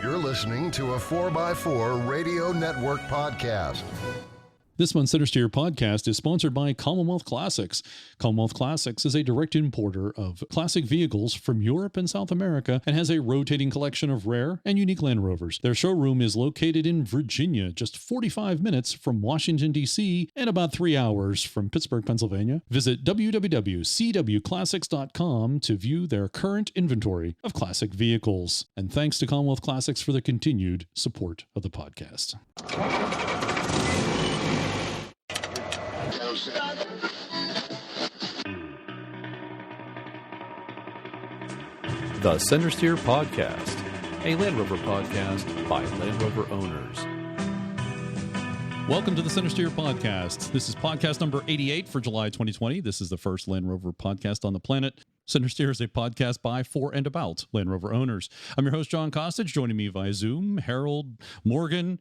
You're listening to a 4x4 Radio Network podcast. This month's Centresteer podcast is sponsored by Commonwealth Classics. Commonwealth Classics is a direct importer of classic vehicles from Europe and South America and has a rotating collection of rare and unique Land Rovers. Their showroom is located in Virginia, just 45 minutes from Washington, D.C., and about 3 hours from Pittsburgh, Pennsylvania. Visit www.cwclassics.com to view their current inventory of classic vehicles. And thanks to Commonwealth Classics for the continued support of the podcast. The Centresteer Podcast, a Land Rover podcast by Land Rover owners. Welcome to the Centresteer Podcast. This is podcast number 88 for July 2020. This is the first Land Rover podcast on the planet. Centresteer is a podcast by, for, and about Land Rover owners. I'm your host, John Costage. Joining me via Zoom, Harold Morgan,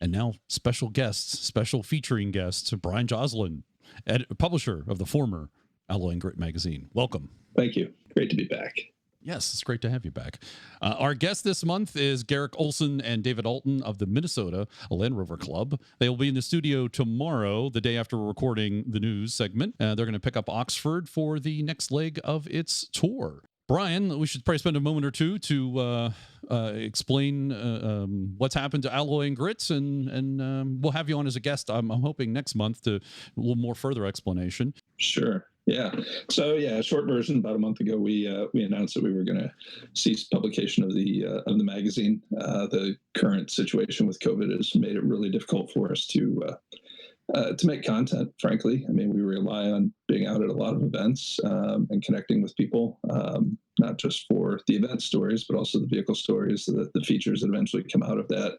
and now special featuring guests, Brian Joslin, publisher of the former Alloy and Grit magazine. Welcome. Thank you. Great to be back. Yes, it's great to have you back. Our guest this month is Garrick, Olsen, and David Allton of the Minnesota Land Rover Club. They will be in the studio tomorrow, the day after we're recording the news segment. They're going to pick up Oxford for the next leg of its tour. Brian, we should probably spend a moment or two to explain what's happened to Alloy and Grits, and we'll have you on as a guest, I'm hoping, next month to a little more further explanation. Sure. Yeah. So short version. About a month ago, we announced that we were going to cease publication of the magazine. The current situation with COVID has made it really difficult for us to make content. Frankly, I mean, we rely on being out at a lot of events and connecting with people, not just for the event stories, but also the vehicle stories, the features that eventually come out of that,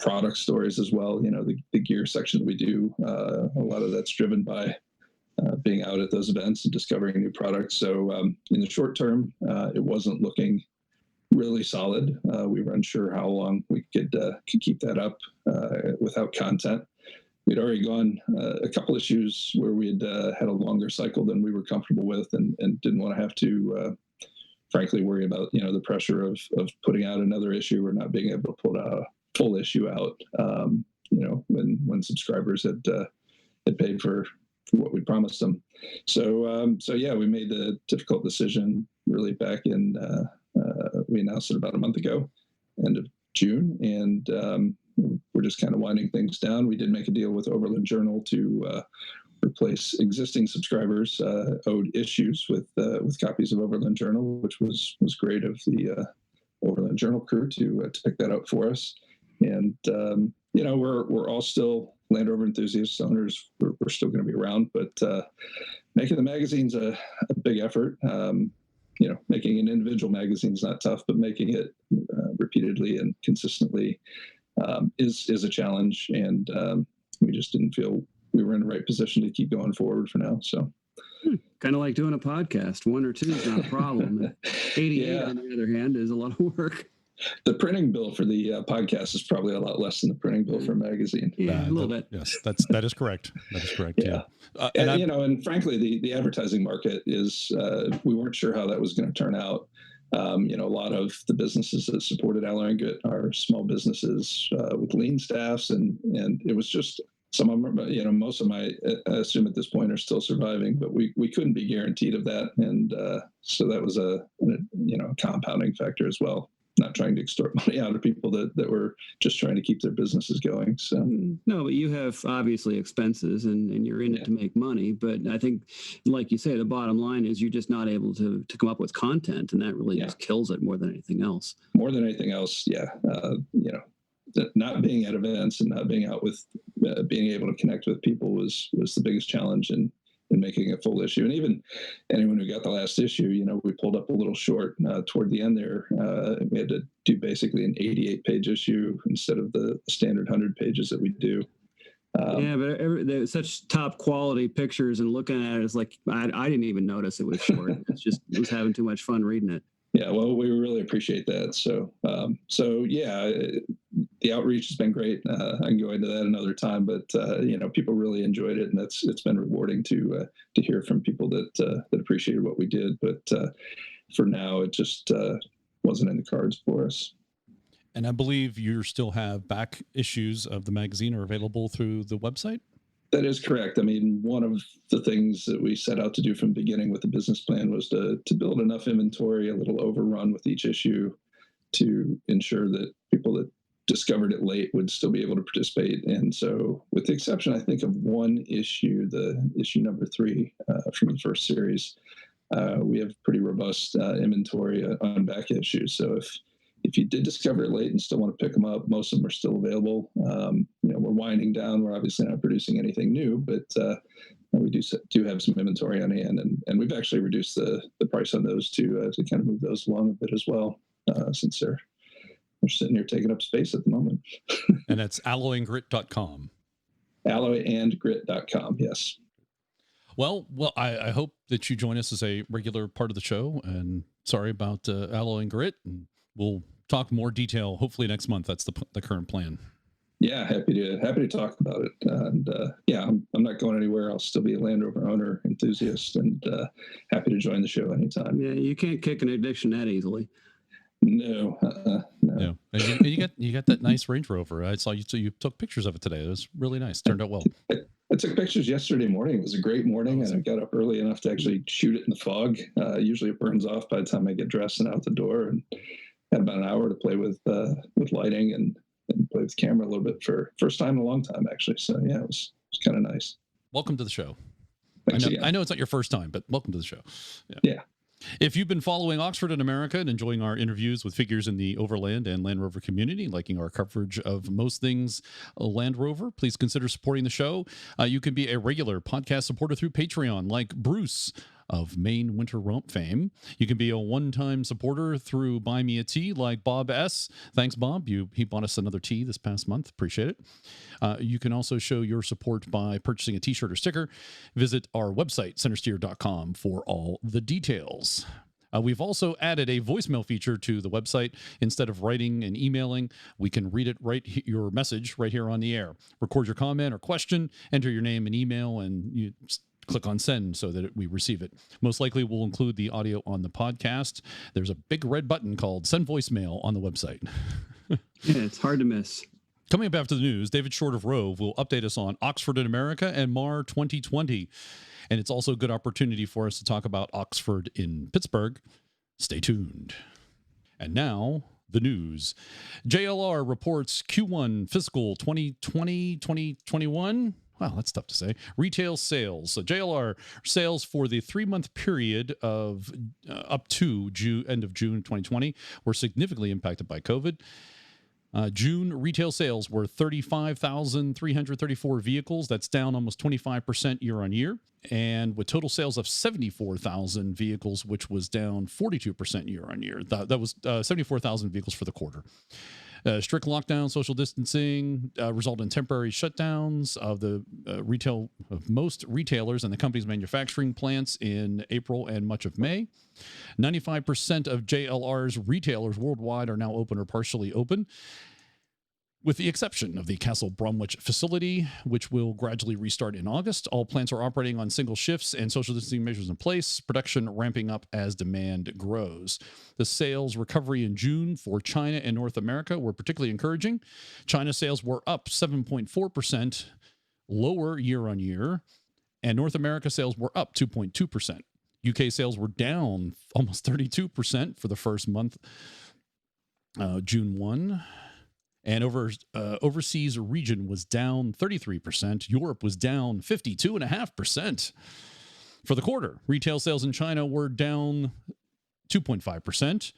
product stories as well. You know, the gear section that we do, a lot of that's driven by being out at those events and discovering new products. So in the short term, it wasn't looking really solid. We were unsure how long we could keep that up without content. We'd already gone a couple issues where we had had a longer cycle than we were comfortable with, and didn't want to have to, frankly, worry about the pressure of putting out another issue or not being able to put a full issue out. When subscribers had paid for what we promised them. So we made the difficult decision really back in, we announced it about a month ago, end of June, and we're just kind of winding things down. We did make a deal with Overland Journal to replace existing subscribers' owed issues with copies of Overland Journal, which was great of the Overland Journal crew to pick that up for us. And we're all still Land Rover enthusiasts, owners. We're still going to be around, but making the magazine's a big effort. Making an individual magazine is not tough, but making it repeatedly and consistently is a challenge. And we just didn't feel we were in the right position to keep going forward for now. So. Kind of like doing a podcast. 1 or 2 is not a problem. 88, on the other hand, is a lot of work. The printing bill for the podcast is probably a lot less than the printing bill for a magazine. Yeah, a little bit. Yes, that is correct. That is correct. Yeah. And frankly, the advertising market is, we weren't sure how that was going to turn out. A lot of the businesses that supported Alloy and Grit are small businesses with lean staffs, and it was just some of them, most of my, I assume at this point, are still surviving, but we couldn't be guaranteed of that. And so that was a compounding factor as well. Not trying to extort money out of people that were just trying to keep their businesses going. So no, but you have obviously expenses and you're in it to make money. But I think, like you say, the bottom line is you're just not able to come up with content, and that really just kills it more than anything else. More than anything else, yeah. Not being at events and not being out with, being able to connect with people was the biggest challenge in making a full issue. And even anyone who got the last issue, we pulled up a little short toward the end there. We had to do basically an 88-page issue instead of the standard 100 pages that we do. But there's such top quality pictures, and looking at it, it's like I didn't even notice it was short. I was having too much fun reading it. Yeah, well, we really appreciate that. So the outreach has been great. I can go into that another time, but people really enjoyed it, and it's been rewarding to hear from people that appreciated what we did. But for now, it just wasn't in the cards for us. And I believe you still have back issues of the magazine are available through the website? That is correct. I mean, one of the things that we set out to do from the beginning with the business plan was to build enough inventory, a little overrun with each issue, to ensure that people that discovered it late would still be able to participate. And so, with the exception, I think, of one issue, the issue number 3 from the first series, we have pretty robust inventory on back issues. So if you did discover it late and still want to pick them up, most of them are still available. We're winding down. We're obviously not producing anything new, but we do have some inventory on hand, and we've actually reduced the price on those to kind of move those along a bit as well, since they're sitting here taking up space at the moment. And that's alloyandgrit.com. Alloyandgrit.com, yes. Well, I hope that you join us as a regular part of the show. And sorry about Alloy and Grit. And we'll talk more detail hopefully next month. That's the current plan. Yeah, happy to talk about it. And I'm not going anywhere. I'll still be a Land Rover owner, enthusiast, and happy to join the show anytime. Yeah, you can't kick an addiction that easily. No. Yeah, and you got that nice Range Rover. I saw you. So you took pictures of it today. It was really nice. Turned out well. I took pictures yesterday morning. It was a great morning, and I got up early enough to actually shoot it in the fog. Usually it burns off by the time I get dressed and out the door, and had about an hour to play with lighting and play with the camera a little bit for first time in a long time, actually. So yeah, it was kind of nice. Welcome to the show. Thanks I know it's not your first time, but welcome to the show. Yeah. If you've been following Oxford in America and enjoying our interviews with figures in the Overland and Land Rover community, liking our coverage of most things Land Rover, please consider supporting the show. You can be a regular podcast supporter through Patreon, like Bruce of Maine Winter Romp fame. You can be a one-time supporter through Buy Me a Tea, like Bob S. Thanks, Bob. He bought us another tea this past month. Appreciate it. You can also show your support by purchasing a t-shirt or sticker. Visit our website, centresteer.com, for all the details. We've also added a voicemail feature to the website. Instead of writing and emailing, we can read it your message right here on the air. Record your comment or question, enter your name and email, and you click on send so that we receive it. Most likely we'll include the audio on the podcast. There's a big red button called send voicemail on the website. Yeah, it's hard to miss. Coming up after the news, David Short of Rove will update us on Oxford in America and MAR 2020. And it's also a good opportunity for us to talk about Oxford in Pittsburgh. Stay tuned. And now, the news. JLR reports Q1 Fiscal 2020-2021. Wow, that's tough to say. Retail sales. So JLR sales for the 3-month period of up to end of June 2020 were significantly impacted by COVID. June retail sales were 35,334 vehicles. That's down almost 25% year on year. And with total sales of 74,000 vehicles, which was down 42% year on year. That was 74,000 vehicles for the quarter. Strict lockdown, social distancing result in temporary shutdowns of the of most retailers and the company's manufacturing plants in April and much of May. 95% of JLR's retailers worldwide are now open or partially open, with the exception of the Castle Bromwich facility, which will gradually restart in August. All plants are operating on single shifts and social distancing measures in place, production ramping up as demand grows. The sales recovery in June for China and North America were particularly encouraging. China sales were up 7.4%, lower year on year, and North America sales were up 2.2%. UK sales were down almost 32% for the first month, June 1. And overseas region was down 33%. Europe was down 52.5%. For the quarter, retail sales in China were down 2.5%.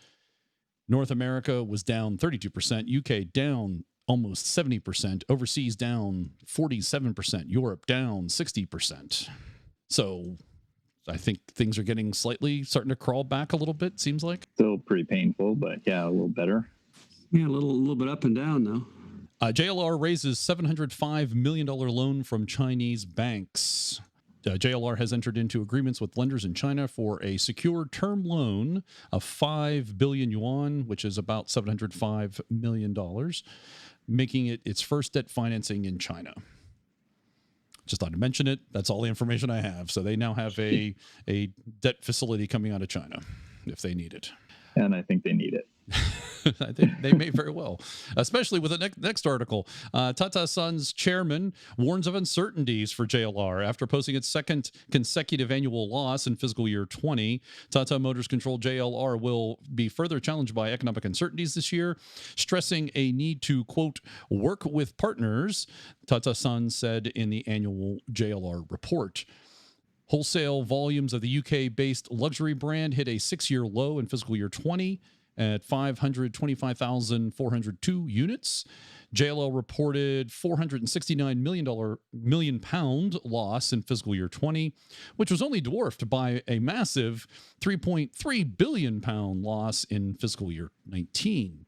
North America was down 32%. UK down almost 70%. Overseas down 47%. Europe down 60%. So I think things are starting to crawl back a little bit, seems like. Still pretty painful, but yeah, a little better. Yeah, a little bit up and down though. JLR raises $705 million loan from Chinese banks. JLR has entered into agreements with lenders in China for a secure term loan of 5 billion yuan, which is about $705 million, making it its first debt financing in China. Just thought to mention it. That's all the information I have. So they now have a debt facility coming out of China if they need it. and I think they need it. I think they may very well, especially with the next article. Tata Sons Chairman warns of uncertainties for JLR after posting its second consecutive annual loss in fiscal year 20. Tata Motors controlled JLR will be further challenged by economic uncertainties this year, stressing a need to, quote, work with partners, Tata Sons said in the annual JLR report. Wholesale volumes of the UK-based luxury brand hit a 6-year low in fiscal year 20 at 525,402 units. JLL reported $469 million loss in fiscal year 20, which was only dwarfed by a massive £3.3 billion loss in fiscal year 19.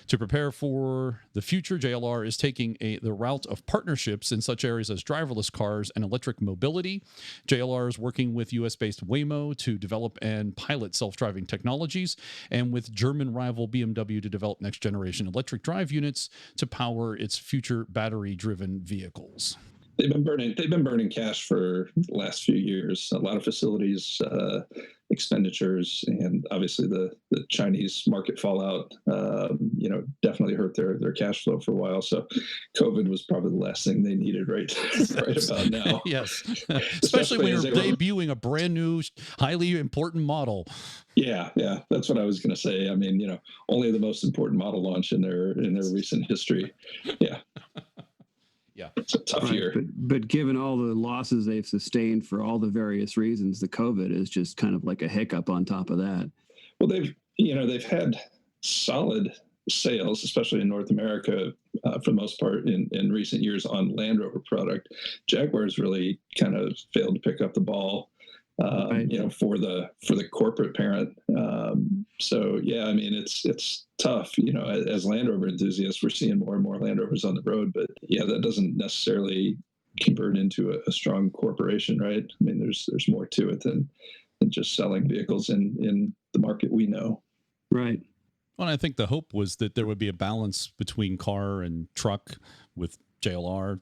To prepare for the future, JLR is taking the route of partnerships in such areas as driverless cars and electric mobility. JLR is working with US-based Waymo to develop and pilot self-driving technologies, and with German rival BMW to develop next-generation electric drive units to power its future battery-driven vehicles. They've been burning cash for the last few years. A lot of facilities, expenditures, and obviously the Chinese market fallout, definitely hurt their cash flow for a while. So COVID was probably the last thing they needed right about now. Yes, especially when you're debuting a brand new, highly important model. Yeah, that's what I was going to say. I mean, only the most important model launch in their recent history. Yeah. Yeah, it's a tough year. But given all the losses they've sustained for all the various reasons, the COVID is just kind of like a hiccup on top of that. Well, they've had solid sales, especially in North America, for the most part in recent years on Land Rover product. Jaguar's really kind of failed to pick up the ball, right. For the corporate parent. So yeah, I mean, it's tough. As Land Rover enthusiasts, we're seeing more and more Land Rovers on the road, but yeah, that doesn't necessarily convert into a strong corporation, right? I mean, there's more to it than just selling vehicles in the market we know. Right. Well, I think the hope was that there would be a balance between car and truck with JLR,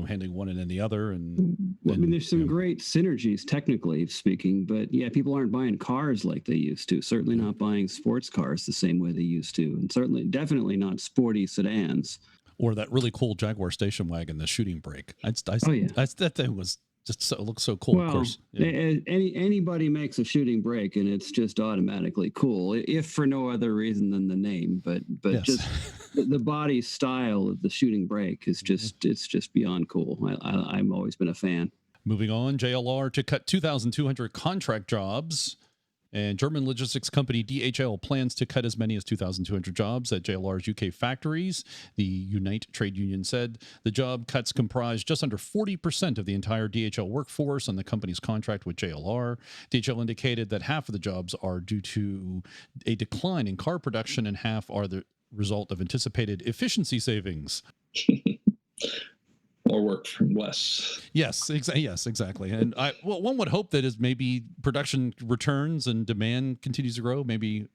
handling one and then the other. And I mean, there's some great synergies, technically speaking, but yeah, people aren't buying cars like they used to. Certainly not buying sports cars the same way they used to. And definitely not sporty sedans. Or that really cool Jaguar station wagon, the shooting brake. That thing was just it looks so cool. Well, of course, anybody makes a shooting brake, and it's just automatically cool, if for no other reason than the name. But yes. Just the body style of the shooting brake is it's just beyond cool. I've always been a fan. Moving on, JLR to cut 2,200 contract jobs. And German logistics company DHL plans to cut as many as 2,200 jobs at JLR's UK factories. The Unite trade union said the job cuts comprise just under 40% of the entire DHL workforce on the company's contract with JLR. DHL indicated that half of the jobs are due to a decline in car production and half are the result of anticipated efficiency savings. More work from less. Yes, exactly. And one would hope that as maybe production returns and demand continues to grow,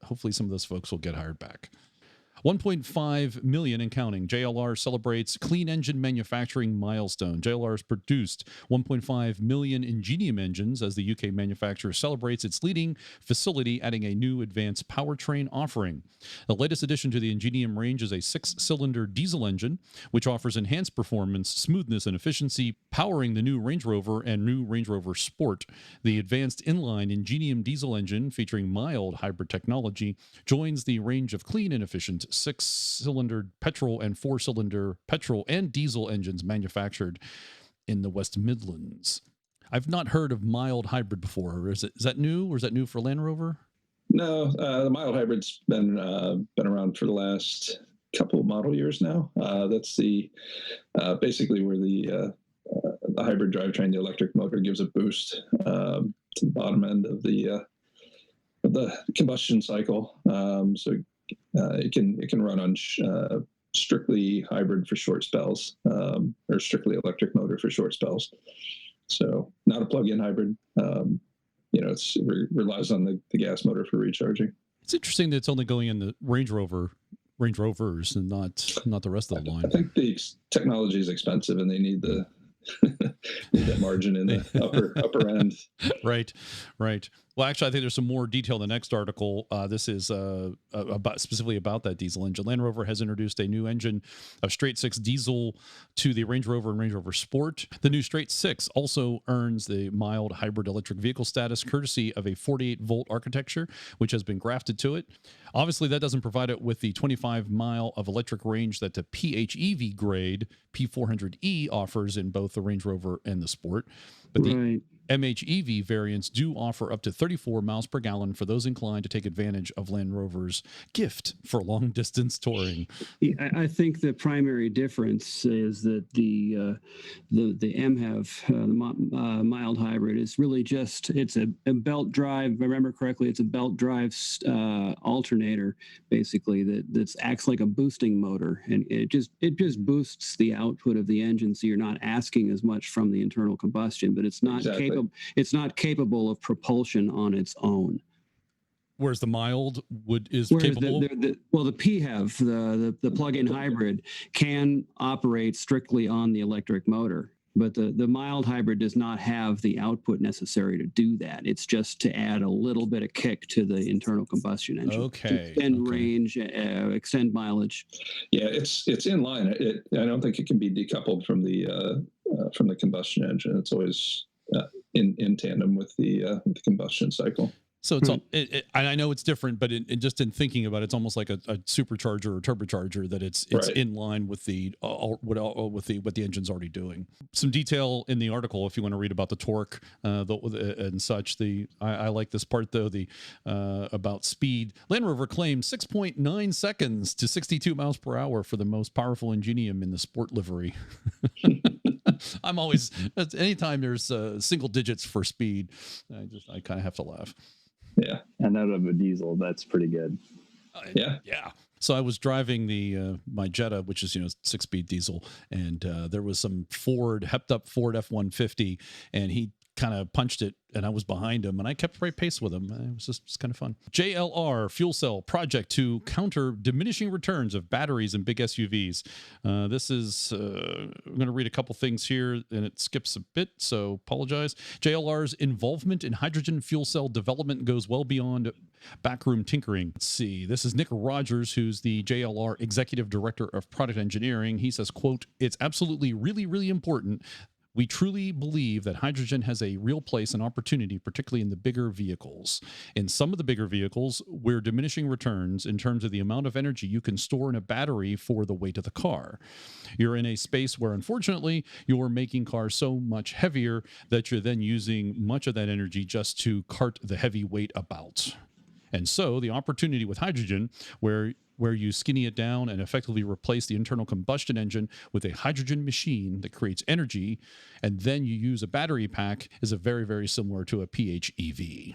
hopefully some of those folks will get hired back. 1.5 million and counting. JLR celebrates clean engine manufacturing milestone. JLR has produced 1.5 million Ingenium engines as the UK manufacturer celebrates its leading facility, adding a new advanced powertrain offering. The latest addition to the Ingenium range is a 6-cylinder diesel engine, which offers enhanced performance, smoothness, and efficiency, powering the new Range Rover and new Range Rover Sport. The advanced inline Ingenium diesel engine, featuring mild hybrid technology, joins the range of clean and efficient 6-cylinder petrol and 4-cylinder petrol and diesel engines manufactured in the West Midlands. I've not heard of mild hybrid before. Is that new, or is that new for Land Rover? No, the mild hybrid's been around for the last couple of model years now. That's the basically where the hybrid drivetrain, the electric motor, gives a boost to the bottom end of the combustion cycle. So it can run on strictly hybrid for short spells, or strictly electric motor for short spells. So not a plug-in hybrid. It relies on the gas motor for recharging. It's interesting that it's only going in the Range Rovers and not the rest of the line. I think the technology is expensive, and they need that margin in the upper end. Right. Well, actually, I think there's some more detail in the next article. This is specifically about that diesel engine. Land Rover has introduced a new engine of straight six diesel to the Range Rover and Range Rover Sport. The new straight six also earns the mild hybrid electric vehicle status courtesy of a 48-volt architecture, which has been grafted to it. Obviously, that doesn't provide it with the 25-mile of electric range that the PHEV grade P400E offers in both the Range Rover and the Sport. But the MHEV variants do offer up to 34 miles per gallon for those inclined to take advantage of Land Rover's gift for long-distance touring. I think the primary difference is that the MHEV, the mild hybrid, is really just, it's a belt drive. If I remember correctly, it's a belt drive alternator, basically, that acts like a boosting motor, and it just boosts the output of the engine, so you're not asking as much from the internal combustion, but it's not capable. It's not capable of propulsion on its own. Whereas the mild is capable. The PHEV, the plug-in hybrid, can operate strictly on the electric motor, but the mild hybrid does not have the output necessary to do that. It's just to add a little bit of kick to the internal combustion engine. Okay. Extend range, extend mileage. Yeah, it's in line. I don't think it can be decoupled from the combustion engine. It's always in tandem with the combustion cycle. So it's all, and I know it's different, but just in thinking about it, it's almost like a supercharger or turbocharger, that it's right in line with what the engine's already doing. Some detail in the article if you want to read about the torque and such. I like this part though, about speed. Land Rover claims 6.9 seconds to 62 miles per hour for the most powerful ingenium in the Sport livery. I'm always, anytime there's single digits for speed, I kind of have to laugh. Yeah, and out of a diesel, that's pretty good. Yeah. So I was driving my Jetta, which is 6-speed diesel, and there was some hepped up Ford F-150, and he kind of punched it, and I was behind him, and I kept right pace with him. It was just kind of fun. JLR fuel cell project to counter diminishing returns of batteries in big SUVs. This is, I'm going to read a couple things here, and it skips a bit, so apologize. JLR's involvement in hydrogen fuel cell development goes well beyond backroom tinkering. Let's see. This is Nick Rogers, who's the JLR Executive Director of Product Engineering. He says, quote, "It's absolutely really, really important. We truly believe that hydrogen has a real place and opportunity, particularly in the bigger vehicles. In some of the bigger vehicles, we're diminishing returns in terms of the amount of energy you can store in a battery for the weight of the car. You're in a space where, unfortunately, you're making cars so much heavier that you're then using much of that energy just to cart the heavy weight about. And so the opportunity with hydrogen, where you skinny it down and effectively replace the internal combustion engine with a hydrogen machine that creates energy, and then you use a battery pack, is a very, very similar to a PHEV."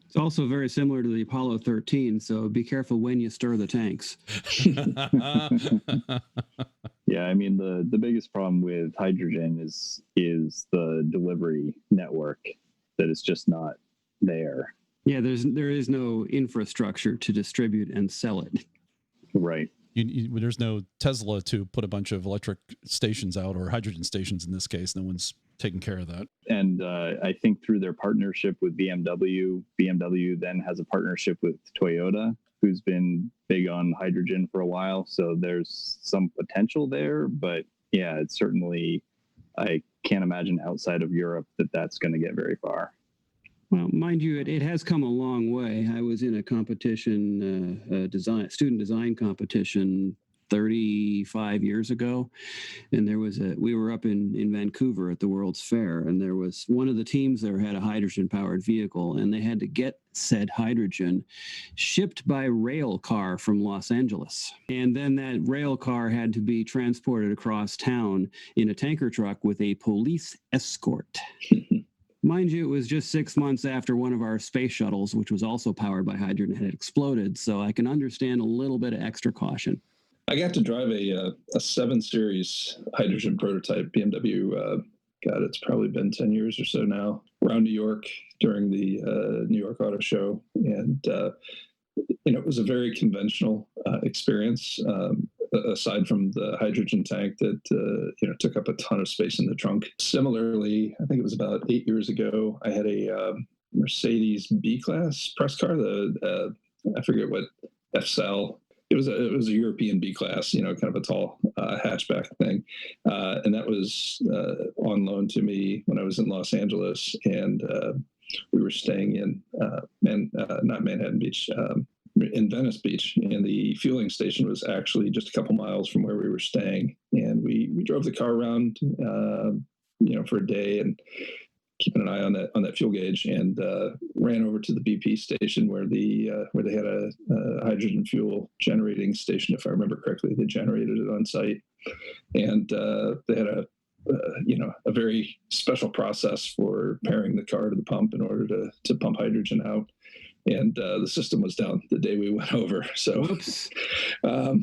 It's also very similar to the Apollo 13, so be careful when you stir the tanks. Yeah, I mean, the biggest problem with hydrogen is the delivery network, that it's just not there. Yeah, there is no infrastructure to distribute and sell it. Right. There's no Tesla to put a bunch of electric stations out, or hydrogen stations in this case. No one's taking care of that. And I think through their partnership with BMW then has a partnership with Toyota, who's been big on hydrogen for a while. So there's some potential there. But yeah, it's certainly, I can't imagine outside of Europe that's going to get very far. Well, mind you, it has come a long way. I was in a competition, student design competition 35 years ago, and we were up in Vancouver at the World's Fair, and there was one of the teams there had a hydrogen-powered vehicle, and they had to get said hydrogen shipped by rail car from Los Angeles. And then that rail car had to be transported across town in a tanker truck with a police escort. Mind you, it was just 6 months after one of our space shuttles, which was also powered by hydrogen, had exploded, so I can understand a little bit of extra caution. I got to drive a 7 Series hydrogen prototype BMW. It's probably been 10 years or so now, around New York during the New York Auto Show. And, it was a very conventional experience, aside from the hydrogen tank that, took up a ton of space in the trunk. Similarly, I think it was about 8 years ago, I had a Mercedes B-Class press car. I forget what FSL. It was a European B-Class, kind of a tall hatchback thing, and that was on loan to me when I was in Los Angeles, and we were staying in not Manhattan Beach, in Venice Beach, and the fueling station was actually just a couple miles from where we were staying, and we drove the car around, for a day and keeping an eye on that fuel gauge, and ran over to the BP station where they had a hydrogen fuel generating station, if I remember correctly. They generated it on site, and they had a very special process for pairing the car to the pump in order to pump hydrogen out. And the system was down the day we went over. So,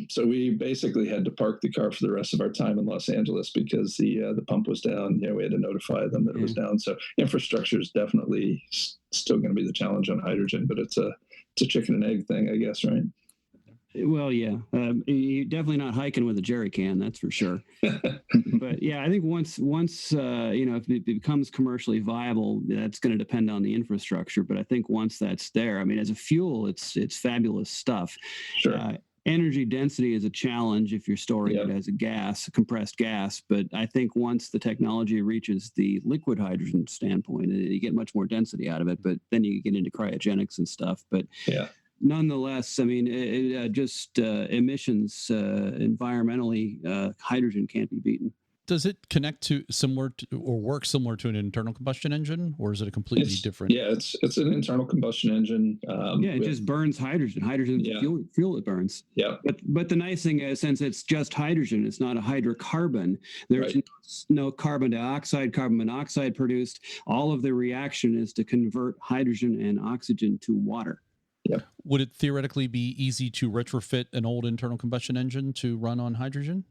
so we basically had to park the car for the rest of our time in Los Angeles because the pump was down. We had to notify them that it was down. So infrastructure is definitely still going to be the challenge on hydrogen, but it's a chicken and egg thing, I guess, right? Well, yeah, you're definitely not hiking with a jerry can, that's for sure. But yeah, I think once if it becomes commercially viable, that's going to depend on the infrastructure. But I think once that's there, I mean, as a fuel, it's fabulous stuff. Sure. Energy density is a challenge if you're storing it as a compressed gas. But I think once the technology reaches the liquid hydrogen standpoint, you get much more density out of it. But then you get into cryogenics and stuff. But yeah. Nonetheless, I mean, emissions, environmentally, hydrogen can't be beaten. Does it connect to or work similar to an internal combustion engine, or is it a completely different? Yeah, it's an internal combustion engine. It just burns hydrogen. Hydrogen is the fuel it burns. Yeah. But the nice thing is, since it's just hydrogen, it's not a hydrocarbon. There's no carbon dioxide, carbon monoxide produced. All of the reaction is to convert hydrogen and oxygen to water. Yep. Would it theoretically be easy to retrofit an old internal combustion engine to run on hydrogen?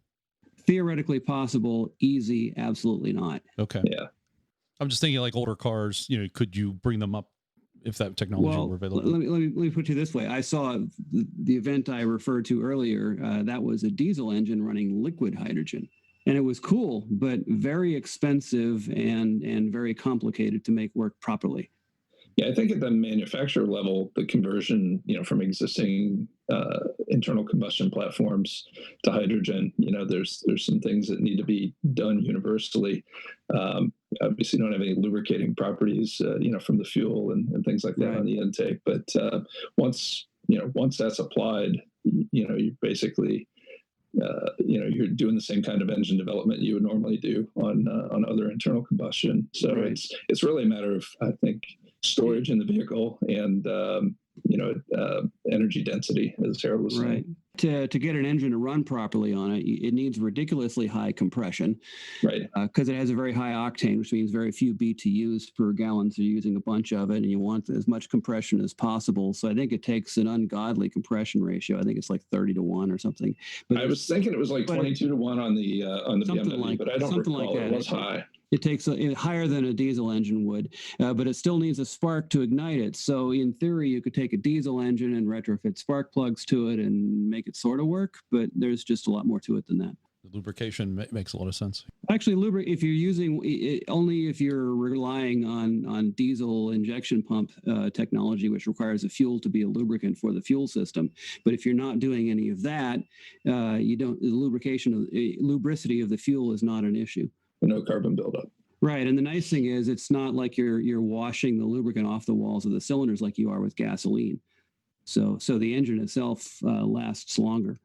Theoretically possible, easy, absolutely not. Okay. Yeah. I'm just thinking like older cars, could you bring them up if that technology were available? Let me put it this way. I saw the event I referred to earlier. That was a diesel engine running liquid hydrogen. And it was cool, but very expensive and very complicated to make work properly. Yeah, I think at the manufacturer level, the conversion, from existing internal combustion platforms to hydrogen, there's some things that need to be done universally. Obviously, don't have any lubricating properties, from the fuel and things like that on the intake. But once that's applied, you basically, you're doing the same kind of engine development you would normally do on other internal combustion. So it's really a matter of, I think, storage in the vehicle and energy density, as Harold was saying. To get an engine to run properly on it, it needs ridiculously high compression, because it has a very high octane, which means very few BTUs per gallon. So you're using a bunch of it, and you want as much compression as possible. So I think it takes an ungodly compression ratio. I think it's like 30-1 or something. But I was thinking it was like 22-1 on the BMW, but I don't recall. It was high. It takes higher than a diesel engine would, but it still needs a spark to ignite it. So in theory, you could take a diesel engine and retrofit spark plugs to it and make it sort of work, but there's just a lot more to it than that. The lubrication makes a lot of sense. Actually, if you're using only if you're relying on diesel injection pump technology, which requires the fuel to be a lubricant for the fuel system. But if you're not doing any of that, the lubricity of the fuel is not an issue. No carbon buildup. Right. And the nice thing is it's not like you're washing the lubricant off the walls of the cylinders like you are with gasoline. So the engine itself lasts longer.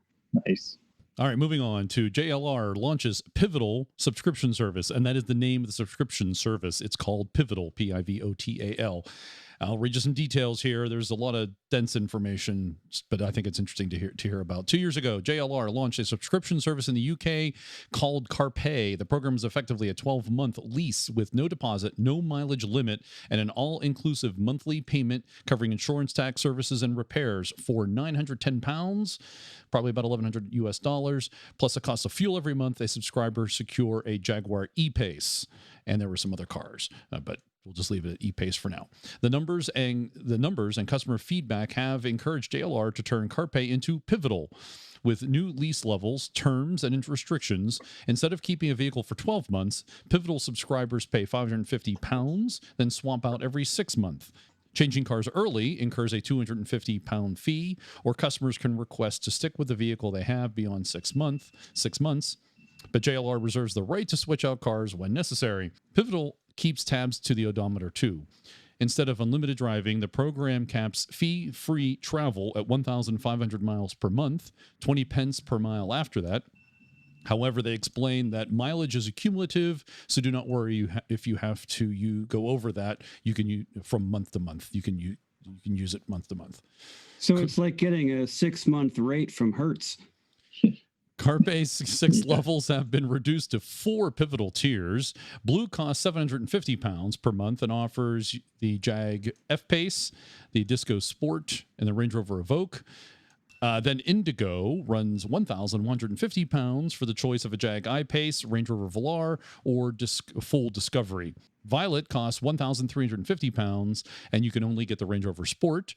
Nice. All right, moving on to JLR launches Pivotal subscription service, and that is the name of the subscription service. It's called Pivotal, Pivotal. I'll read you some details here. There's a lot of dense information, but I think it's interesting to hear about. 2 years ago, JLR launched a subscription service in the UK called CarPay. The program is effectively a 12-month lease with no deposit, no mileage limit, and an all-inclusive monthly payment covering insurance, tax, services, and repairs for £910, probably about $1,100 plus the cost of fuel every month. A subscriber secure a Jaguar E-Pace, and there were some other cars, but We'll just leave it at e-Pace for now. The numbers and customer feedback have encouraged JLR to turn CarPay into pivotal. With new lease levels, terms, and restrictions, instead of keeping a vehicle for 12 months, Pivotal subscribers pay £550, then swap out every 6 months. Changing cars early incurs a £250 fee, or customers can request to stick with the vehicle they have beyond 6 months. But JLR reserves the right to switch out cars when necessary. Pivotal keeps tabs to the odometer too. Instead of unlimited driving, the program caps fee-free travel at 1,500 miles per month, 20 pence per mile after that. However, they explain that mileage is accumulative, so do not worry if you have to go over that. You can use from month to month. You can use it month to month. So it's like getting a 6-month rate from Hertz. CarPay's 6 levels have been reduced to 4 pivotal tiers. Blue costs £750 per month and offers the Jag F-Pace, the Disco Sport, and the Range Rover Evoque. Then Indigo runs £1,150 for the choice of a Jag I-Pace, Range Rover Velar, or full Discovery. Violet costs £1,350, and you can only get the Range Rover Sport.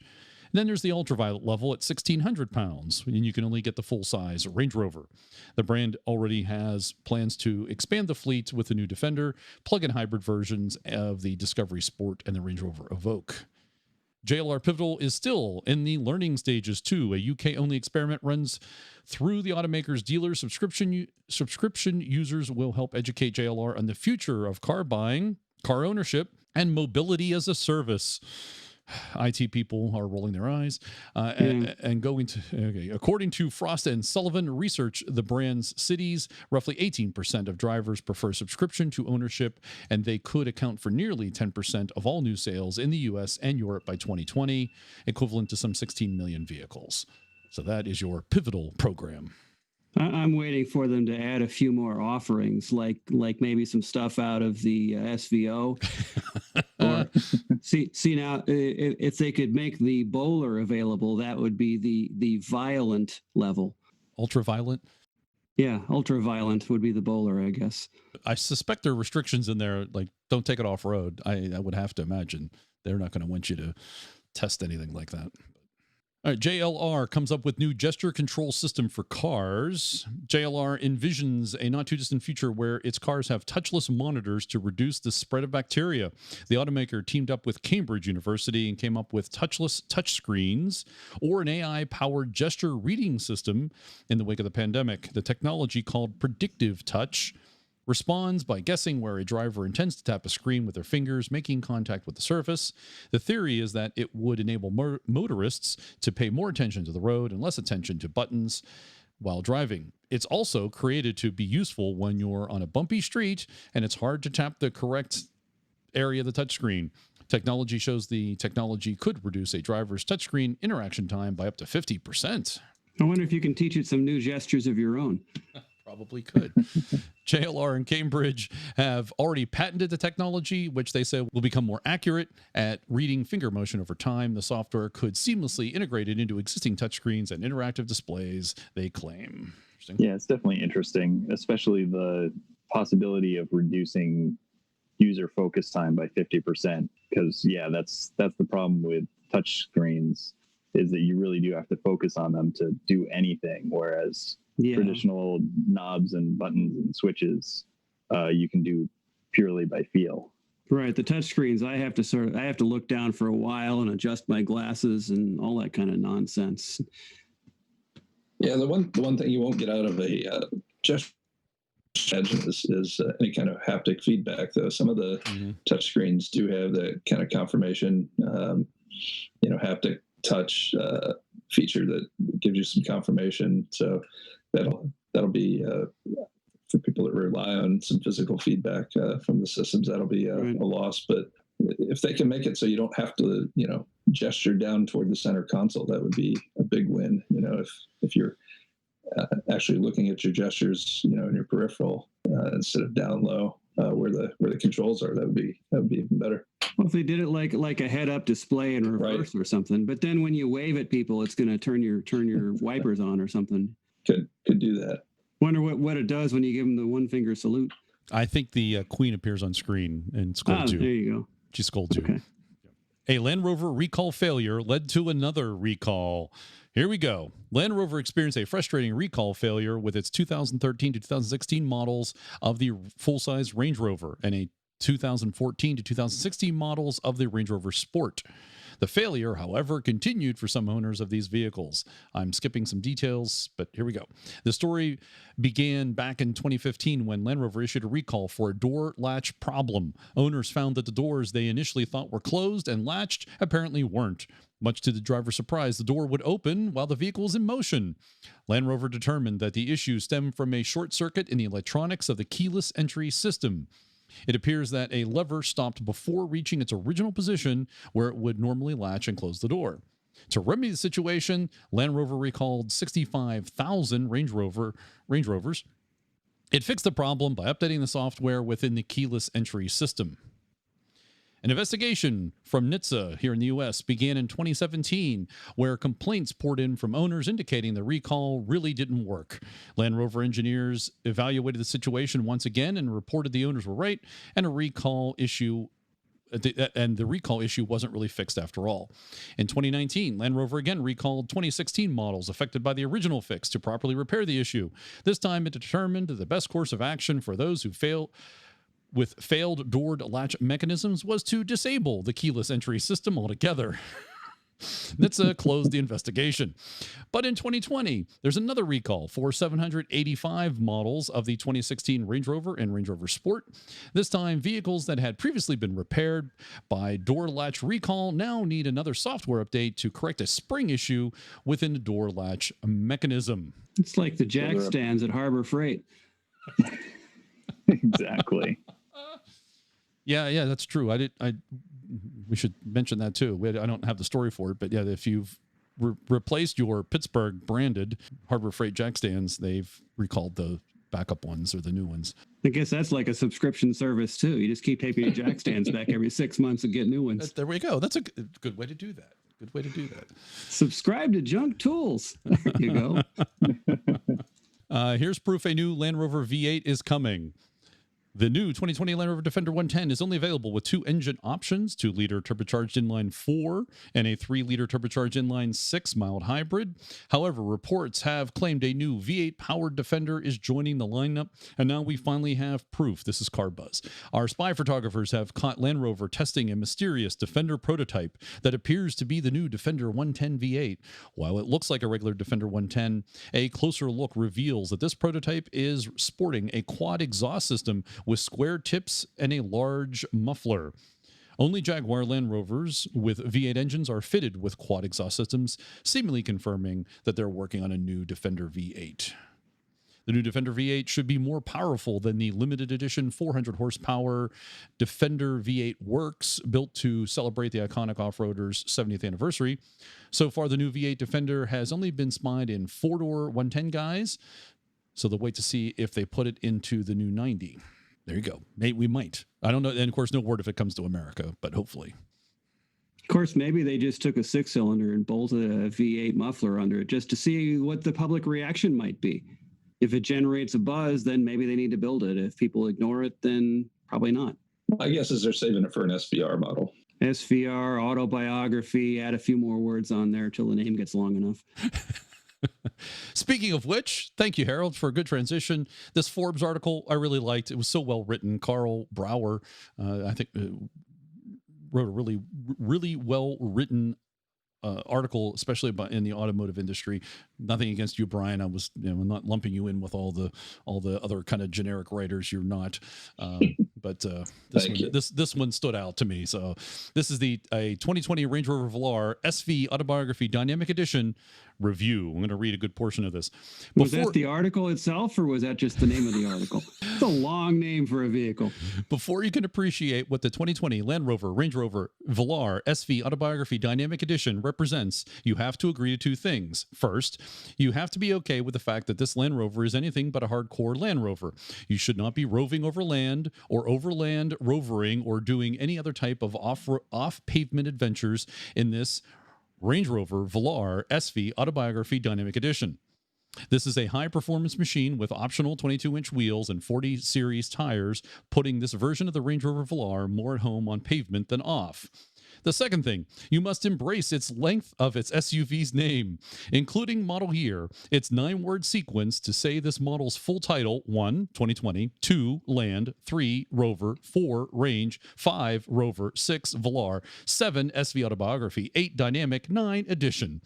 Then there's the ultraviolet level at £1,600, and you can only get the full-size Range Rover. The brand already has plans to expand the fleet with the new Defender, plug-in hybrid versions of the Discovery Sport and the Range Rover Evoque. JLR Pivotal is still in the learning stages too. A UK-only experiment runs through the automaker's dealer subscription. Subscription users will help educate JLR on the future of car buying, car ownership, and mobility as a service. IT people are rolling their eyes and going to, okay. According to Frost & Sullivan research, the brand's cities, roughly 18% of drivers prefer subscription to ownership, and they could account for nearly 10% of all new sales in the US and Europe by 2020, equivalent to some 16 million vehicles. So that is your Pivotal program. I'm waiting for them to add a few more offerings, like maybe some stuff out of the SVO. Or see now, if they could make the bowler available, that would be the violent level. Ultraviolent? Yeah, ultraviolent would be the bowler, I guess. I suspect there are restrictions in there, like don't take it off road. I would have to imagine they're not going to want you to test anything like that. All right, JLR comes up with new gesture control system for cars. JLR envisions a not-too-distant future where its cars have touchless monitors to reduce the spread of bacteria. The automaker teamed up with Cambridge University and came up with touchless touchscreens or an AI-powered gesture reading system in the wake of the pandemic. The technology, called predictive touch, responds by guessing where a driver intends to tap a screen with their fingers, making contact with the surface. The theory is that it would enable motorists to pay more attention to the road and less attention to buttons while driving. It's also created to be useful when you're on a bumpy street and it's hard to tap the correct area of the touchscreen. Technology shows the technology could reduce a driver's touchscreen interaction time by up to 50%. I wonder if you can teach it some new gestures of your own. Probably could. JLR and Cambridge have already patented the technology, which they say will become more accurate at reading finger motion over time. The software could seamlessly integrate it into existing touchscreens and interactive displays, they claim. Yeah, it's definitely interesting, especially the possibility of reducing user focus time by 50%. Because, yeah, that's the problem with touch screens, is that you really do have to focus on them to do anything, whereas traditional knobs and buttons and switches you can do purely by feel. Right. The touch screens, I have to look down for a while and adjust my glasses and all that kind of nonsense. Yeah, the one thing you won't get out of a gesture is any kind of haptic feedback, though. Some of the touch screens do have that kind of confirmation, haptic touch feature that gives you some confirmation. So that'll be for people that rely on some physical feedback from the systems. That'll be a loss. But if they can make it so you don't have to, gesture down toward the center console, that would be a big win. If you're actually looking at your gestures, in your peripheral instead of down low where the controls are, that would be even better. Well, if they did it like a head-up display in reverse or something, but then when you wave at people, it's going to turn your wipers on or something. Could do that. Wonder what it does when you give them the one finger salute. I think the Queen appears on screen and scolds you. There you go. She scolds you. Okay. A Land Rover recall failure led to another recall. Here we go. Land Rover experienced a frustrating recall failure with its 2013 to 2016 models of the full-size Range Rover and a 2014 to 2016 models of the Range Rover Sport. The failure, however, continued for some owners of these vehicles. I'm skipping some details, but here we go. The story began back in 2015 when Land Rover issued a recall for a door latch problem. Owners found that the doors they initially thought were closed and latched apparently weren't. Much to the driver's surprise, the door would open while the vehicle was in motion. Land Rover determined that the issue stemmed from a short circuit in the electronics of the keyless entry system. It appears that a lever stopped before reaching its original position where it would normally latch and close the door. To remedy the situation, Land Rover recalled 65,000 Range Rovers. It fixed the problem by updating the software within the keyless entry system. An investigation from NHTSA here in the U.S. began in 2017, where complaints poured in from owners indicating the recall really didn't work. Land Rover engineers evaluated the situation once again and reported the owners were right, and the recall issue wasn't really fixed after all. In 2019, Land Rover again recalled 2016 models affected by the original fix to properly repair the issue. This time, it determined that the best course of action for those who failed door latch mechanisms was to disable the keyless entry system altogether. NHTSA closed the investigation. But in 2020, there's another recall for 785 models of the 2016 Range Rover and Range Rover Sport. This time, vehicles that had previously been repaired by door latch recall now need another software update to correct a spring issue within the door latch mechanism. It's like the jack stands at Harbor Freight. Exactly. Yeah, that's true. We should mention that too. I don't have the story for it, but yeah, if you've replaced your Pittsburgh branded Harbor Freight jack stands, they've recalled the backup ones or the new ones. I guess that's like a subscription service too. You just keep taking your jack stands back every 6 months and get new ones. There we go. That's a good way to do that. Good way to do that. Subscribe to Junk Tools. There you go. Here's proof a new Land Rover V8 is coming. The new 2020 Land Rover Defender 110 is only available with 2 engine options, 2-liter turbocharged inline 4 and a 3-liter turbocharged inline 6 mild hybrid. However, reports have claimed a new V8 powered Defender is joining the lineup, and now we finally have proof. This is Car Buzz. Our spy photographers have caught Land Rover testing a mysterious Defender prototype that appears to be the new Defender 110 V8. While it looks like a regular Defender 110, a closer look reveals that this prototype is sporting a quad exhaust system with square tips and a large muffler. Only Jaguar Land Rovers with V8 engines are fitted with quad exhaust systems, seemingly confirming that they're working on a new Defender V8. The new Defender V8 should be more powerful than the limited edition 400 horsepower Defender V8 Works, built to celebrate the iconic off-roader's 70th anniversary. So far, the new V8 Defender has only been spied in 4-door 110 guys, so they'll wait to see if they put it into the new 90. There you go. Maybe we might. I don't know. And of course, no word if it comes to America, but hopefully. Of course, maybe they just took a 6-cylinder and bolted a V8 muffler under it just to see what the public reaction might be. If it generates a buzz, then maybe they need to build it. If people ignore it, then probably not. My guess is they're saving it for an SVR model. SVR, autobiography, add a few more words on there till the name gets long enough. Speaking of which, thank you, Harold, for a good transition. This Forbes article I really liked. It was so well written. Carl Brower, I think, wrote a really, really well written article, especially about in the automotive industry. Nothing against you, Brian. I was not lumping you in with all the other kind of generic writers. You're not. But this one stood out to me. So this is a 2020 Range Rover Velar SV Autobiography Dynamic Edition review. I'm going to read a good portion of this. Was that the article itself, or was that just the name of the article? It's a long name for a vehicle. Before you can appreciate what the 2020 Land Rover Range Rover Velar SV Autobiography Dynamic Edition represents, you have to agree to 2 things. First, you have to be okay with the fact that this Land Rover is anything but a hardcore Land Rover. You should not be roving over land or overland rovering or doing any other type of off-pavement adventures in this Range Rover Velar SV Autobiography Dynamic Edition. This is a high-performance machine with optional 22-inch wheels and 40 series tires, putting this version of the Range Rover Velar more at home on pavement than off. The second thing, you must embrace its length of its SUV's name, including model year, its 9-word sequence to say this model's full title: 1, 2020, 2, Land, 3, Rover, 4, Range, 5, Rover, 6, Velar, 7, SV Autobiography, 8, Dynamic, 9, Edition.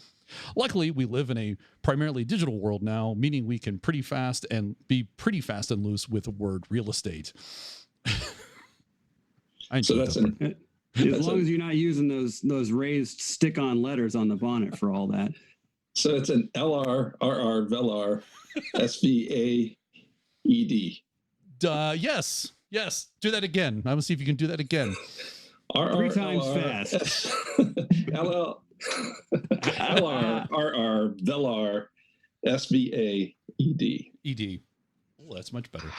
Luckily, we live in a primarily digital world now, meaning we can be pretty fast and loose with the word real estate. So that's as long as you're not using those raised stick-on letters on the bonnet for all that. So it's an LR, RR, Velar, SVAED. Yes. Do that again. I'm gonna see if you can do that again. RR, 3 times LR, fast. LR, RR, Velar, SVAED. ED. Oh, that's much better.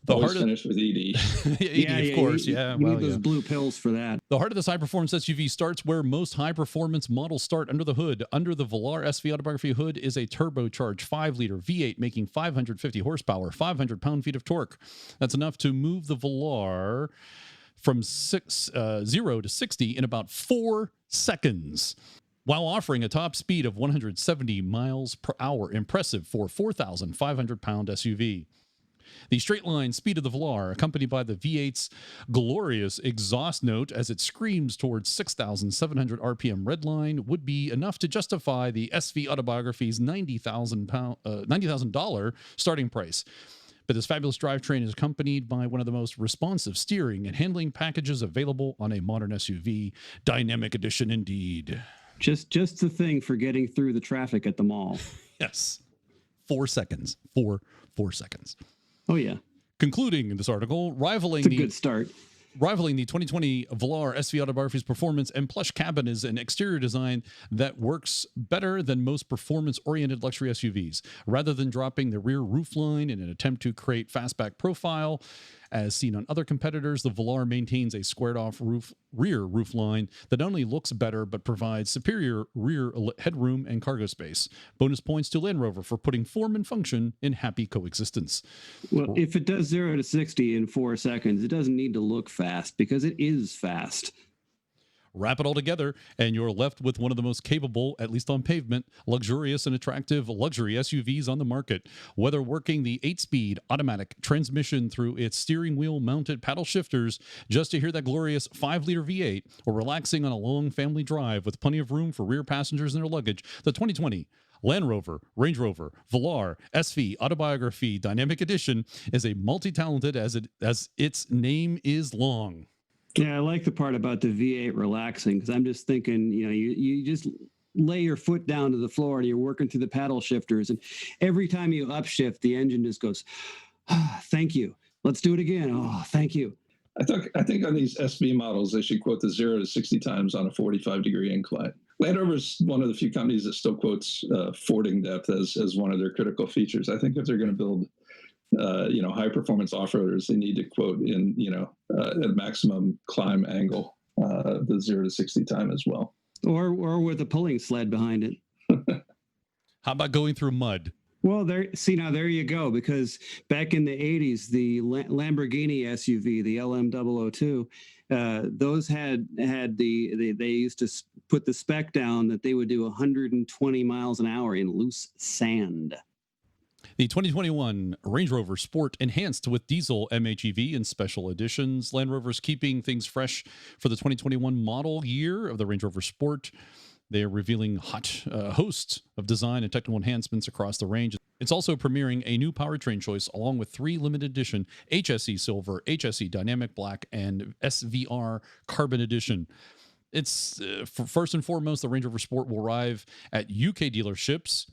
Always finish with ED. ED, of course. You need those blue pills for that. The heart of this high-performance SUV starts where most high-performance models start, under the hood. Under the Velar SV Autobiography hood is a turbocharged 5-liter V8 making 550 horsepower, 500 pound-feet of torque. That's enough to move the Velar from 0 to 60 in about 4 seconds, while offering a top speed of 170 miles per hour. Impressive for 4,500-pound SUV. The straight line speed of the Velar, accompanied by the V8's glorious exhaust note as it screams towards 6,700 RPM redline, would be enough to justify the SV Autobiography's $90,000 starting price. But this fabulous drivetrain is accompanied by one of the most responsive steering and handling packages available on a modern SUV. Dynamic edition indeed. Just the thing for getting through the traffic at the mall. Yes. 4 seconds. 4 seconds. Oh, yeah. Concluding this article, it's a good start. Rivaling the 2020 Velar SV Autobiography's performance and plush cabin is an exterior design that works better than most performance-oriented luxury SUVs. Rather than dropping the rear roofline in an attempt to create fastback profile, as seen on other competitors, the Velar maintains a squared-off rear roofline that not only looks better but provides superior rear headroom and cargo space. Bonus points to Land Rover for putting form and function in happy coexistence. Well, if it does 0 to 60 in 4 seconds, it doesn't need to look fast because it is fast. Wrap it all together, and you're left with one of the most capable, at least on pavement, luxurious and attractive luxury SUVs on the market. Whether working the 8-speed automatic transmission through its steering wheel mounted paddle shifters just to hear that glorious 5-liter V8, or relaxing on a long family drive with plenty of room for rear passengers and their luggage, the 2020 Land Rover, Range Rover, Velar, SV Autobiography Dynamic Edition is a multi-talented as its name is long. Yeah, I like the part about the V8 relaxing, because I'm just thinking, you just lay your foot down to the floor and you're working through the paddle shifters, and every time you upshift, the engine just goes, thank you. Let's do it again. Oh, thank you. I think on these SV models, they should quote the 0 to 60 times on a 45-degree incline. Land Rover is one of the few companies that still quotes fording depth as one of their critical features. I think if they're going to build high performance off-roaders, they need to quote in, at maximum climb angle, the 0 to 60 time as well. Or with a pulling sled behind it. How about going through mud? Well, there you go, because back in the 80s, the Lamborghini SUV, the LM002, those had they used to put the spec down that they would do 120 miles an hour in loose sand. The 2021 Range Rover Sport enhanced with diesel MHEV in special editions. Land Rover's keeping things fresh for the 2021 model year of the Range Rover Sport. They are revealing hosts of design and technical enhancements across the range. It's also premiering a new powertrain choice along with 3 limited edition HSE Silver, HSE Dynamic Black, and SVR Carbon Edition. It's first and foremost, the Range Rover Sport will arrive at UK dealerships.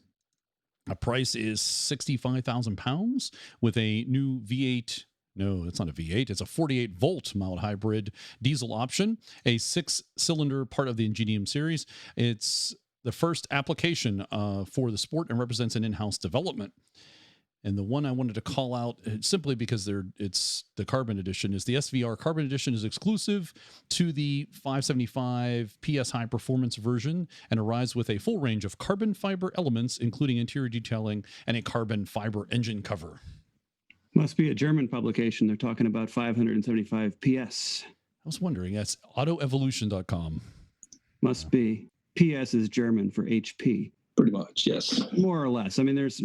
The price is £65,000 with a new V8. No, it's not a V8. It's a 48-volt mild hybrid diesel option, a 6-cylinder part of the Ingenium series. It's the first application for the Sport and represents an in-house development. And the one I wanted to call out simply because it's the Carbon Edition is the SVR Carbon Edition is exclusive to the 575 PS high performance version and arrives with a full range of carbon fiber elements, including interior detailing and a carbon fiber engine cover. Must be a German publication. They're talking about 575 PS. I was wondering, that's autoevolution.com. Must be. PS is German for HP. Pretty much, yes. More or less. I mean, there's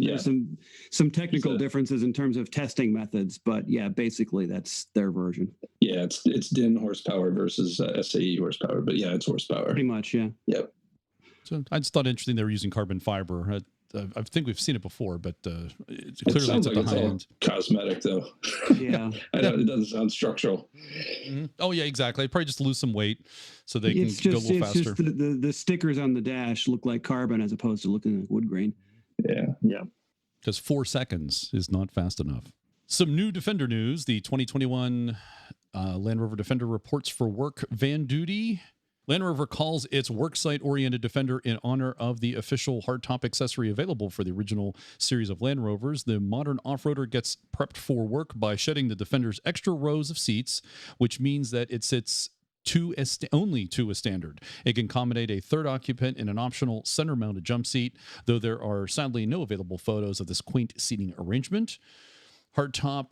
some technical differences in terms of testing methods, but yeah, basically that's their version. Yeah, it's DIN horsepower versus SAE horsepower, but yeah, it's horsepower. Pretty much, yeah. Yep. So I just thought interesting they were using carbon fiber. I think we've seen it before, but clearly it's at the high end. Cosmetic, though. Yeah. I know it doesn't sound structural. Mm-hmm. Oh, yeah, exactly. Probably just lose some weight so they can go a little faster. It's just the stickers on the dash look like carbon as opposed to looking like wood grain. Yeah. Yeah. Because 4 seconds is not fast enough. Some new Defender news. The 2021 Land Rover Defender reports for work van duty. Land Rover calls its worksite-oriented Defender in honor of the official hardtop accessory available for the original series of Land Rovers. The modern off-roader gets prepped for work by shedding the Defender's extra rows of seats, which means that it sits only to a standard. It can accommodate a third occupant in an optional center-mounted jump seat, though there are sadly no available photos of this quaint seating arrangement. Hardtop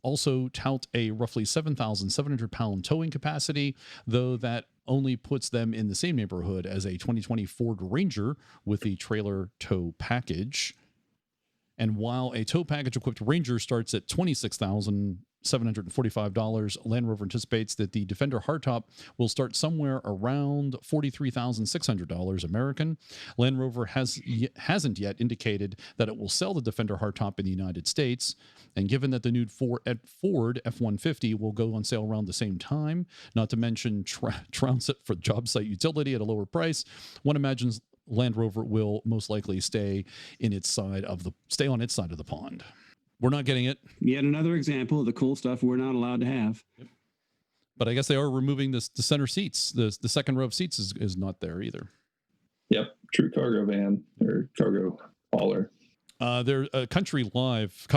also tout a roughly 7,700-pound towing capacity, though that only puts them in the same neighborhood as a 2020 Ford Ranger with the trailer tow package. And while a tow package-equipped Ranger starts at $26,745, Land Rover anticipates that the Defender hardtop will start somewhere around $43,600 American. Land Rover hasn't yet indicated that it will sell the Defender hardtop in the United States. And given that the new Ford F-150 will go on sale around the same time, not to mention trounce it for job site utility at a lower price, one imagines Land Rover will most likely stay on its side of the pond. We're not getting it. Yet another example of the cool stuff we're not allowed to have. Yep. But I guess they are removing the center seats. The second row of seats is not there either. Yep, true cargo van or cargo hauler. Coventry Live,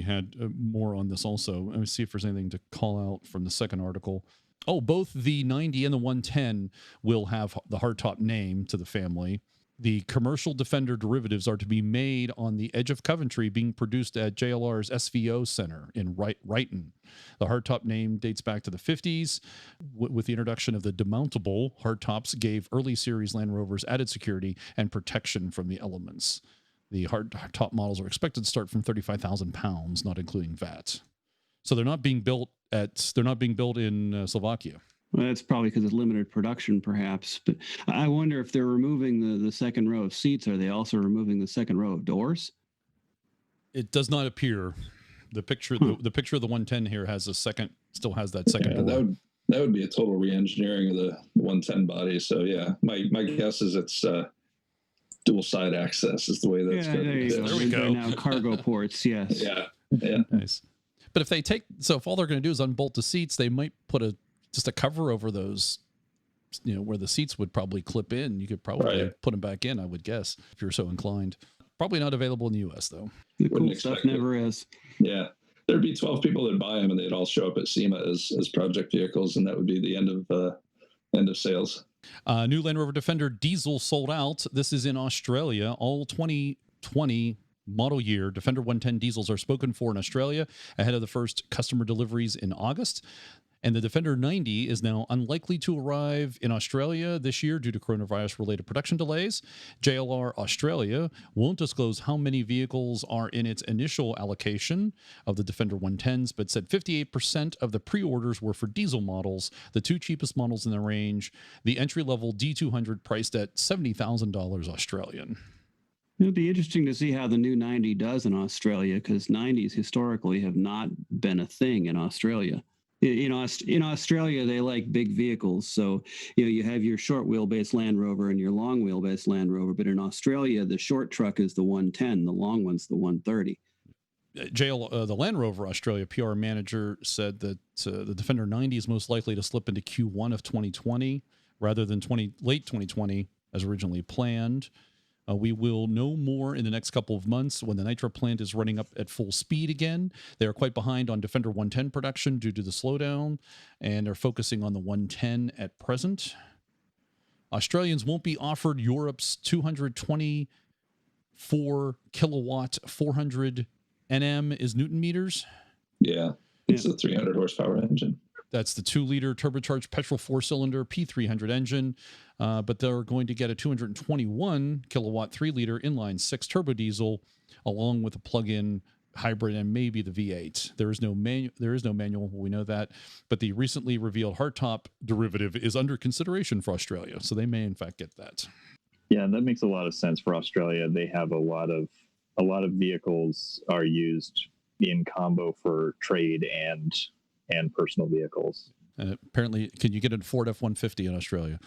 had more on this also. Let me see if there's anything to call out from the second article. Oh, both the 90 and the 110 will have the hardtop name to the family. The commercial Defender derivatives are to be made on the edge of Coventry, being produced at JLR's SVO Center in Wrighton. The hardtop name dates back to the 50s. With the introduction of the demountable, hardtops gave early series Land Rovers added security and protection from the elements. The hardtop models are expected to start from 35,000 pounds, not including VAT. So they're not being built in Slovakia. Well, that's probably because of limited production, perhaps. But I wonder if they're removing the second row of seats. Are they also removing the second row of doors? It does not appear. The picture, the picture of the 110 here still has that second door. That would be a total re-engineering of the 110 body. So yeah, my guess is it's dual side access is the way that's going to be. There we go. Now cargo ports, yes. Yeah. Nice. But if all they're going to do is unbolt the seats, they might put just a cover over those, where the seats would probably clip in. You could probably put them back in, I would guess, if you're so inclined. Probably not available in the U.S., though. The cool stuff never is. Yeah. There'd be 12 people that'd buy them, and they'd all show up at SEMA as project vehicles, and that would be the end of sales. New Land Rover Defender diesel sold out. This is in Australia. All 2020 model year Defender 110 diesels are spoken for in Australia ahead of the first customer deliveries in August. And the Defender 90 is now unlikely to arrive in Australia this year due to coronavirus-related production delays. JLR Australia won't disclose how many vehicles are in its initial allocation of the Defender 110s, but said 58% of the pre-orders were for diesel models, the two cheapest models in the range, the entry-level D200 priced at $70,000 Australian. It'll be interesting to see how the new 90 does in Australia, because 90s historically have not been a thing in Australia. In Australia, they like big vehicles. So, you have your short wheelbase Land Rover and your long wheelbase Land Rover. But in Australia, the short truck is the 110, the long one's the 130. The Land Rover Australia PR manager said that the Defender 90 is most likely to slip into Q1 of 2020 rather than late 2020 as originally planned. We will know more in the next couple of months when the Nitro plant is running up at full speed again. They are quite behind on Defender 110 production due to the slowdown, and are focusing on the 110 at present. Australians won't be offered Europe's 224 kilowatt 400 Nm is Newton meters. Yeah, it's a 300 horsepower engine. That's the 2-liter turbocharged petrol 4-cylinder P300 engine, but they're going to get a 221 kilowatt 3-liter inline 6 turbo diesel, along with a plug-in hybrid and maybe the V8. There is no manual. We know that, but the recently revealed hardtop derivative is under consideration for Australia, so they may in fact get that. Yeah, that makes a lot of sense for Australia. They have a lot of vehicles are used in combo for trade and personal vehicles. Apparently, can you get a Ford F-150 in Australia?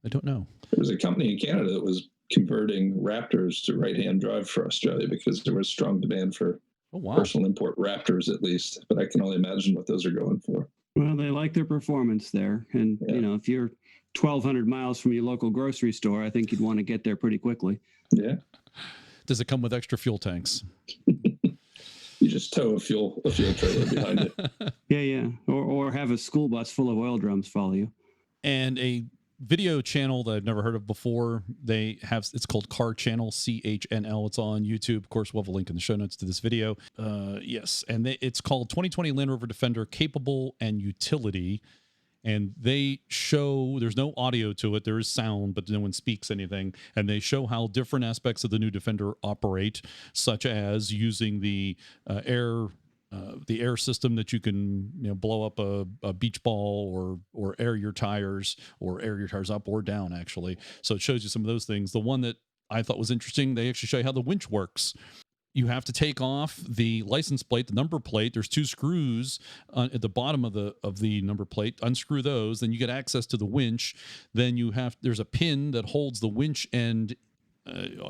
I don't know. There was a company in Canada that was converting Raptors to right-hand drive for Australia because there was strong demand for personal import Raptors, at least. But I can only imagine what those are going for. Well, they like their performance there. And, if you're 1,200 miles from your local grocery store, I think you'd want to get there pretty quickly. Yeah. Does it come with extra fuel tanks? You just tow a fuel trailer behind it. Yeah. Or have a school bus full of oil drums follow you. And a video channel that I've never heard of before. It's called Car Channel, CHNL. It's on YouTube. Of course, we'll have a link in the show notes to this video. Yes. And it's called 2020 Land Rover Defender Capable and Utility. And they show, there's no audio to it. There is sound, but no one speaks anything. And they show how different aspects of the new Defender operate, such as using the air system that you can blow up a beach ball or air your tires up or down, actually. So it shows you some of those things. The one that I thought was interesting, they actually show you how the winch works. You have to take off the license plate, the number plate. There's 2 screws at the bottom of the number plate. Unscrew those, then you get access to the winch. Then there's a pin that holds the winch end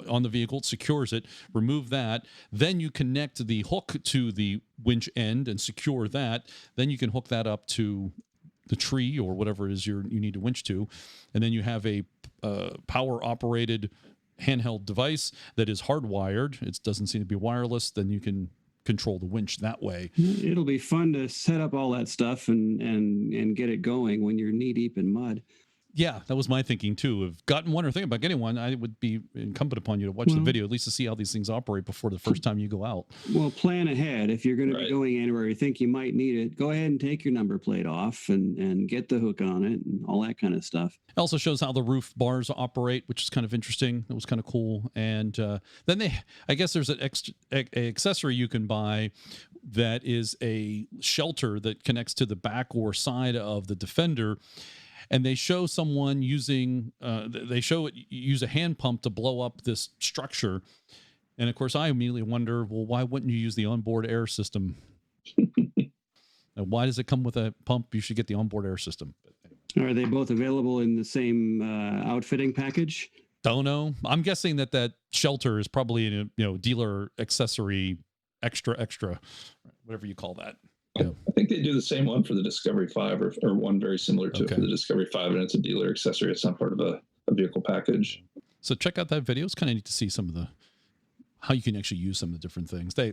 on the vehicle. It secures it. Remove that. Then you connect the hook to the winch end and secure that. Then you can hook that up to the tree or whatever it is you need to winch to. And then you have a power operated handheld device that is hardwired. It doesn't seem to be wireless. Then you can control the winch that way. It'll be fun to set up all that stuff and get it going when you're knee deep in mud. Yeah, that was my thinking too. If gotten one or thinking about getting one, I would be incumbent upon you to watch the video, at least to see how these things operate before the first time you go out. Well, plan ahead. If you're going to be going anywhere you think you might need it, go ahead and take your number plate off and get the hook on it and all that kind of stuff. It also shows how the roof bars operate, which is kind of interesting. It was kind of cool. And then I guess there's an accessory you can buy that is a shelter that connects to the back or side of the Defender. And they show someone use a hand pump to blow up this structure. And of course, I immediately wonder, well, why wouldn't you use the onboard air system? Why does it come with a pump? You should get the onboard air system. Are they both available in the same outfitting package? Don't know. I'm guessing that shelter is probably a dealer accessory extra, whatever you call that. I think they do the same one for the Discovery 5 or one very similar to it for the Discovery 5, and it's a dealer accessory. It's not part of a vehicle package. So check out that video. It's kind of neat to see some of how you can actually use some of the different things. They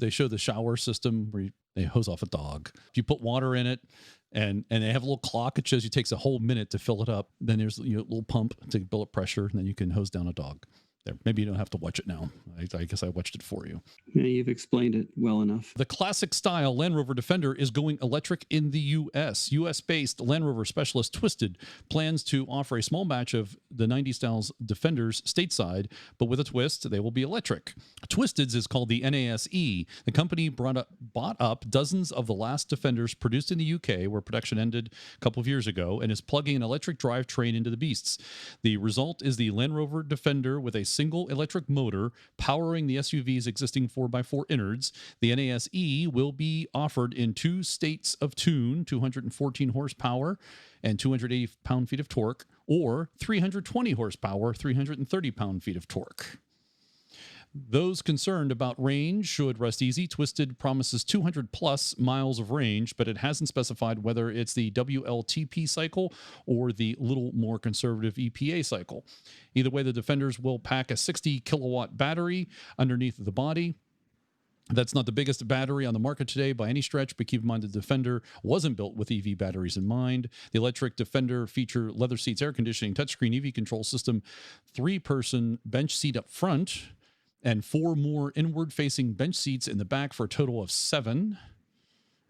show the shower system where they hose off a dog. If you put water in it and they have a little clock, it shows you it takes a whole minute to fill it up. Then there's a little pump to build up pressure, and then you can hose down a dog. There, maybe you don't have to watch it now. I guess I watched it for you. Yeah, you've explained it well enough. The classic style Land Rover Defender is going electric in the U.S. U.S.-based Land Rover specialist Twisted plans to offer a small batch of the 90s styles Defenders stateside, but with a twist, they will be electric. Twisted's is called the NASE. The company bought up dozens of the last Defenders produced in the U.K., where production ended a couple of years ago, and is plugging an electric drivetrain into the beasts. The result is the Land Rover Defender with a single electric motor powering the SUV's existing 4x4 innards. The NASE will be offered in 2 states of tune, 214 horsepower and 280 pound-feet of torque, or 320 horsepower, 330 pound-feet of torque. Those concerned about range should rest easy. Twisted promises 200 plus miles of range, but it hasn't specified whether it's the WLTP cycle or the little more conservative EPA cycle. Either way, the Defenders will pack a 60 kilowatt battery underneath the body. That's not the biggest battery on the market today by any stretch, but keep in mind the Defender wasn't built with EV batteries in mind. The electric Defender feature leather seats, air conditioning, touchscreen EV control system, 3-person bench seat up front, and 4 more inward-facing bench seats in the back for a total of 7.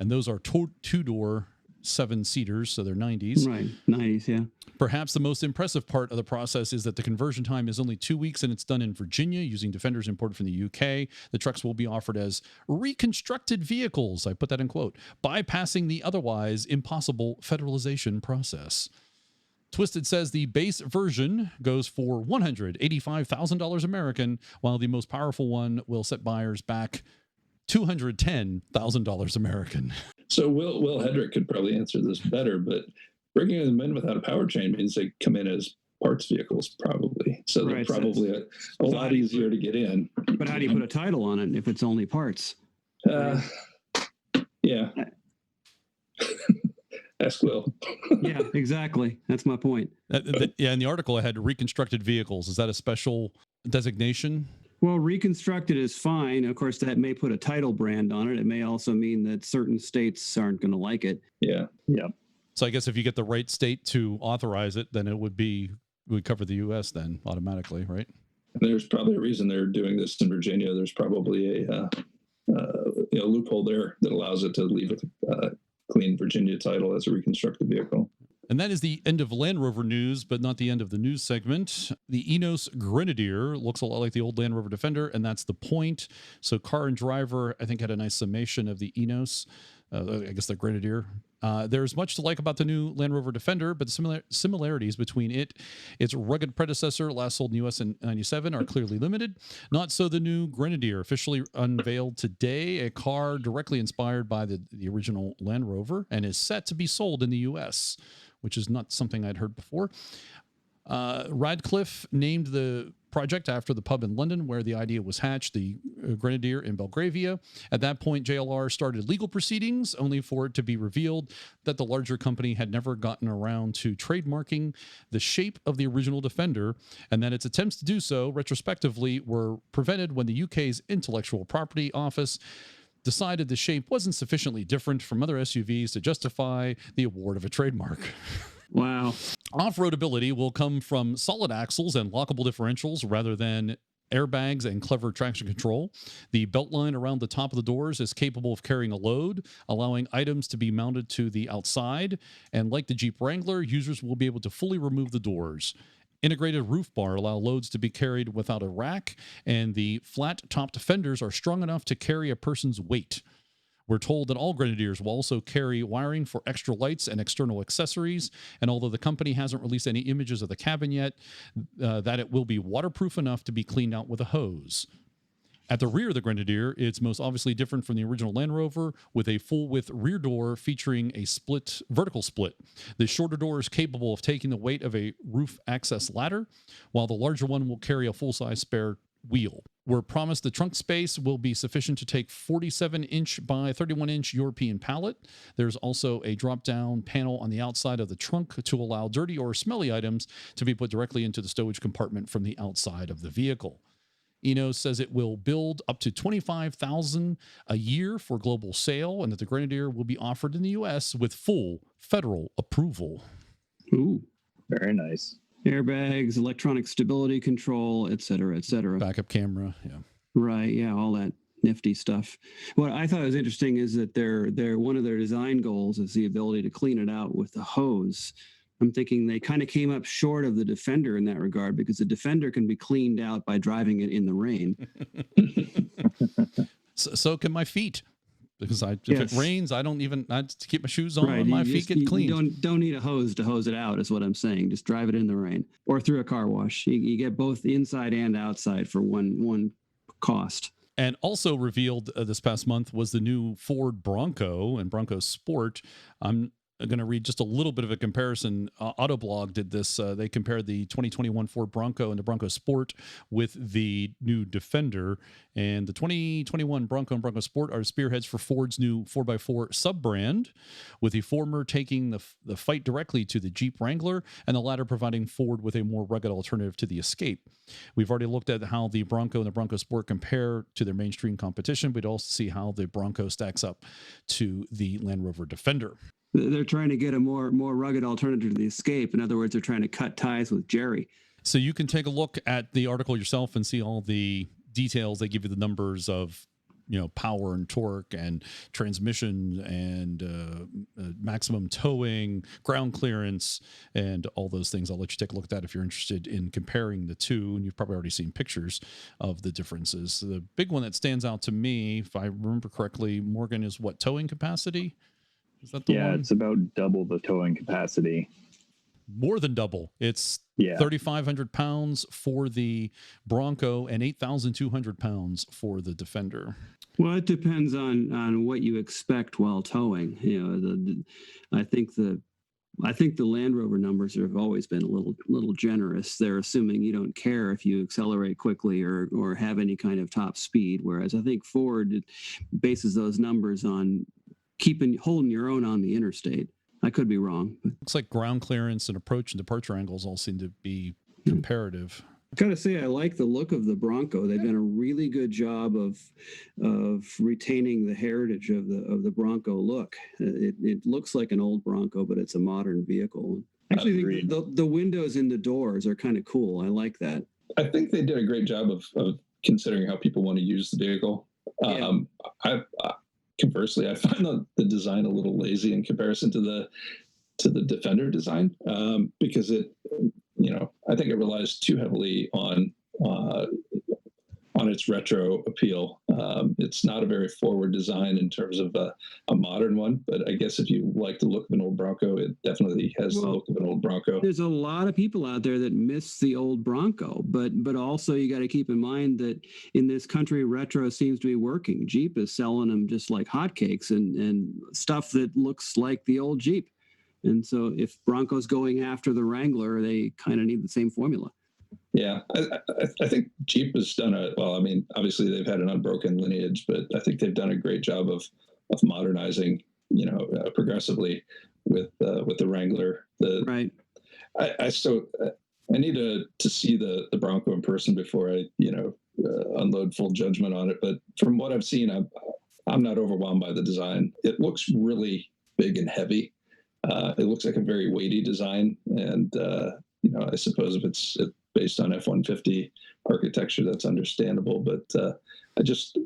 And those are two-door 7-seaters, so they're 90s. Right, 90s, yeah. Perhaps the most impressive part of the process is that the conversion time is only 2 weeks, and it's done in Virginia using Defenders imported from the UK. The trucks will be offered as reconstructed vehicles, I put that in quote, bypassing the otherwise impossible federalization process. Twisted says the base version goes for $185,000 American, while the most powerful one will set buyers back $210,000 American. So Will Hedrick could probably answer this better, but bringing them in without a powertrain means they come in as parts vehicles, probably. So they're probably a lot easier to get in. But how do you put a title on it if it's only parts? Yeah. Ask Will. Yeah, exactly. That's my point. Yeah, in the article I had reconstructed vehicles. Is that a special designation? Well, reconstructed is fine. Of course, that may put a title brand on it. It may also mean that certain states aren't going to like it. Yeah. Yeah. So I guess if you get the right state to authorize it, then it would cover the U.S. then automatically, right? And there's probably a reason they're doing this in Virginia. There's probably a loophole there that allows it to leave a clean Virginia title as a reconstructed vehicle. And that is the end of Land Rover news, but not the end of the news segment. The Enos Grenadier looks a lot like the old Land Rover Defender, and that's the point. So Car and Driver, I think, had a nice summation of the Enos, I guess the Grenadier. There's much to like about the new Land Rover Defender, but the similarities between its rugged predecessor, last sold in the U.S. in 1997, are clearly limited. Not so the new Grenadier, officially unveiled today, a car directly inspired by the original Land Rover, and is set to be sold in the U.S., which is not something I'd heard before. Radcliffe named the project after the pub in London where the idea was hatched, the Grenadier in Belgravia. At that point, JLR started legal proceedings, only for it to be revealed that the larger company had never gotten around to trademarking the shape of the original Defender, and that its attempts to do so retrospectively were prevented when the UK's Intellectual Property Office decided the shape wasn't sufficiently different from other SUVs to justify the award of a trademark. Wow. Off-road ability will come from solid axles and lockable differentials rather than airbags and clever traction control. The belt line around the top of the doors is capable of carrying a load, allowing items to be mounted to the outside. And like the Jeep Wrangler, users will be able to fully remove the doors. Integrated roof bar allow loads to be carried without a rack, and the flat-topped fenders are strong enough to carry a person's weight. We're told that all Grenadiers will also carry wiring for extra lights and external accessories, and although the company hasn't released any images of the cabin yet, that it will be waterproof enough to be cleaned out with a hose. At the rear of the Grenadier, it's most obviously different from the original Land Rover, with a full-width rear door featuring a vertical split. The shorter door is capable of taking the weight of a roof access ladder, while the larger one will carry a full-size spare wheel. We're promised the trunk space will be sufficient to take 47-inch by 31-inch European pallet. There's also a drop-down panel on the outside of the trunk to allow dirty or smelly items to be put directly into the stowage compartment from the outside of the vehicle. Enos says it will build up to 25,000 a year for global sale, and that the Grenadier will be offered in the U.S. with full federal approval. Ooh. Very nice. Airbags, electronic stability control, et cetera, et cetera. Backup camera, yeah. Right, yeah, all that nifty stuff. What I thought was interesting is that they're one of their design goals is the ability to clean it out with the hose. I'm thinking they kind of came up short of the Defender in that regard, because the Defender can be cleaned out by driving it in the rain. So can my feet. Because if it rains, I keep my shoes on and my feet get clean. You don't need a hose to hose it out, is what I'm saying. Just drive it in the rain or through a car wash. You get both inside and outside for one cost. And also revealed this past month was the new Ford Bronco and Bronco Sport. I'm going to read just a little bit of a comparison. Autoblog did this. They compared the 2021 Ford Bronco and the Bronco Sport with the new Defender. And the 2021 Bronco and Bronco Sport are spearheads for Ford's new 4x4 sub-brand, with the former taking the fight directly to the Jeep Wrangler and the latter providing Ford with a more rugged alternative to the Escape. We've already looked at how the Bronco and the Bronco Sport compare to their mainstream competition. We'd also see how the Bronco stacks up to the Land Rover Defender. They're trying to get a more rugged alternative to the Escape. In other words, they're trying to cut ties with Jerry. So you can take a look at the article yourself and see all the details. They give you the numbers of, power and torque and transmission and maximum towing, ground clearance, and all those things. I'll let you take a look at that if you're interested in comparing the two. And you've probably already seen pictures of the differences. The big one that stands out to me, if I remember correctly, Morgan, is what, towing capacity? Is that the one? Yeah, it's about double the towing capacity. More than double. It's 3,500 pounds for the Bronco and 8,200 pounds for the Defender. Well, it depends on what you expect while towing. I think the Land Rover numbers have always been a little generous. They're assuming you don't care if you accelerate quickly or have any kind of top speed, whereas I think Ford bases those numbers on holding your own on the interstate. I could be wrong. Looks like ground clearance and approach and departure angles all seem to be comparative. I gotta say, I like the look of the Bronco. They've done a really good job of retaining the heritage of the Bronco look. It looks like an old Bronco, but it's a modern vehicle. Actually, I think the windows in the doors are kind of cool. I like that. I think they did a great job of considering how people want to use the vehicle. Conversely, I find the design a little lazy in comparison to the Defender design, because I think it relies too heavily on its retro appeal. It's not a very forward design in terms of a modern one, but I guess if you like the look of an old Bronco, it definitely has the look of an old Bronco. There's a lot of people out there that miss the old Bronco, but also you got to keep in mind that in this country, retro seems to be working. Jeep is selling them just like hotcakes and stuff that looks like the old Jeep. And so if Bronco's going after the Wrangler, they kind of need the same formula. Yeah, I think Jeep has done obviously they've had an unbroken lineage, but I think they've done a great job of modernizing, progressively with the Wrangler. Right. I need to see the Bronco in person before I, unload full judgment on it. But from what I've seen, I'm not overwhelmed by the design. It looks really big and heavy. It looks like a very weighty design, and I suppose if it's based on F-150 architecture, that's understandable. But I just,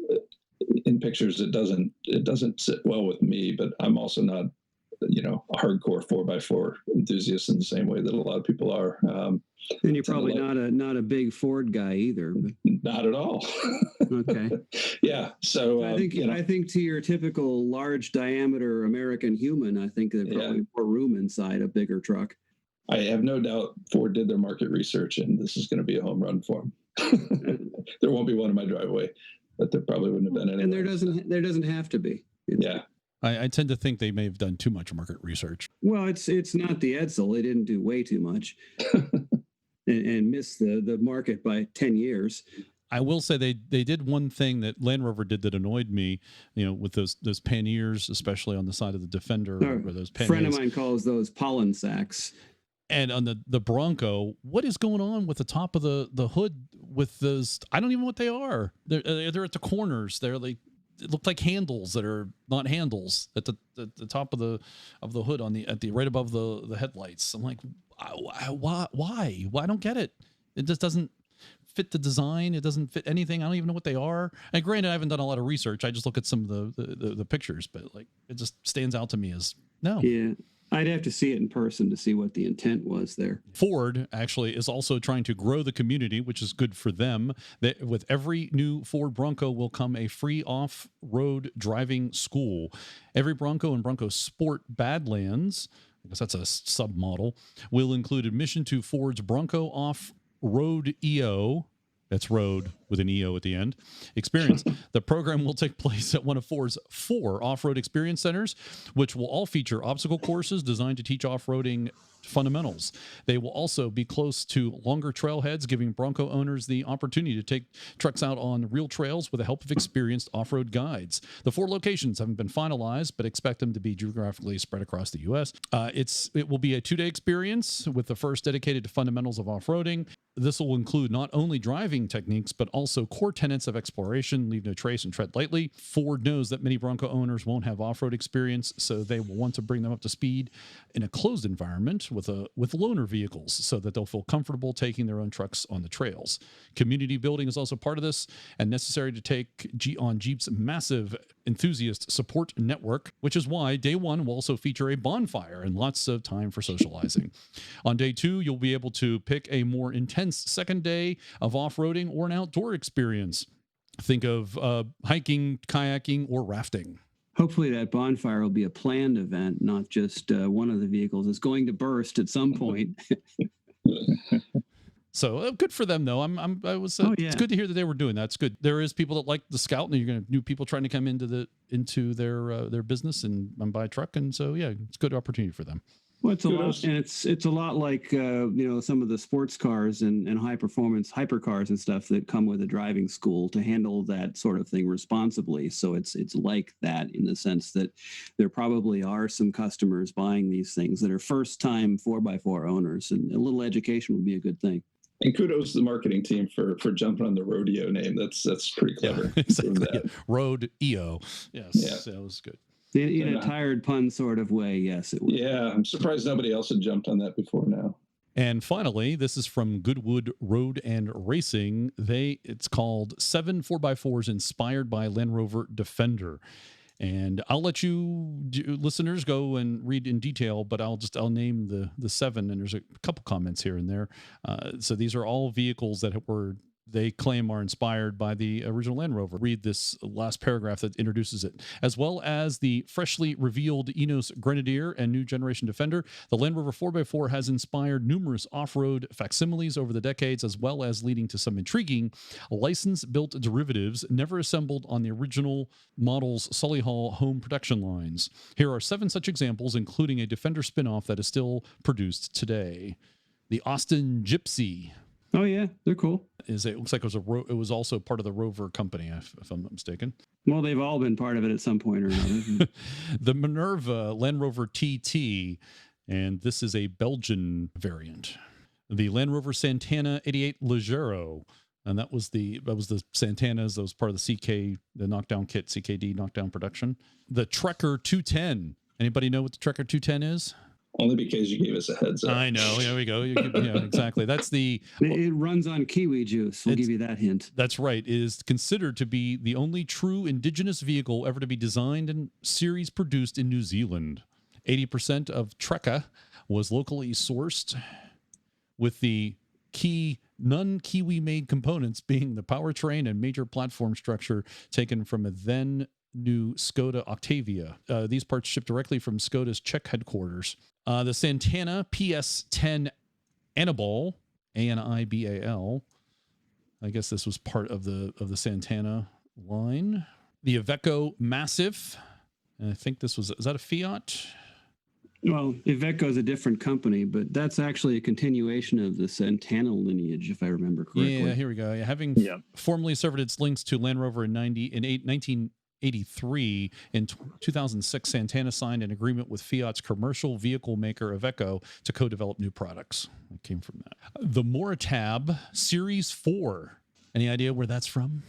in pictures, it doesn't sit well with me. But I'm also not, a hardcore 4x4 enthusiast in the same way that a lot of people are. And you're probably not a big Ford guy either. Not at all. Okay. Yeah. So I think to your typical large diameter American human, I think there's probably more room inside a bigger truck. I have no doubt Ford did their market research, and this is going to be a home run for them. There won't be one in my driveway, but there probably wouldn't have been any. And there doesn't have to be. Yeah. I tend to think they may have done too much market research. Well, it's not the Edsel. They didn't do way too much and missed the market by 10 years. I will say they did one thing that Land Rover did that annoyed me, with those panniers, especially on the side of the Defender. Or those panniers. A friend of mine calls those pollen sacks. And on the Bronco, what is going on with the top of the hood with those? I don't even know what they are. They're at the corners. It looked like handles that are not handles at the top of the hood at the right above the headlights. I'm like, why? I don't get it. It just doesn't fit the design. It doesn't fit anything. I don't even know what they are. And granted, I haven't done a lot of research. I just look at some of the pictures, but it just stands out to me as no. Yeah. I'd have to see it in person to see what the intent was there. Ford actually is also trying to grow the community, which is good for them. With every new Ford Bronco will come a free off-road driving school. Every Bronco and Bronco Sport Badlands, I guess that's a sub-model, will include admission to Ford's Bronco Off-Road EO, That's road with an EO at the end. Experience. The program will take place at one of Ford's 4 off-road experience centers, which will all feature obstacle courses designed to teach off-roading fundamentals. They will also be close to longer trailheads, giving Bronco owners the opportunity to take trucks out on real trails with the help of experienced off-road guides. The 4 locations haven't been finalized, but expect them to be geographically spread across the U.S. It will be a 2-day experience with the first dedicated to fundamentals of off-roading. This will include not only driving techniques, but also core tenets of exploration, leave no trace and tread lightly. Ford knows that many Bronco owners won't have off-road experience, so they will want to bring them up to speed in a closed environment with loaner vehicles so that they'll feel comfortable taking their own trucks on the trails. Community building is also part of this and necessary to take on Jeep's massive enthusiast support network, which is why day 1 will also feature a bonfire and lots of time for socializing. On day 2, you'll be able to pick a more intense second day of off-roading or an outdoor experience. Think of hiking, kayaking, or rafting. Hopefully that bonfire will be a planned event, not just one of the vehicles is going to burst at some point. So good for them, though. It's good to hear that they were doing that. It's good. There is people that like the Scout, and you're going to new people trying to come into their business and buy a truck, and so yeah, it's a good opportunity for them. Well, it's a lot, and it's a lot like some of the sports cars and high performance hypercars and stuff that come with a driving school to handle that sort of thing responsibly. So it's like that in the sense that there probably are some customers buying these things that are first time 4x4 owners, and a little education would be a good thing. And kudos to the marketing team for jumping on the rodeo name. That's pretty clever. Yeah, exactly. Yeah. Road EO. Yes, yeah. That was good. In a tired pun sort of way, yes, it would. Yeah, I'm surprised nobody else had jumped on that before now. And finally, this is from Goodwood Road and Racing. It's called 7 4x4s inspired by Land Rover Defender. And I'll let you listeners go and read in detail, but I'll name the 7, and there's a couple comments here and there. So these are all vehicles that they claim are inspired by the original Land Rover. Read this last paragraph that introduces it. As well as the freshly revealed Enos Grenadier and new generation Defender, the Land Rover 4x4 has inspired numerous off-road facsimiles over the decades, as well as leading to some intriguing license-built derivatives never assembled on the original model's Solihull home production lines. Here are 7 such examples, including a Defender spin-off that is still produced today. The Austin Gypsy. Oh yeah, they're cool. It looks like it was also part of the Rover company, if I'm not mistaken. Well, they've all been part of it at some point or another. The Minerva Land Rover TT, and this is a Belgian variant. The Land Rover Santana 88 Leggero, and that was the Santanas. That was part of the knockdown kit, CKD knockdown production. The Trekker 210. Anybody know what the Trekker 210 is? Only because you gave us a heads up. I know. There we go. Yeah, exactly. It runs on kiwi juice. We'll give you that hint. That's right. It is considered to be the only true indigenous vehicle ever to be designed and series produced in New Zealand. 80% of Trekker was locally sourced, with the key non-Kiwi-made components being the powertrain and major platform structure taken from a then new Skoda Octavia. These parts shipped directly from Skoda's Czech headquarters. The Santana PS10 Anibal, Anibal. I guess this was part of the Santana line. The Iveco Massive. And I think is that a Fiat? Well, Iveco is a different company, but that's actually a continuation of the Santana lineage, if I remember correctly. Yeah, here we go. Having formerly severed its links to Land Rover in 1983, in 2006, Santana signed an agreement with Fiat's commercial vehicle maker Iveco to co-develop new products. It came from that. The Moratab Series 4. Any idea where that's from?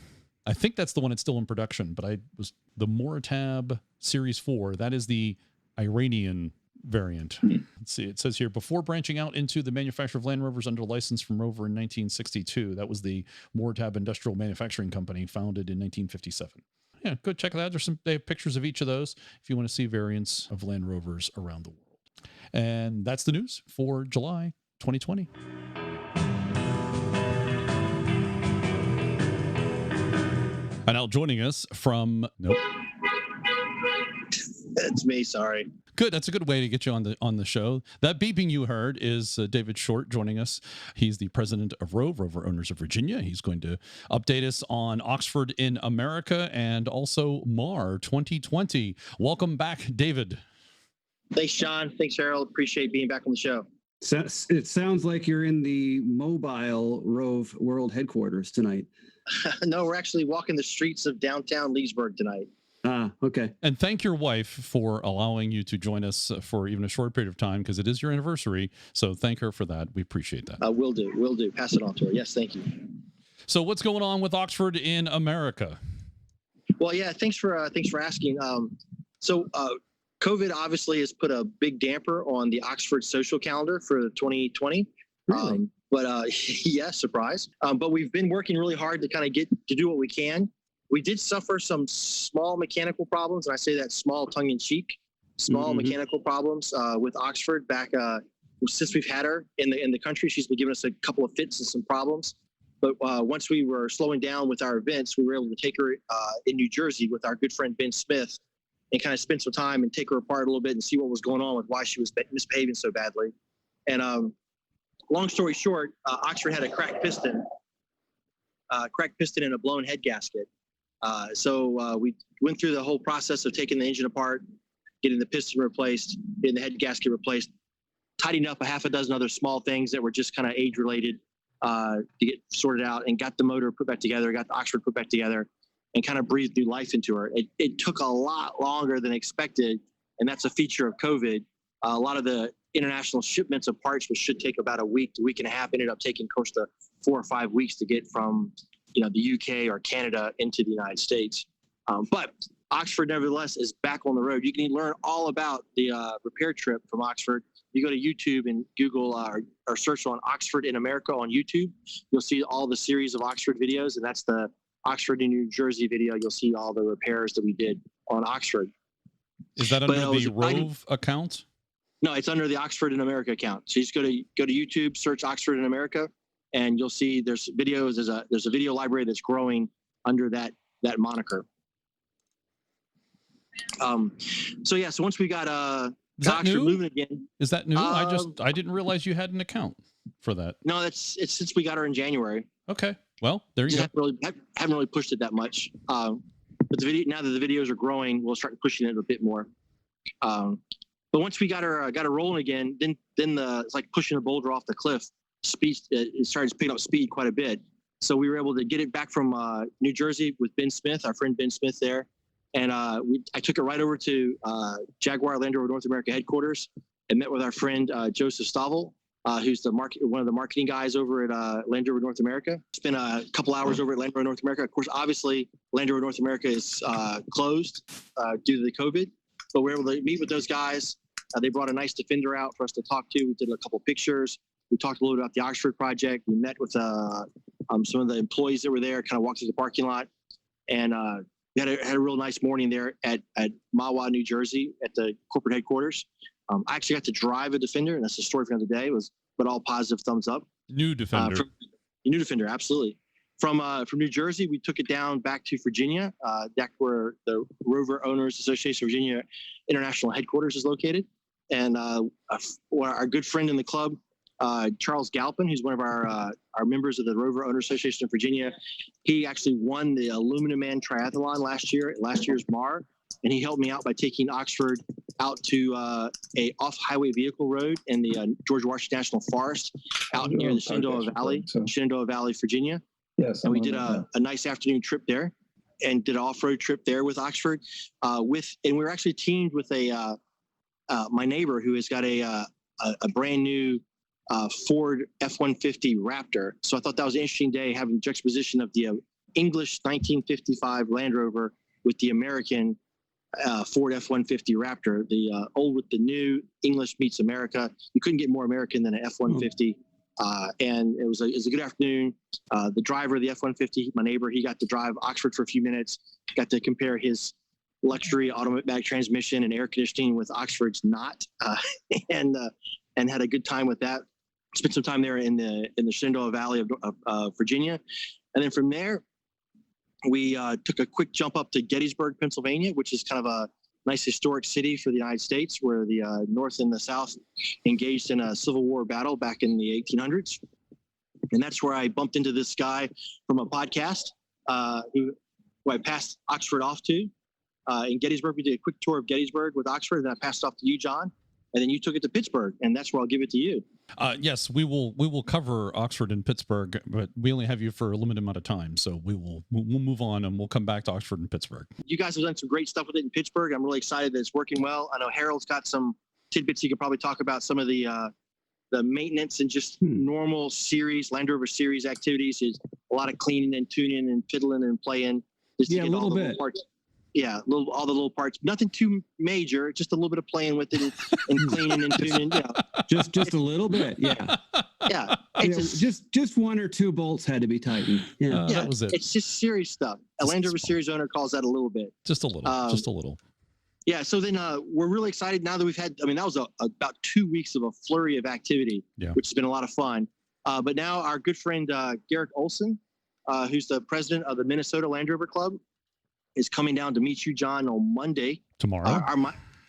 I think that's the one that's still in production, but the Moratab Series 4. That is the Iranian variant. Let's see. It says here, before branching out into the manufacture of Land Rovers under license from Rover in 1962, that was the Moratab Industrial Manufacturing Company, founded in 1957. Yeah, go check that out. They have pictures of each of those if you want to see variants of Land Rovers around the world. And that's the news for July 2020. And now joining us from It's me. Sorry. Good. That's a good way to get you on the show. That beeping you heard is David Short joining us. He's the president of Rover Owners of Virginia. He's going to update us on Oxford in America and also MAR 2020. Welcome back, David. Thanks, John. Thanks, Harold. Appreciate being back on the show. So, it sounds like you're in the mobile Rove World headquarters tonight. No, we're actually walking the streets of downtown Leesburg tonight. Okay. And thank your wife for allowing you to join us for even a short period of time, because it is your anniversary. So thank her for that. We appreciate that. Will do. Pass it on to her. Yes, thank you. So what's going on with Oxford in America? Well, yeah, thanks for asking. COVID obviously has put a big damper on the Oxford social calendar for 2020. Really? Yeah, surprise. But we've been working really hard to kind of get to do what we can. We did suffer some small mechanical problems, and I say that small tongue-in-cheek, mechanical problems with Oxford back since we've had her in the country. She's been giving us a couple of fits and some problems. But once we were slowing down with our events, we were able to take her in New Jersey with our good friend Ben Smith and kind of spend some time and take her apart a little bit and see what was going on with why she was misbehaving so badly. And long story short, Oxford had a cracked piston and a blown head gasket. So we went through the whole process of taking the engine apart, getting the piston replaced, getting the head gasket replaced, tidying up a half a dozen other small things that were just kind of age-related to get sorted out, and got the motor put back together, got the Oxford put back together, and kind of breathed new life into her. It took a lot longer than expected, and that's a feature of COVID. A lot of the international shipments of parts, which should take about a week to week and a half, ended up taking close to 4 or 5 weeks to get from the UK or Canada into the United States. But Oxford, nevertheless, is back on the road. You can learn all about the repair trip from Oxford. You go to YouTube and Google or search on Oxford in America on YouTube. You'll see all the series of Oxford videos, and that's the Oxford in New Jersey video. You'll see all the repairs that we did on Oxford. Is that under the Rove account? No, it's under the Oxford in America account. So you just go to YouTube, search Oxford in America, and you'll see there's videos. There's a video library that's growing under that moniker. So once we got Oxford moving again. Is that new? I didn't realize you had an account for that. No, it's since we got her in January. Okay. Well, there you go. Haven't really pushed it that much. But now that the videos are growing, we'll start pushing it a bit more. But once we got her rolling again, then it's like pushing a boulder off the cliff. It started picking up speed quite a bit. So we were able to get it back from New Jersey with Ben Smith, our friend Ben Smith there. And I took it right over to Jaguar Land Rover North America headquarters and met with our friend Joseph Stavel, who's one of the marketing guys over at Land Rover North America. Spent a couple hours over at Land Rover North America. Of course, obviously, Land Rover North America is closed due to the COVID, but we were able to meet with those guys. They brought a nice Defender out for us to talk to. We did a couple pictures. We talked a little bit about the Oxford project. We met with some of the employees that were there, kind of walked through the parking lot, and we had a real nice morning there at Mahwah, New Jersey, at the corporate headquarters. I actually got to drive a Defender, and that's the story for another day. But all positive thumbs up. New Defender. New Defender, absolutely. From New Jersey, we took it down back to Virginia. That's where the Rover Owners Association of Virginia International Headquarters is located. And our good friend in the club, Charles Galpin, who's one of our members of the Rover Owners Association of Virginia, he actually won the Aluminum Man Triathlon last year's MAR, and he helped me out by taking Oxford out to a off-highway vehicle road in the George Washington National Forest out near the Shenandoah Valley, Virginia. Yes, and we did a nice afternoon trip there and did an off-road trip there with Oxford. And we were actually teamed with my neighbor who has got a brand new Ford F-150 Raptor. So I thought that was an interesting day, having the juxtaposition of the English 1955 Land Rover with the American Ford F-150 Raptor, the old with the new. English meets America. You couldn't get more American than an F-150. And it was a good afternoon. The driver of the F-150, my neighbor, he got to drive Oxford for a few minutes, got to compare his luxury automatic transmission and air conditioning with Oxford's not, and had a good time with that. Spent some time there in the Shenandoah Valley of Virginia. And then from there, we took a quick jump up to Gettysburg, Pennsylvania, which is kind of nice historic city for the United States, where the North and the South engaged in a Civil War battle back in the 1800s. And that's where I bumped into this guy from a podcast who I passed Oxford off to. In Gettysburg, we did a quick tour of Gettysburg with Oxford, and then I passed it off to you, John. And then you took it to Pittsburgh, and that's where I'll give it to you. Yes, we will cover Oxford and Pittsburgh, but we only have you for a limited amount of time, so we'll move on and we'll come back to Oxford and Pittsburgh. You guys have done some great stuff with it in Pittsburgh. I'm really excited that it's working well. I know Harold's got some tidbits he could probably talk about, some of the maintenance and just normal series, Land Rover series activities. Is a lot of cleaning and tuning and fiddling and playing. Just to get a little all the bit. Little parts. Yeah, all the little parts. Nothing too major. Just a little bit of playing with it and cleaning and tuning. Just a little bit. Yeah. Yeah. Just one or two bolts had to be tightened. Yeah. That was it. It's just serious stuff. A Land Rover series owner calls that a little bit. Just a little. Yeah. So then we're really excited now that we've had. I mean, that was about 2 weeks of a flurry of activity, which has been a lot of fun. But now our good friend Garrick Olsen, who's the president of the Minnesota Land Rover Club, is coming down to meet you, John, on Monday. Tomorrow?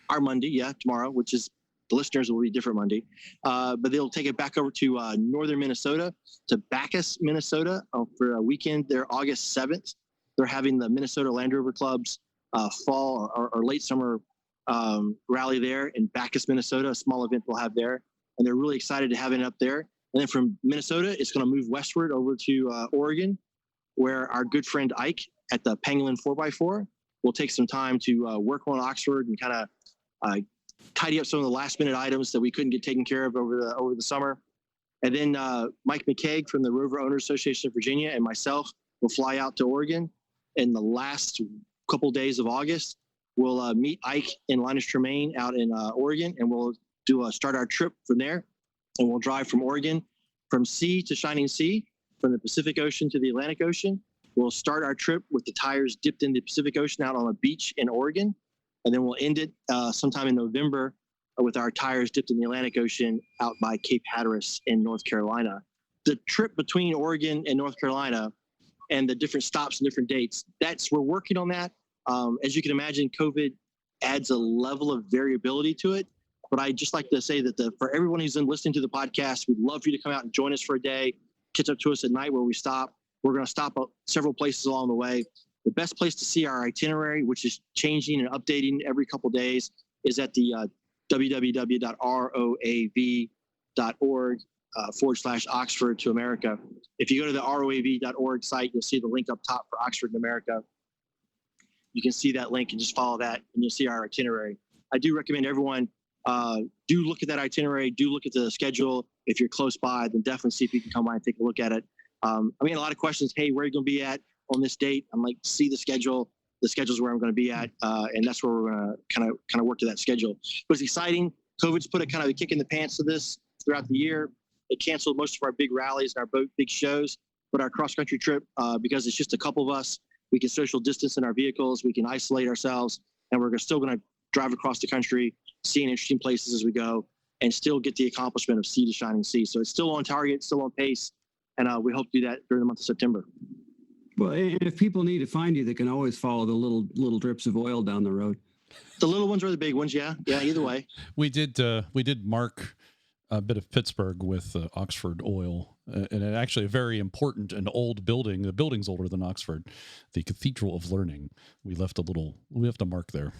Our Monday, tomorrow, which is, the listeners will be different Monday. But they'll take it back over to northern Minnesota, to Bacchus, Minnesota, for a weekend there, August 7th. They're having the Minnesota Land Rover Club's fall or late summer rally there in Bacchus, Minnesota, a small event they'll have there. And they're really excited to have it up there. And then from Minnesota, it's going to move westward over to Oregon, where our good friend Ike at the Pangolin 4x4 will take some time to work on Oxford and kind of tidy up some of the last minute items that we couldn't get taken care of over the summer. And then Mike McCaig from the Rover Owners Association of Virginia and myself will fly out to Oregon in the last couple days of August. We'll meet Ike and Linus Tremaine out in Oregon, and we'll start our trip from there. And we'll drive from Oregon, from sea to shining sea, from the Pacific Ocean to the Atlantic Ocean. We'll start our trip with the tires dipped in the Pacific Ocean out on a beach in Oregon, and then we'll end it sometime in November with our tires dipped in the Atlantic Ocean out by Cape Hatteras in North Carolina. The trip between Oregon and North Carolina and the different stops and different dates, we're working on that. As you can imagine, COVID adds a level of variability to it. But I'd just like to say that for everyone who's been listening to the podcast, we'd love for you to come out and join us for a day, catch up to us at night where we stop. We're going to stop at several places along the way. The best place to see our itinerary, which is changing and updating every couple of days, is at the www.roav.org/Oxford to America. If you go to the roav.org site, you'll see the link up top for Oxford in America. You can see that link and just follow that, and you'll see our itinerary. I do recommend everyone do look at that itinerary, do look at the schedule. If you're close by, then definitely see if you can come by and take a look at it. I mean, a lot of questions. Hey, where are you going to be at on this date? I'm like, see the schedule. The schedule's where I'm going to be at, and that's where we're going to kind of work to that schedule. But it's exciting. COVID's put a kind of a kick in the pants to this throughout the year. It canceled most of our big rallies and our big shows, but our cross-country trip, because it's just a couple of us, we can social distance in our vehicles, we can isolate ourselves, and we're still going to drive across the country, seeing interesting places as we go, and still get the accomplishment of sea to shining sea. So it's still on target, still on pace. And we hope to do that during the month of September. Well, if people need to find you, they can always follow the little drips of oil down the road. The little ones or the big ones, yeah. Either way. We did mark a bit of Pittsburgh with Oxford Oil, and actually a very important and old building. The building's older than Oxford, the Cathedral of Learning. We left a mark there.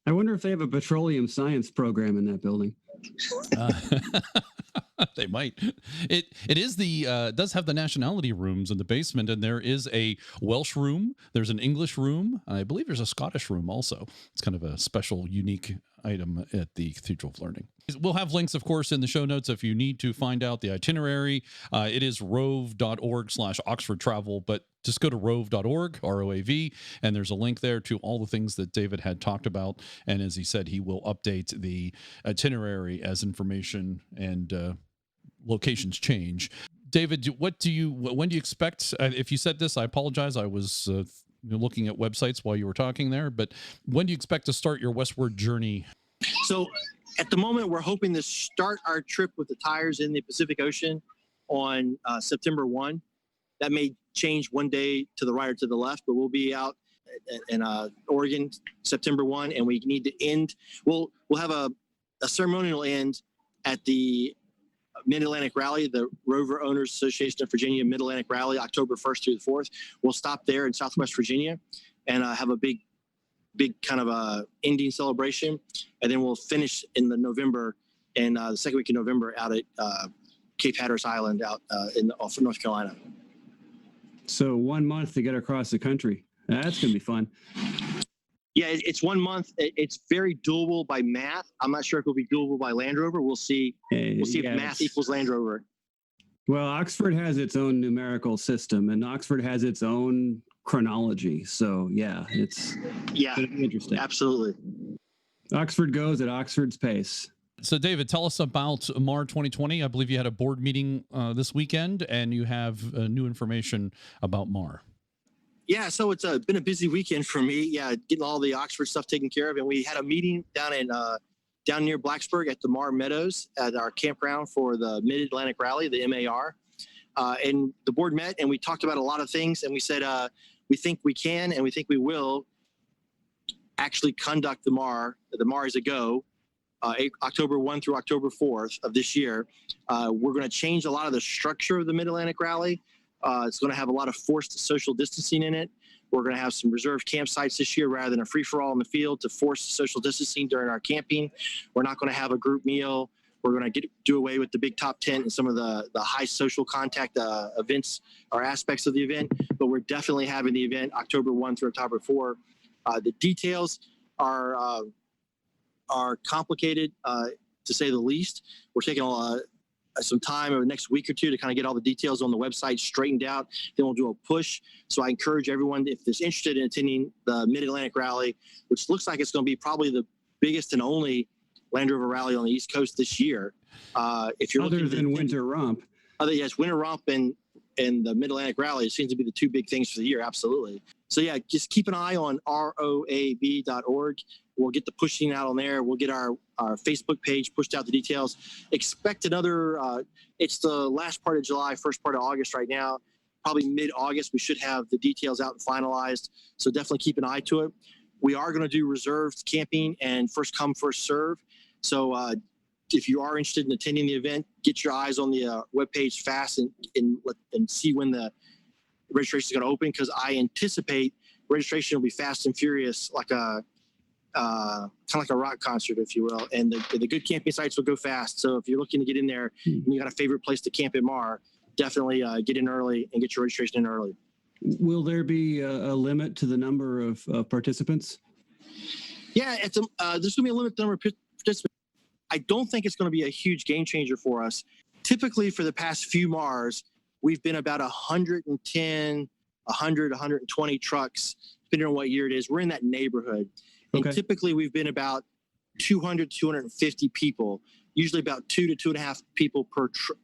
I wonder if they have a petroleum science program in that building. They might. It does have the nationality rooms in the basement, and there is a Welsh room. There's an English room. I believe there's a Scottish room also. It's kind of a special, unique item at the Cathedral of Learning. We'll have links, of course, in the show notes if you need to find out the itinerary. It is rove.org/Oxford travel, but just go to rove.org, ROAV, and there's a link there to all the things that David had talked about. And as he said, he will update the itinerary as information and locations change. David, when do you expect, if you said this, I apologize, I was looking at websites while you were talking there, but when do you expect to start your westward journey? So at the moment, we're hoping to start our trip with the tires in the Pacific Ocean on September 1. That may change one day to the right or to the left, but we'll be out in Oregon, September 1, and we need to end. We'll have a ceremonial end at the Mid-Atlantic Rally, the Rover Owners Association of Virginia Mid-Atlantic Rally, October 1st through the 4th. We'll stop there in Southwest Virginia and have a big kind of ending celebration, and then we'll finish in the November and the second week in November out at Cape Hatteras Island out off of North Carolina. So 1 month to get across the country. That's going to be fun. Yeah, it's 1 month. It's very doable by math. I'm not sure if it'll be doable by Land Rover. We'll see. We'll see if math equals Land Rover. Well, Oxford has its own numerical system, and Oxford has its own chronology. So yeah, it's interesting. Absolutely. Oxford goes at Oxford's pace. So, David, tell us about MAR 2020. I believe you had a board meeting this weekend, and you have new information about MAR. Yeah, so it's been a busy weekend for me. Yeah, getting all the Oxford stuff taken care of, and we had a meeting down near Blacksburg at the Mar Meadows at our campground for the Mid-Atlantic Rally, the MAR. And the board met, and we talked about a lot of things, and we said we think we can and we think we will actually conduct the MAR. The MAR is a go. October 1 through October 4th of this year. We're going to change a lot of the structure of the Mid-Atlantic Rally. It's going to have a lot of forced social distancing in it. We're going to have some reserved campsites this year rather than a free-for-all in the field to force social distancing during our camping. We're not going to have a group meal. We're going to do away with the big top tent and some of the high social contact events or aspects of the event, but we're definitely having the event October 1 through October 4. The details are complicated, to say the least. We're taking some time over the next week or two to kind of get all the details on the website straightened out. Then we'll do a push. So I encourage everyone, if they're interested in attending the Mid-Atlantic Rally, which looks like it's going to be probably the biggest and only Land Rover Rally on the East Coast this year. If you're other than Winter Romp. Yes, Winter Romp and the Mid-Atlantic Rally, it seems to be the two big things for the year. Absolutely. So yeah, just keep an eye on roab.org. We'll get the pushing out on there. We'll get our Facebook page pushed out the details. Expect another, it's the last part of July, first part of August right now. Probably mid-August, we should have the details out and finalized. So definitely keep an eye to it. We are going to do reserved camping and first come, first serve. So if you are interested in attending the event, get your eyes on the webpage fast and see when the registration is going to open, because I anticipate registration will be fast and furious, like a kind of like a rock concert, if you will. And the good camping sites will go fast. So if you're looking to get in there and you got a favorite place to camp at MAR, definitely get in early and get your registration in early. Will there be a limit to the number of participants? Yeah, there's going to be a limit to the number of participants. I don't think it's going to be a huge game changer for us. Typically, for the past few MARs, we've been about 110, 100, 120 trucks, depending on what year it is. We're in that neighborhood. And typically, we've been about 200, 250 people, usually about 2 to 2.5 people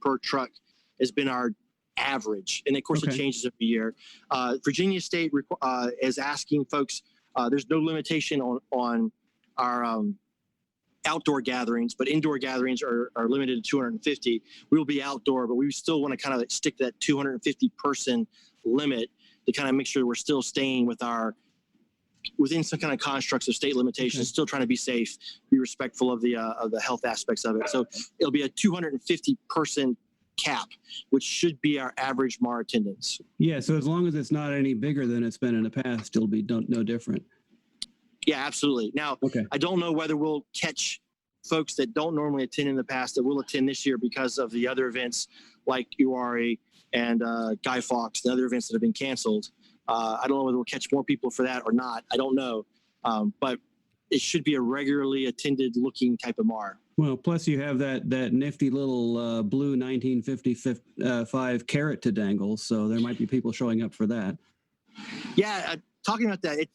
per truck has been our average. And of course, it changes every year. Virginia State is asking folks, there's no limitation on our outdoor gatherings, but indoor gatherings are limited to 250. We will be outdoor, but we still want to kind of stick to that 250 person limit to kind of make sure we're still staying within some kind of constructs of state limitations, still trying to be safe, be respectful of the health aspects of it. So it'll be a 250 person cap, which should be our average MAR attendance. Yeah, so as long as it's not any bigger than it's been in the past, it'll be no different. Yeah, absolutely. Now, I don't know whether we'll catch folks that don't normally attend in the past that will attend this year because of the other events like URI and Guy Fawkes, the other events that have been canceled. I don't know whether we'll catch more people for that or not. I don't know. But it should be a regularly attended looking type of MAR. Well, plus you have that nifty little blue 1955 carrot to dangle, so there might be people showing up for that. Yeah, talking about that,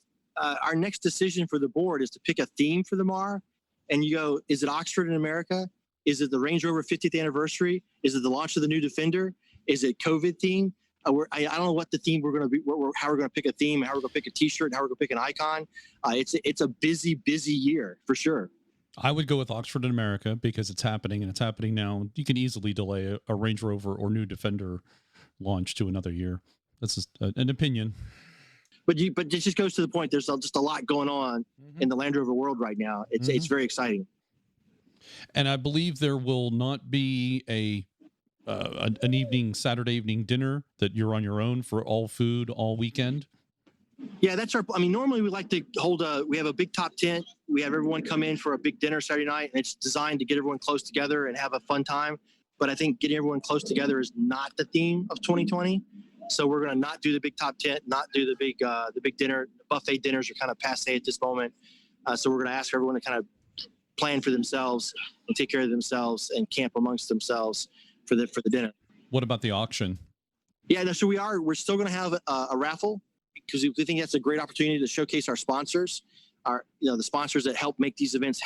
our next decision for the board is to pick a theme for the MAR. And you go, is it Oxford in America? Is it the Range Rover 50th anniversary? Is it the launch of the new Defender? Is it COVID theme? I don't know what the theme we're going to be, how we're going to pick a theme, how we're going to pick a T-shirt, how we're going to pick an icon. It's a busy year for sure. I would go with Oxford in America because it's happening and it's happening now. You can easily delay a Range Rover or new Defender launch to another year. That's just an opinion. but it just goes to the point. There's just a lot going on in the Land Rover world right now. It's very exciting. And I believe there will not be an Saturday evening dinner that you're on your own for all food all weekend. Yeah, normally we like to we have a big top tent. We have everyone come in for a big dinner Saturday night, and it's designed to get everyone close together and have a fun time. But I think getting everyone close together is not the theme of 2020. So we're going to not do the big top tent, not do the big dinner. Buffet dinners are kind of passé at this moment. So we're going to ask everyone to kind of plan for themselves and take care of themselves and camp amongst themselves for the dinner. What about the auction? Yeah, no, so we're still going to have a raffle, because we think that's a great opportunity to showcase our sponsors, the sponsors that help make these events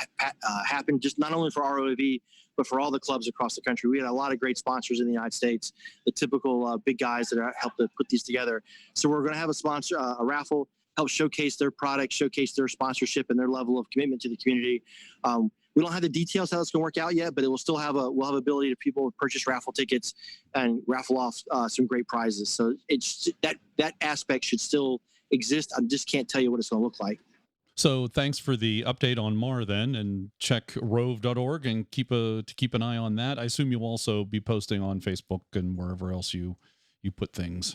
happen, just not only for ROAV, but for all the clubs across the country. We had a lot of great sponsors in the United States, the typical big guys that help to put these together. So we're going to have a raffle, help showcase their product, showcase their sponsorship and their level of commitment to the community. We don't have the details how it's going to work out yet, but it will still we'll have ability to people purchase raffle tickets and raffle off some great prizes. So it's that aspect should still exist. I just can't tell you what it's going to look like. So thanks for the update on MAR then, and check rove.org and keep an eye on that. I assume you'll also be posting on Facebook and wherever else you put things.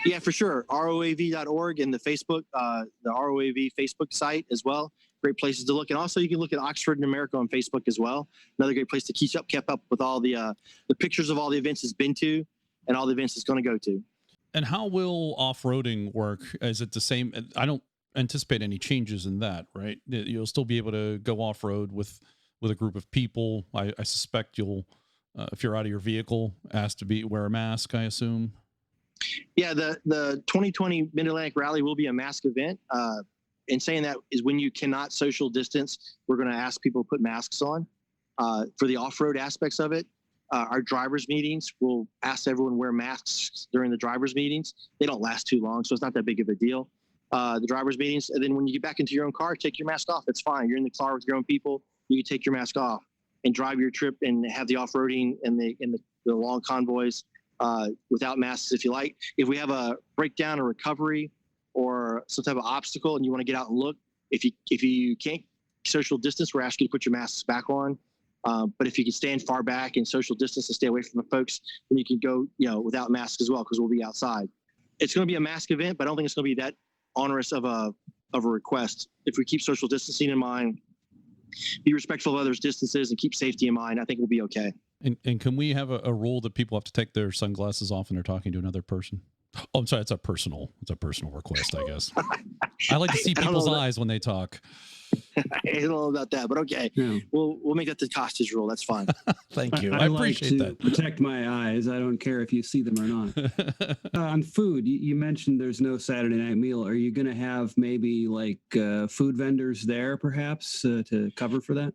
Yeah, for sure. ROAV.org and the ROAV Facebook site as well. Great places to look. And also you can look at Oxford in America on Facebook as well. Another great place to keep up with all the pictures of all the events it's been to and all the events it's going to go to. And how will off-roading work? Is it the same? I don't anticipate any changes in that, right? You'll still be able to go off-road with a group of people. I suspect you'll, if you're out of your vehicle, asked to wear a mask, I assume. Yeah, the 2020 Mid-Atlantic Rally will be a mask event. And saying that is when you cannot social distance, we're going to ask people to put masks on. For the off-road aspects of it, our drivers' meetings, we'll ask everyone to wear masks during the drivers' meetings. They don't last too long, so it's not that big of a deal. The drivers' meetings, and then when you get back into your own car, take your mask off. It's fine. You're in the car with your own people. You can take your mask off and drive your trip and have the off-roading and the long convoys without masks if you like. If we have a breakdown or recovery or some type of obstacle and you want to get out and look, if you can't social distance, we're asking you to put your masks back on. But if you can stand far back and social distance and stay away from the folks, then you can go, without masks as well, because we'll be outside. It's going to be a mask event, but I don't think it's going to be that onerous of a request. If we keep social distancing in mind, be respectful of others' distances, and keep safety in mind, I think we'll be okay. And can we have a rule that people have to take their sunglasses off when they're talking to another person? Oh, I'm sorry. It's a personal request, I guess. I like to see people's eyes when they talk. I don't know about that, but okay. Yeah. We'll make that the Costas rule. That's fine. Thank you. I appreciate that. Protect my eyes. I don't care if you see them or not. On food, you mentioned there's no Saturday night meal. Are you going to have maybe like food vendors there, perhaps, to cover for that?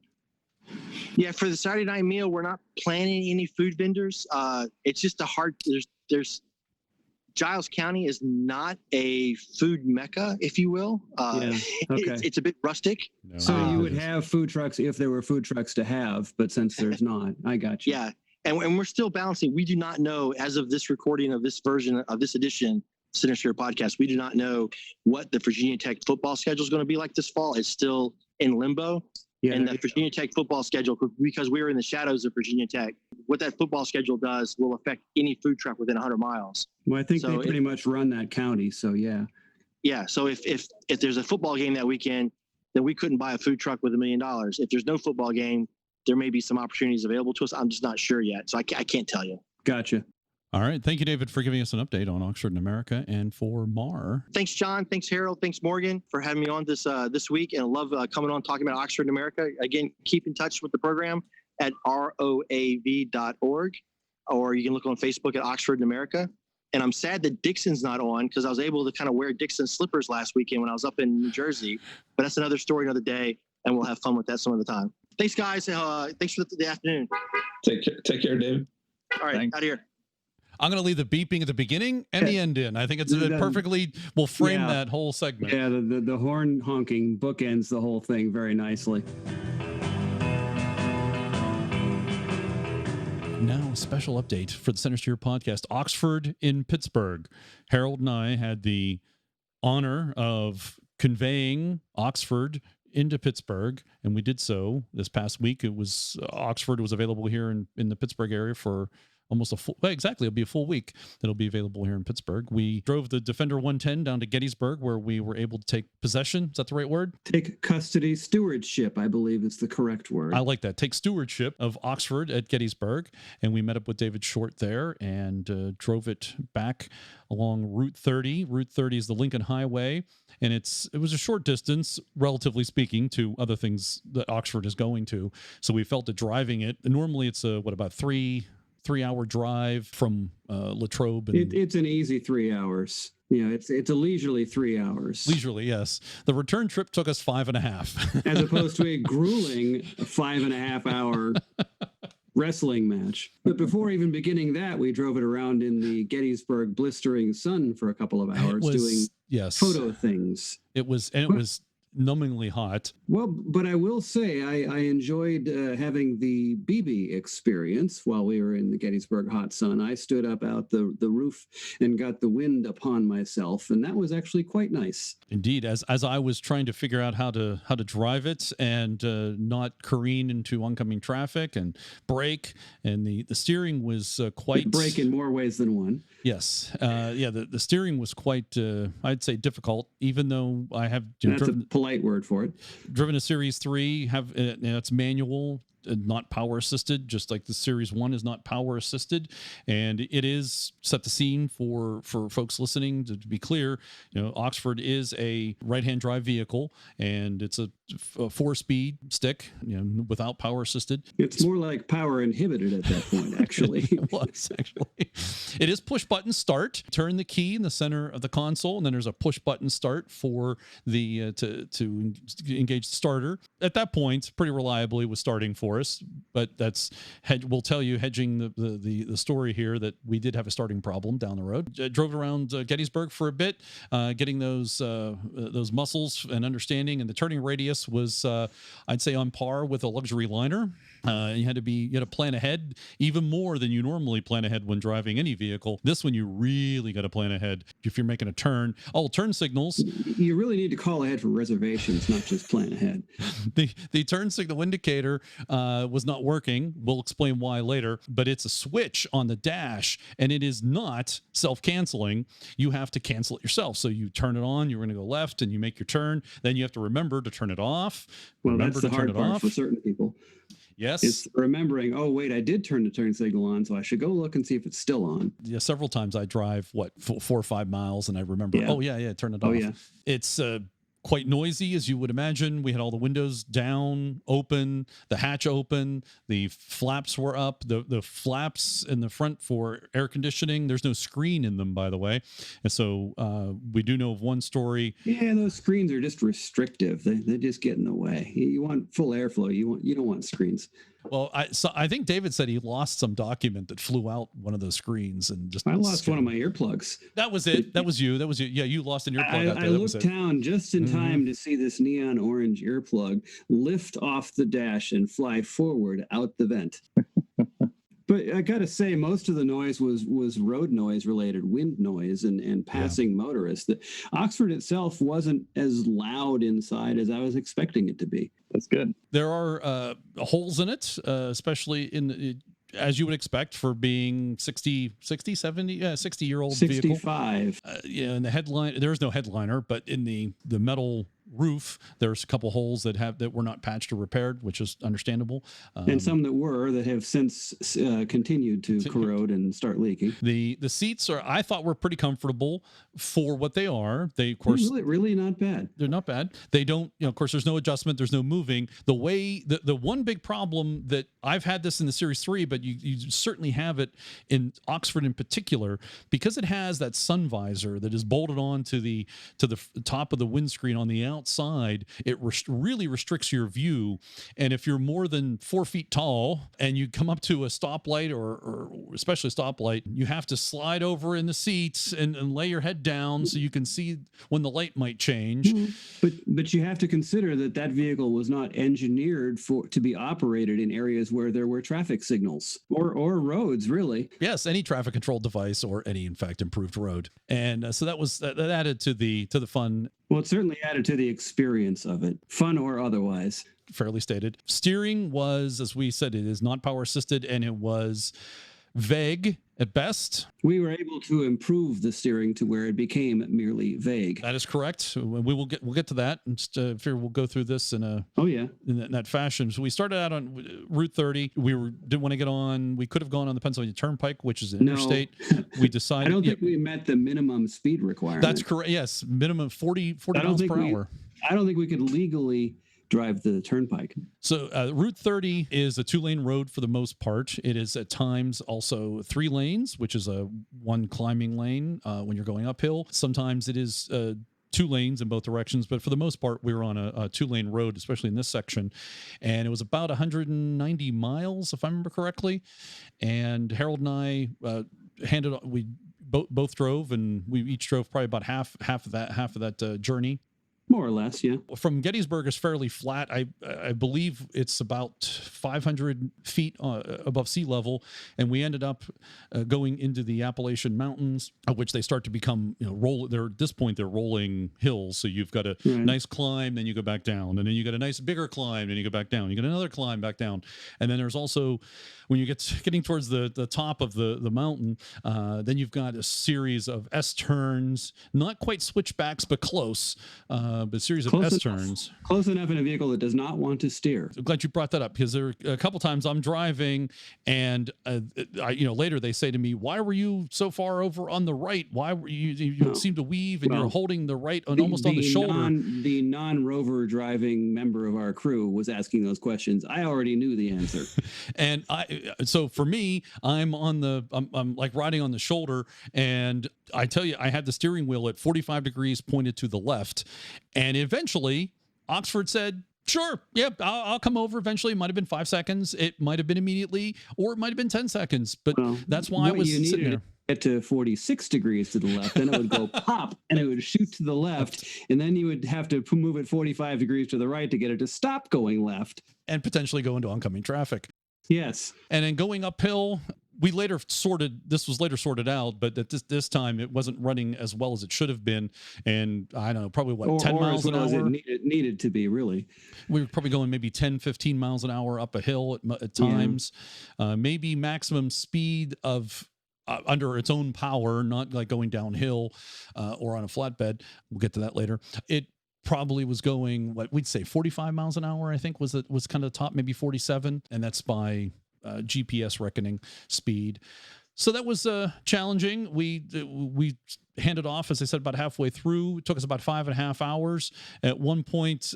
Yeah, for the Saturday night meal, we're not planning any food vendors. It's just there's Giles County is not a food mecca, if you will. Okay. It's a bit rustic. No, so you would have food trucks if there were food trucks to have, but since there's not, I got you. Yeah, and we're still balancing. We do not know, as of this recording of this version of this edition, Centresteer podcast, we do not know what the Virginia Tech football schedule is going to be like this fall. It's still in limbo. Yeah, and the Virginia Tech football schedule, because we're in the shadows of Virginia Tech, what that football schedule does will affect any food truck within 100 miles. Well, I think they pretty much run that county, so yeah. Yeah, so if there's a football game that weekend, then we couldn't buy a food truck with $1 million. If there's no football game, there may be some opportunities available to us. I'm just not sure yet, so I can't tell you. Gotcha. All right. Thank you, David, for giving us an update on Oxford in America and for MAR. Thanks, John. Thanks, Harold. Thanks, Morgan, for having me on this week. And I love coming on talking about Oxford in America. Again, keep in touch with the program at roav.org, or you can look on Facebook at Oxford in America. And I'm sad that Dixon's not on, because I was able to kind of wear Dixon's slippers last weekend when I was up in New Jersey. But that's another story, another day, and we'll have fun with that some other time. Thanks, guys. Thanks for the afternoon. Take care, David. All right, out of here. I'm going to leave the beeping at the beginning and the end in. I think it's perfectly will frame that whole segment. Yeah, the horn honking bookends the whole thing very nicely. Now, a special update for the Centresteer podcast. Oxford in Pittsburgh. Harold and I had the honor of conveying Oxford into Pittsburgh, and we did so this past week. It was Oxford was available here in the Pittsburgh area for almost it'll be a full week that'll be available here in Pittsburgh. We drove the Defender 110 down to Gettysburg, where we were able to take possession. Is that the right word? Take custody, stewardship, I believe is the correct word. I like that. Take stewardship of Oxford at Gettysburg. And we met up with David Short there and drove it back along Route 30. Route 30 is the Lincoln Highway. And it was a short distance, relatively speaking, to other things that Oxford is going to. So we felt that driving it, normally it's about 3-hour drive from Latrobe. And it's an easy 3 hours. It's a leisurely 3 hours. Leisurely, yes. The return trip took us 5.5. As opposed to a grueling 5.5 hour wrestling match. But before even beginning that, we drove it around in the Gettysburg blistering sun for a couple of hours doing photo things. It was numbingly hot. Well, but I will say I enjoyed having the BB experience while we were in the Gettysburg hot sun. I stood up out the roof and got the wind upon myself, and that was actually quite nice. Indeed, as I was trying to figure out how to drive it and not careen into oncoming traffic and brake, and the steering was quite brake in more ways than one. Yes, the steering was quite I'd say difficult, even though I have that's a polite word for it. Driven a Series 3, it's manual, not power assisted, just like the Series 1 is not power assisted. And it is, set the scene for folks listening, to be clear, Oxford is a right-hand drive vehicle, and it's a 4-speed stick, without power assisted. It's more like power inhibited at that point, actually. It was, actually. It is push button start. Turn the key in the center of the console, and then there's a push button start for the to engage the starter. At that point, pretty reliably was starting for us, but we'll tell you, hedging the story here, that we did have a starting problem down the road. Drove around Gettysburg for a bit, getting those muscles and understanding, and the turning radius was I'd say on par with a luxury liner. You had to plan ahead even more than you normally plan ahead when driving any vehicle. This one, you really got to plan ahead if you're making a turn. Turn signals. You really need to call ahead for reservations, not just plan ahead. The turn signal indicator was not working. We'll explain why later, but it's a switch on the dash, and it is not self-canceling. You have to cancel it yourself. So you turn it on, you're going to go left, and you make your turn. Then you have to remember to turn it off. Well, that's the hard part for certain people. Yes. It's remembering, oh, wait, I did turn the turn signal on, so I should go look and see if it's still on. Yeah, several times I drive, 4 or 5 miles, and I remember, turn it off. Yeah. It's quite noisy, as you would imagine. We had all the windows down, open, the hatch open, the flaps were up, the flaps in the front for air conditioning. There's no screen in them, by the way. And so we do know of one story. Yeah, those screens are just restrictive. They just get in the way. You want full airflow. You don't want screens. Well, I think David said he lost some document that flew out one of those screens, and I lost one of my earplugs. That was it. That was you. Yeah, you lost an earplug out there. I looked down just in time to see this neon orange earplug lift off the dash and fly forward out the vent. But I got to say, most of the noise was road noise related, wind noise and passing motorists. The Oxford itself wasn't as loud inside as I was expecting it to be. That's good. There are holes in it, especially as you would expect for being 60-year-old 65. vehicle. In the headline, there is no headliner, but in the metal roof, there's a couple holes that were not patched or repaired, which is understandable. And some that have since continued to corrode and start leaking. The seats I thought were pretty comfortable for what they are. They, of course, really not bad. They're not bad. They don't, of course, there's no adjustment. There's no moving. The one big problem that I've had this in the Series 3, but you certainly have it in Oxford in particular, because it has that sun visor that is bolted on to the top of the windscreen on the outside. outside, it really restricts your view. And if you're more than 4 feet tall and you come up to a stoplight or especially a stoplight, you have to slide over in the seats and lay your head down so you can see when the light might change. But you have to consider that vehicle was not engineered to be operated in areas where there were traffic signals or roads, really. Yes, any traffic control device or any, in fact, improved road. And so that added to the fun. Well, it certainly added to the experience of it, fun or otherwise. Fairly stated. Steering was, as we said, it is not power assisted, and it was vague at best. We were able to improve the steering to where it became merely vague. That is correct. We'll get to that. And figure we'll go through this in that fashion. So we started out on Route 30. We didn't want to get on. We could have gone on the Pennsylvania Turnpike, which is an interstate. We decided. I don't think we met the minimum speed requirement. That's correct. Yes, minimum 40 miles per hour. I don't think we could legally drive the turnpike. So Route 30 is a 2-lane road for the most part. It is at times also 3 lanes, which is a 1 climbing lane when you're going uphill. Sometimes it is 2 lanes in both directions, but for the most part, we were on a 2-lane road, especially in this section. And it was about 190 miles, if I remember correctly. And Harold and I we both drove, and we each drove probably about half of that journey. More or less, yeah. From Gettysburg is fairly flat. I believe it's about 500 feet above sea level, and we ended up going into the Appalachian Mountains, which they start to become, at this point they're rolling hills. So you've got a nice climb, then you go back down, and then you get a nice bigger climb, then you go back down. You get another climb back down, and then there's also, when you getting towards the top of the mountain, then you've got a series of S turns, not quite switchbacks, but close. But a series of S-turns. Close enough in a vehicle that does not want to steer. I'm glad you brought that up, because there are a couple times I'm driving and later they say to me, why were you so far over on the right? Why were you seem to weave and you're holding the right almost on the shoulder. The non-rover driving member of our crew was asking those questions. I already knew the answer. And so for me, I'm like riding on the shoulder, and I tell you, I had the steering wheel at 45 degrees pointed to the left. And eventually, Oxford said, sure, yep, I'll come over eventually. It might have been 5 seconds. It might have been immediately, or it might have been 10 seconds. But that's why I was sitting there. Get to 46 degrees to the left, then it would go pop, and it would shoot to the left, and then you would have to move it 45 degrees to the right to get it to stop going left. And potentially go into oncoming traffic. Yes. And then going uphill, this was later sorted out, but at this time it wasn't running as well as it should have been. And I don't know, probably 10 miles an hour. As it needed to be, really. We were probably going maybe 10, 15 miles an hour up a hill at times. Yeah. Maybe maximum speed of under its own power, not like going downhill or on a flatbed. We'll get to that later. It probably was going, what we'd say 45 miles an hour, I think was kind of the top, maybe 47. And that's by GPS reckoning speed. So that was challenging. We handed off, as I said, about halfway through. It took us about 5.5 hours. At one point,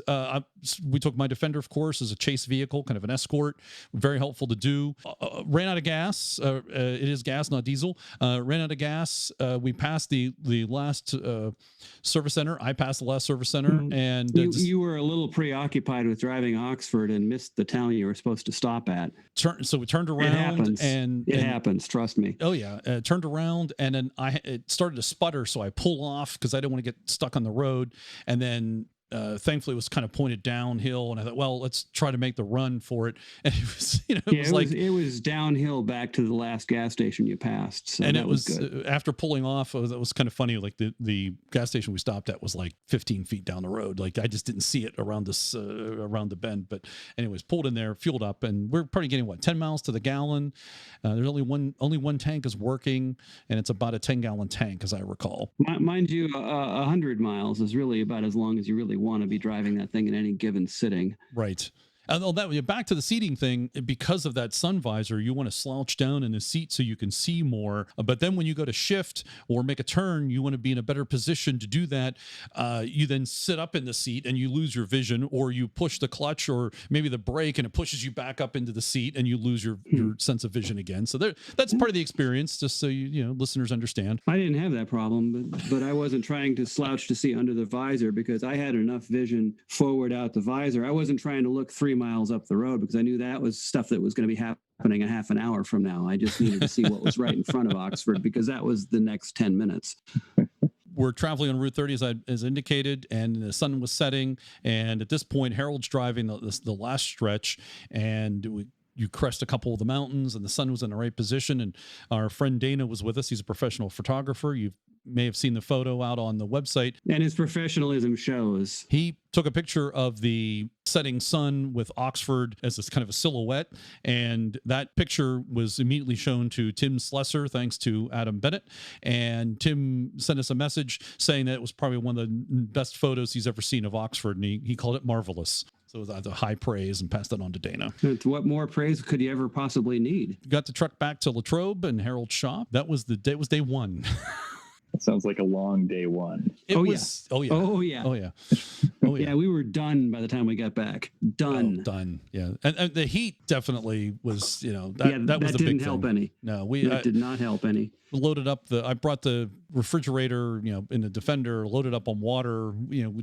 we took my Defender, of course, as a chase vehicle, kind of an escort. Very helpful to do. Ran out of gas. It is gas, not diesel. Ran out of gas. We passed the last service center. I passed the last service center. And you were a little preoccupied with driving Oxford and missed the town you were supposed to stop at. So we turned around. It happens, trust me. Oh, yeah. Turned around, and then it started to sputter, so I pull off because I didn't want to get stuck on the road. And then thankfully it was kind of pointed downhill, and I thought, well, let's try to make the run for it. And it was downhill back to the last gas station you passed. So and it was good. After pulling off, it was kind of funny. Like the gas station we stopped at was like 15 feet down the road. Like I just didn't see it around around the bend. But anyways, pulled in there, fueled up, and we're probably getting 10 miles to the gallon. There's only one tank is working, and it's about a 10-gallon tank, as I recall. Mind you, 100 miles is really about as long as you really want to be driving that thing in any given sitting. Right. And back to the seating thing, because of that sun visor, you want to slouch down in the seat so you can see more. But then when you go to shift or make a turn, you want to be in a better position to do that. You then sit up in the seat and you lose your vision, or you push the clutch or maybe the brake and it pushes you back up into the seat and you lose your sense of vision again. So that's part of the experience, just so listeners understand. I didn't have that problem, but I wasn't trying to slouch to see under the visor because I had enough vision forward out the visor. I wasn't trying to look 3 miles up the road because I knew that was stuff that was going to be happening a half an hour from now. I just needed to see what was right in front of Oxford because that was the next 10 minutes. We're traveling on Route 30 as indicated, and the sun was setting. And at this point, Harold's driving the last stretch, and you crest a couple of the mountains, and the sun was in the right position. And our friend Dana was with us. He's a professional photographer. You may have seen the photo out on the website. And his professionalism shows. He took a picture of the setting sun with Oxford as this kind of a silhouette. And that picture was immediately shown to Tim Slesser, thanks to Adam Bennett. And Tim sent us a message saying that it was probably one of the best photos he's ever seen of Oxford. And he called it marvelous. So it was a high praise and passed that on to Dana. What more praise could you ever possibly need? Got the truck back to Latrobe and Harold's shop. That was day one. That sounds like a long day one. Oh yeah. Yeah, we were done by the time we got back. Done. Done. Yeah. And the heat definitely was, that was the big thing. That didn't help any. No, that did not help any. Loaded up I brought the refrigerator, in the Defender, loaded up on water,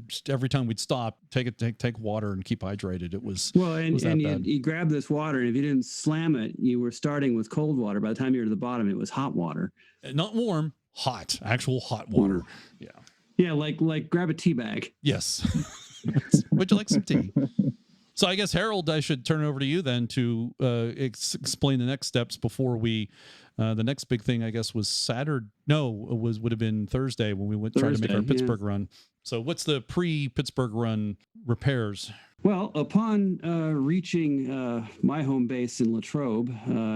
just every time we'd stop, take water and keep hydrated. It was, you grab this water, and if you didn't slam it, you were starting with cold water. By the time you were to the bottom, it was hot water. Not warm. Hot, actual hot water. Ooh. Yeah, like grab a tea bag. Yes. Would you like some tea? So I guess, Harold, I should turn it over to you then to explain the next steps before we. The next big thing, I guess, was Saturday. No, would have been Thursday when we tried to make our Pittsburgh run. So what's the pre-Pittsburgh run repairs? Well, upon reaching my home base in Latrobe,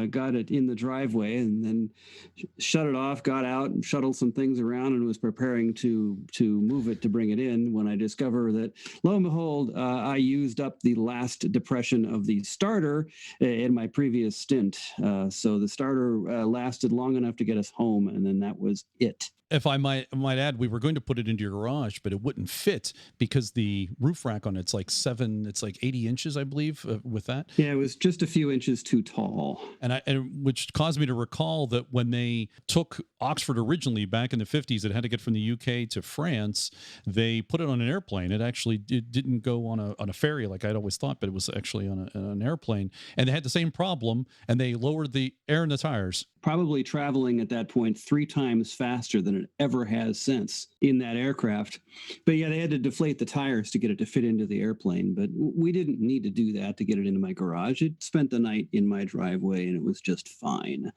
got it in the driveway and then shut it off, got out and shuttled some things around and was preparing to move it to bring it in when I discover that, lo and behold, I used up the last depression of the starter in my previous stint. So the starter lasted long enough to get us home, and then that was it. If I might add, we were going to put it into your garage, but it wouldn't fit because the roof rack on it's like 80 inches, I believe, with that. Yeah, it was just a few inches too tall. And which caused me to recall that when they took Oxford originally back in the 50s, it had to get from the UK to France. They put it on an airplane. It didn't go on a ferry like I'd always thought, but it was actually on an airplane. And they had the same problem, and they lowered the air in the tires. Probably traveling at that point 3 times faster than it ever has since in that aircraft. But yeah, they had to deflate the tires to get it to fit into the airplane. But we didn't need to do that to get it into my garage. It spent the night in my driveway and it was just fine.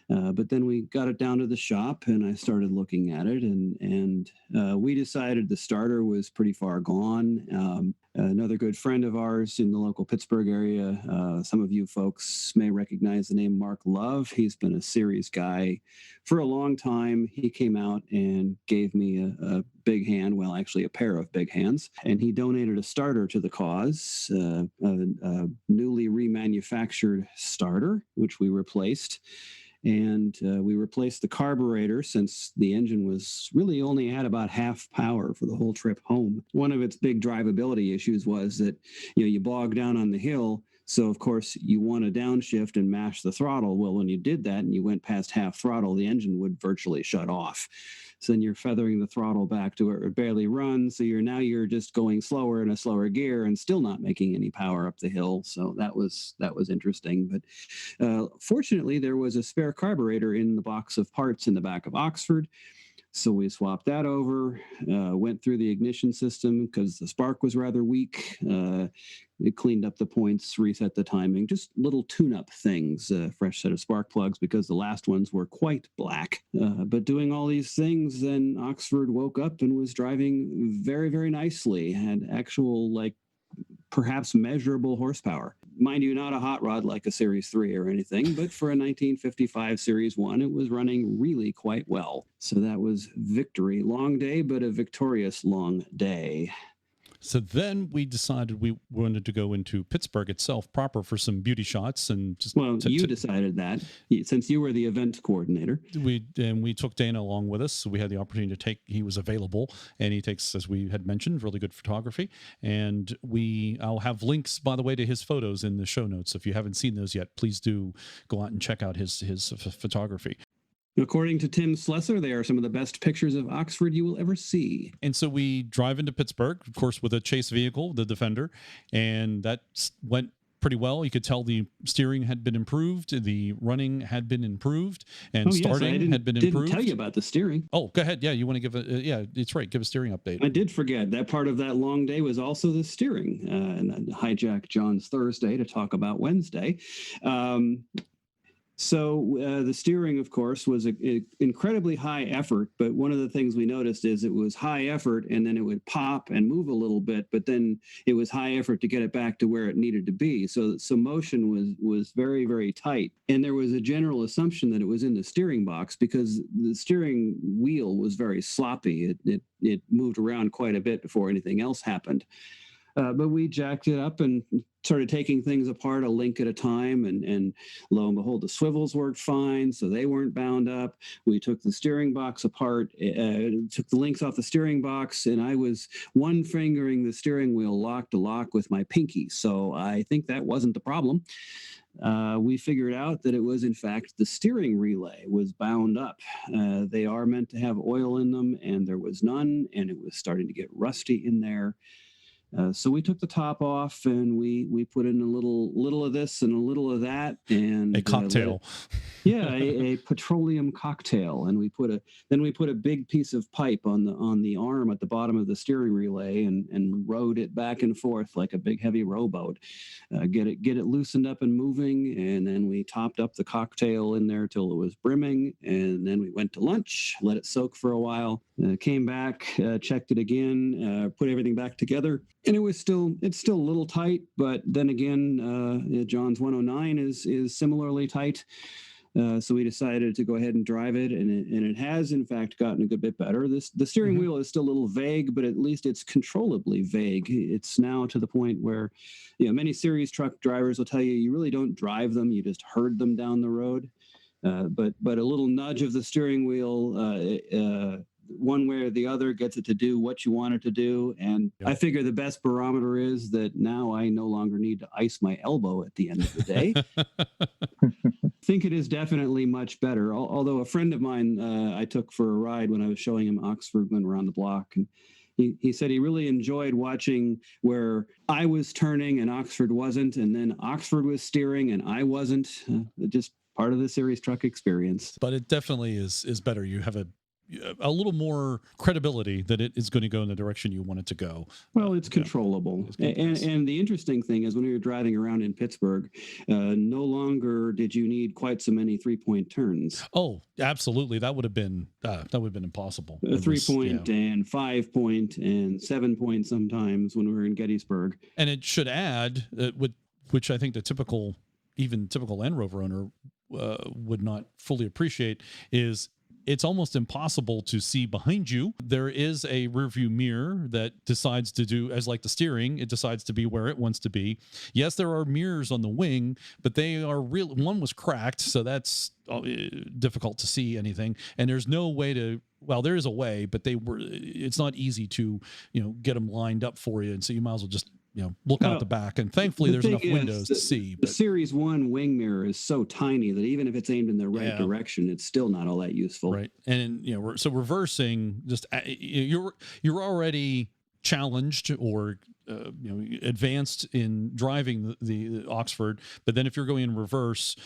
But then we got it down to the shop and I started looking at it and we decided the starter was pretty far gone. Another good friend of ours in the local Pittsburgh area, some of you folks may recognize the name Mark Love. He's been a series guy for a long time. He came out and gave me a big hand, well, actually a pair of big hands, and he donated a starter to the cause, a newly remanufactured starter, which we replaced. And we replaced the carburetor since the engine was really only had about half power for the whole trip home. One of its big drivability issues was that, you bog down on the hill. So, of course, you want to downshift and mash the throttle. Well, when you did that and you went past half throttle, the engine would virtually shut off. So then you're feathering the throttle back to where it would barely run. So you're just going slower in a slower gear and still not making any power up the hill. So that was interesting. But fortunately, there was a spare carburetor in the box of parts in the back of Oxford. So we swapped that over, went through the ignition system because the spark was rather weak. It cleaned up the points, reset the timing, just little tune-up things, fresh set of spark plugs because the last ones were quite black. But doing all these things, then Oxford woke up and was driving very, very nicely, had actual, perhaps measurable horsepower. Mind you, not a hot rod like a Series 3 or anything, but for a 1955 Series 1, it was running really quite well. So that was victory. Long day, but a victorious long day. So then we decided we wanted to go into Pittsburgh itself proper for some beauty shots, and just you decided that since you were the event coordinator. We took Dana along with us, so we had the opportunity to take. He was available, and he takes, as we had mentioned, really good photography. And I'll have links, by the way, to his photos in the show notes. If you haven't seen those yet, please do go out and check out his photography. According to Tim Slesser, they are some of the best pictures of Oxford you will ever see. And so we drive into Pittsburgh, of course, with a chase vehicle, the Defender, and that went pretty well. You could tell the steering had been improved, the running had been improved, and starting had been improved. I didn't tell you about the steering. Oh, go ahead. Yeah, you want to give it's right. Give a steering update. I did forget that part of that long day was also the steering, and hijack John's Thursday to talk about Wednesday. So the steering, of course, was an incredibly high effort. But one of the things we noticed is it was high effort and then it would pop and move a little bit. But then it was high effort to get it back to where it needed to be. So motion was very, very tight. And there was a general assumption that it was in the steering box because the steering wheel was very sloppy. It moved around quite a bit before anything else happened. But we jacked it up and started taking things apart a link at a time, and lo and behold, the swivels worked fine, so they weren't bound up. We took the steering box apart, took the links off the steering box, and I was one fingering the steering wheel lock to lock with my pinky, so I think that wasn't the problem. We figured out that it was, in fact, the steering relay was bound up. They are meant to have oil in them, and there was none, and it was starting to get rusty in there. So we took the top off and we put in a little of this and a little of that, and a cocktail. A petroleum cocktail. And we put a big piece of pipe on the arm at the bottom of the steering relay and rode it back and forth like a big heavy rowboat. Get it loosened up and moving, and then we topped up the cocktail in there till it was brimming, and then we went to lunch, let it soak for a while, came back, checked it again, put everything back together. And it's still a little tight, but then again, John's 109 is similarly tight. So we decided to go ahead and drive it, and it has in fact gotten a good bit better. The steering wheel is still a little vague, but at least it's controllably vague. It's now to the point where, many series truck drivers will tell you really don't drive them, you just herd them down the road. But a little nudge of the steering wheel, one way or the other, gets it to do what you want it to do. And I figure the best barometer is that now I no longer need to ice my elbow at the end of the day. I think it is definitely much better. Although a friend of mine I took for a ride when I was showing him Oxford, went around the block, and he said he really enjoyed watching where I was turning and Oxford wasn't, and then Oxford was steering and I wasn't. Just part of the series truck experience. But it definitely is better. You have a little more credibility that it is going to go in the direction you want it to go. Well, it's controllable. And the interesting thing is when we were driving around in Pittsburgh, no longer did you need quite so many 3-point turns. Oh, absolutely. That would have been impossible. 3-point and 5-point and 7-point sometimes when we were in Gettysburg. And it should add, which I think the typical Land Rover owner would not fully appreciate, is it's almost impossible to see behind you. There is a rearview mirror that decides to do, as like the steering, it decides to be where it wants to be. Yes, there are mirrors on the wing, but they are real. One was cracked, so that's difficult to see anything. And there's no way to, well, there is a way, but it's not easy to, get them lined up for you. And so you might as well just, look out the back. And thankfully there's enough windows to see. The Series 1 wing mirror is so tiny that even if it's aimed in the right direction, it's still not all that useful. Right. And, so reversing, just, you're already challenged or, advanced in driving the Oxford. But then if you're going in reverse,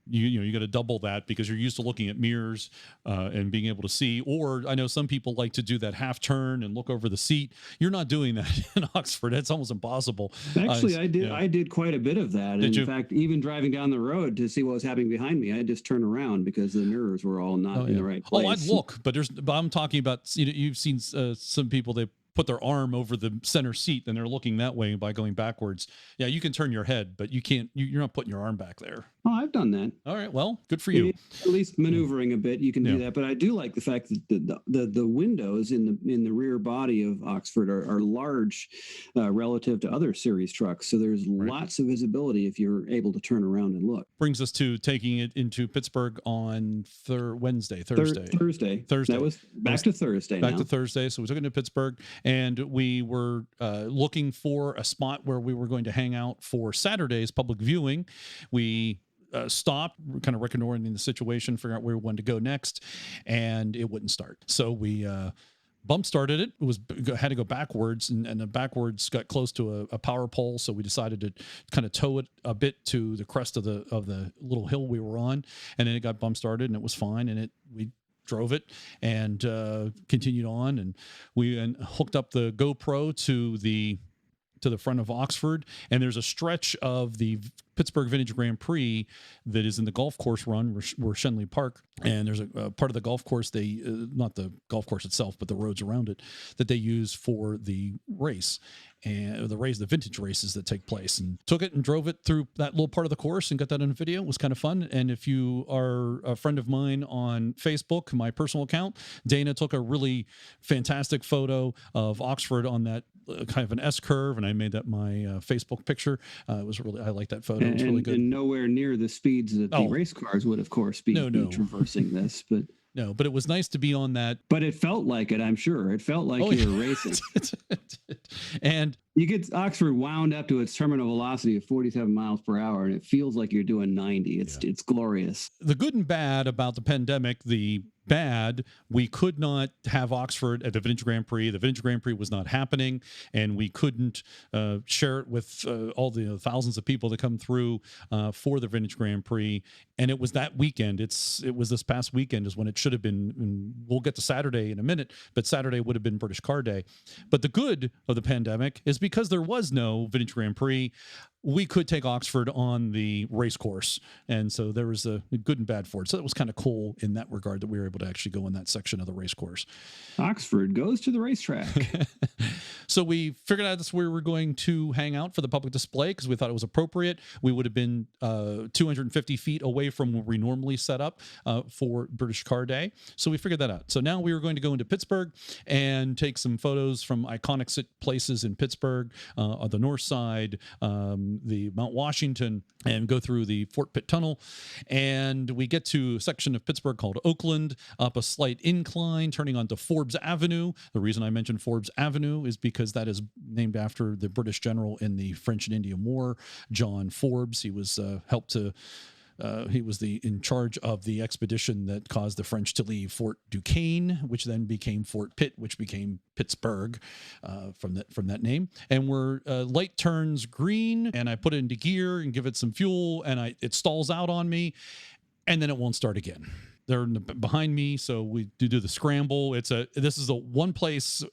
you got to double that because you're used to looking at mirrors and being able to see. Or I know some people like to do that half turn and look over the seat. You're not doing that in Oxford. It's almost impossible. Actually, I did. I did quite a bit of that. And in fact, even driving down the road to see what was happening behind me, I just turned around because the mirrors were all not in the right place. Oh, I'd look, but I'm talking about. You've seen some people, they put their arm over the center seat and they're looking that way by going backwards. Yeah, you can turn your head, but you can't. You're not putting your arm back there. Oh, I've done that. All right. Well, good for you. At least maneuvering a bit, you can do that. But I do like the fact that the windows in the rear body of Oxford are large relative to other series trucks. So there's lots of visibility if you're able to turn around and look. Brings us to taking it into Pittsburgh on Thursday. Thursday. That was back to Thursday. Back to Thursday. So we took it to Pittsburgh, and we were looking for a spot where we were going to hang out for Saturday's public viewing. We stopped, kind of reconnoitering the situation, figuring out where we wanted to go next, and it wouldn't start. So we bump started it. Had to go backwards, and the backwards got close to a power pole. So we decided to kind of tow it a bit to the crest of the little hill we were on, and then it got bump started, and it was fine. And we drove it and continued on, and we hooked up the GoPro to the front of Oxford, and there's a stretch of the Pittsburgh Vintage Grand Prix that is in the golf course run where Shenley Park, and there's a part of the golf course not the golf course itself, but the roads around it that they use for the race and the vintage races that take place, and took it and drove it through that little part of the course and got that on video. It was kind of fun. And if you are a friend of mine on Facebook, my personal account, Dana took a really fantastic photo of Oxford on that kind of an S curve, and I made that my Facebook picture. It was really, I like that photo. It's really good. And nowhere near the speeds that the race cars would, of course, be traversing this, but. No, but it was nice to be on that. But it felt like it, I'm sure. It felt like you were racing. And you get Oxford wound up to its terminal velocity of 47 miles per hour, and it feels like you're doing 90. It's glorious. The good and bad about the pandemic, the bad, we could not have Oxford at the Vintage Grand Prix. The Vintage Grand Prix was not happening, and we couldn't share it with all the thousands of people that come through for the Vintage Grand Prix. And it was that weekend. It was this past weekend is when it should have been. And we'll get to Saturday in a minute, but Saturday would have been British Car Day. But the good of the pandemic is because there was no Vintage Grand Prix, we could take Oxford on the race course. And so there was a good and bad for it. So that was kind of cool in that regard that we were able to actually go in that section of the race course. Oxford goes to the racetrack. So we figured out that's where we were going to hang out for the public display because we thought it was appropriate. We would have been 250 feet away from where we normally set up for British Car Day. So we figured that out. So now we were going to go into Pittsburgh and take some photos from iconic places in Pittsburgh on the north side, the Mount Washington, and go through the Fort Pitt Tunnel. And we get to a section of Pittsburgh called Oakland, up a slight incline, turning onto Forbes Avenue. The reason I mentioned Forbes Avenue is because that is named after the British general in the French and Indian War, John Forbes. He was he was in charge of the expedition that caused the French to leave Fort Duquesne, which then became Fort Pitt, which became Pittsburgh from that name. And we're light turns green, and I put it into gear and give it some fuel, and it stalls out on me, and then it won't start again. They're behind me, so we do the scramble. This is the one place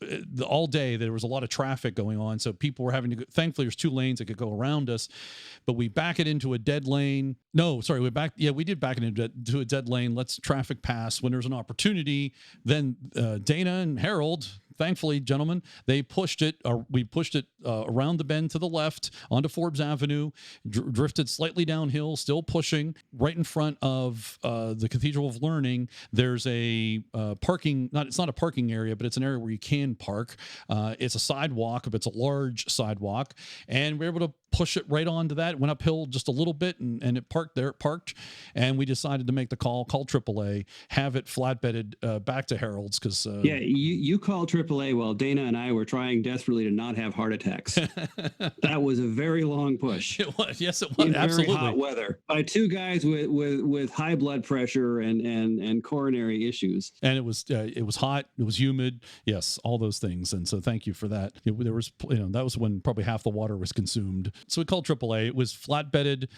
all day there was a lot of traffic going on, so people were having to go. Thankfully, there's two lanes that could go around us, but we back it into a dead lane. No, sorry, we did back it into a dead lane. Let's traffic pass when there's an opportunity. Then Dana and Harold, thankfully, gentlemen, we pushed it around the bend to the left onto Forbes Avenue, drifted slightly downhill, still pushing. Right in front of the Cathedral of Learning, there's a parking. It's not a parking area, but it's an area where you can park. It's a sidewalk, but it's a large sidewalk, and we're able to push it right onto that. It went uphill just a little bit, and it parked there. It parked, and we decided to make the call AAA, have it flatbedded back to Harold's because you called AAA while Dana and I were trying desperately to not have heart attacks. That was a very long push. It was, yes, it was. In absolutely very hot weather by two guys with high blood pressure and coronary issues. And it was hot, it was humid, yes, all those things. And so thank you for that. There was that was when probably half the water was consumed. So we called AAA. It was flatbedded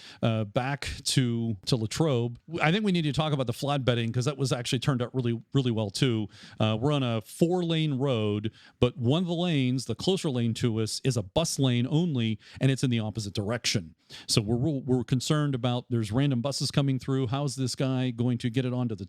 back to Latrobe. I think we need to talk about the flatbedding because that was actually turned out really, really well too. We're on a 4-lane road, but one of the lanes, the closer lane to us, is a bus lane only, and it's in the opposite direction. So we're concerned about there's random buses coming through. How's this guy going to get it onto the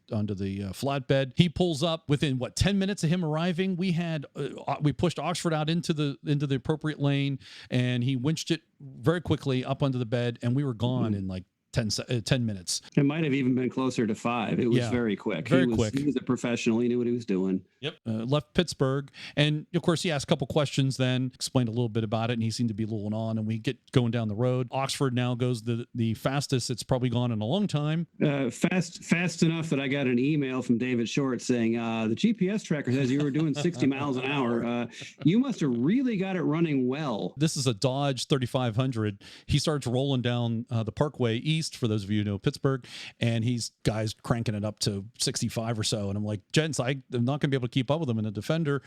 flatbed? He pulls up within 10 minutes of him arriving. We pushed Oxford out into the appropriate lane, and he winched it very quickly up onto the bed, and we were gone in like 10 minutes. It might have even been closer to 5. It was very quick. Very quick. He was a professional. He knew what he was doing. Yep. Left Pittsburgh. And of course, he asked a couple questions then, explained a little bit about it, and he seemed to be luling on. And we get going down the road. Oxford now goes the fastest it's probably gone in a long time. Fast enough that I got an email from David Short saying, the GPS tracker says you were doing 60 miles an hour. You must have really got it running well. This is a Dodge 3500. He starts rolling down the Parkway East, for those of you who know Pittsburgh, and he's guys cranking it up to 65 or so. And I'm like, gents, I'm not going to be able to keep up with him in a Defender.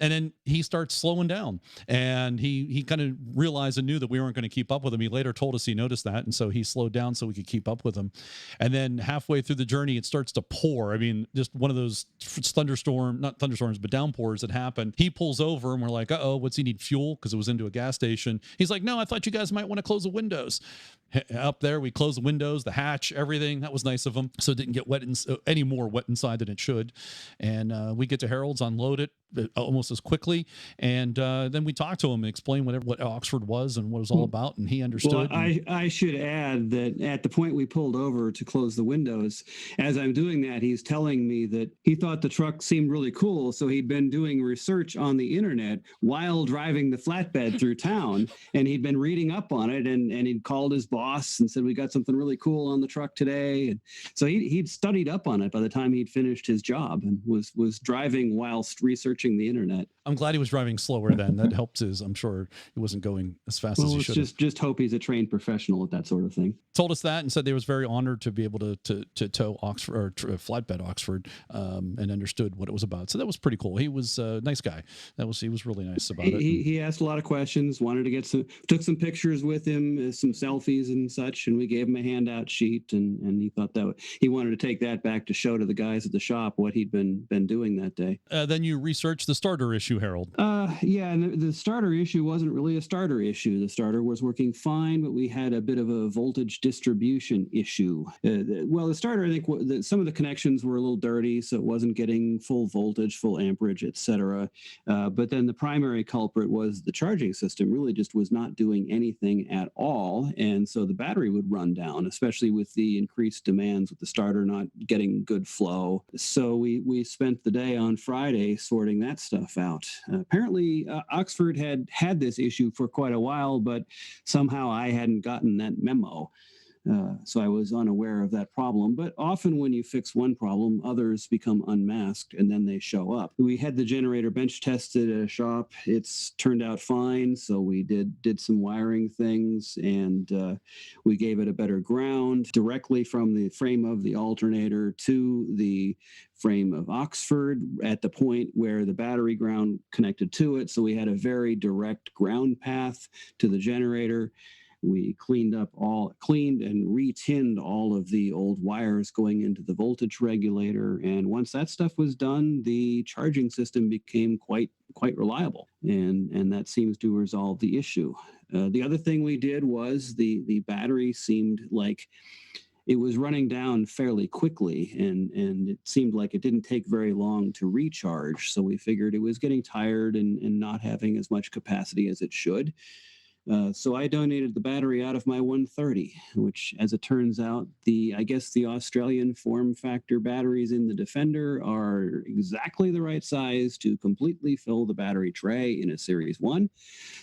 And then he starts slowing down, and he kind of realized and knew that we weren't going to keep up with him. He later told us he noticed that, and so he slowed down so we could keep up with him. And then halfway through the journey, it starts to pour. I mean, just one of those not thunderstorms, but downpours that happen. He pulls over, and we're like, uh-oh, what's he need, fuel? Because it was into a gas station. He's like, no, I thought you guys might want to close the windows. Up there, we closed the windows, the hatch, everything. That was nice of him. So it didn't get wet any more wet inside than it should. And we get to Harold's, unload it almost as quickly. And then we talked to him and explained what Oxford was and what it was all about. And he understood. Well, I should add that at the point we pulled over to close the windows, as I'm doing that, he's telling me that he thought the truck seemed really cool. So he'd been doing research on the internet while driving the flatbed through town. And he'd been reading up on it, and he'd called his boss and said, we got something really cool on the truck today. And so he'd studied up on it by the time he'd finished his job, and was driving whilst researching the internet. I'm glad he was driving slower then. That helped I'm sure he wasn't going as fast as he should have. Just hope he's a trained professional at that sort of thing. Told us that and said they was very honored to be able to tow Oxford, or flatbed Oxford, and understood what it was about. So that was pretty cool. He was a nice guy. He was really nice about it. He asked a lot of questions, wanted to took some pictures with him, some selfies and such, and we gave him a handout sheet, and he thought that he wanted to take that back to show to the guys at the shop what he'd been doing that day. Then you researched the starter issue, Harold. Yeah, and the starter issue wasn't really a starter issue. The starter was working fine, but we had a bit of a voltage distribution issue. The starter, I think some of the connections were a little dirty, so it wasn't getting full voltage, full amperage, etc. But then the primary culprit was the charging system really just was not doing anything at all, and so the battery would run down, especially with the increased demands with the starter not getting good flow. So we spent the day on Friday sorting that stuff out. Apparently, Oxford had this issue for quite a while, but somehow I hadn't gotten that memo. So I was unaware of that problem. But often when you fix one problem, others become unmasked and then they show up. We had the generator bench tested at a shop. It's turned out fine. So we did some wiring things, and we gave it a better ground directly from the frame of the alternator to the frame of Oxford at the point where the battery ground connected to it. So we had a very direct ground path to the generator. We cleaned and re-tinned all of the old wires going into the voltage regulator. And once that stuff was done, the charging system became quite reliable. And that seems to resolve the issue. The other thing we did was the battery seemed like it was running down fairly quickly, and it seemed like it didn't take very long to recharge. So we figured it was getting tired and not having as much capacity as it should. So I donated the battery out of my 130, which, as it turns out, I guess the Australian form factor batteries in the Defender are exactly the right size to completely fill the battery tray in a Series 1.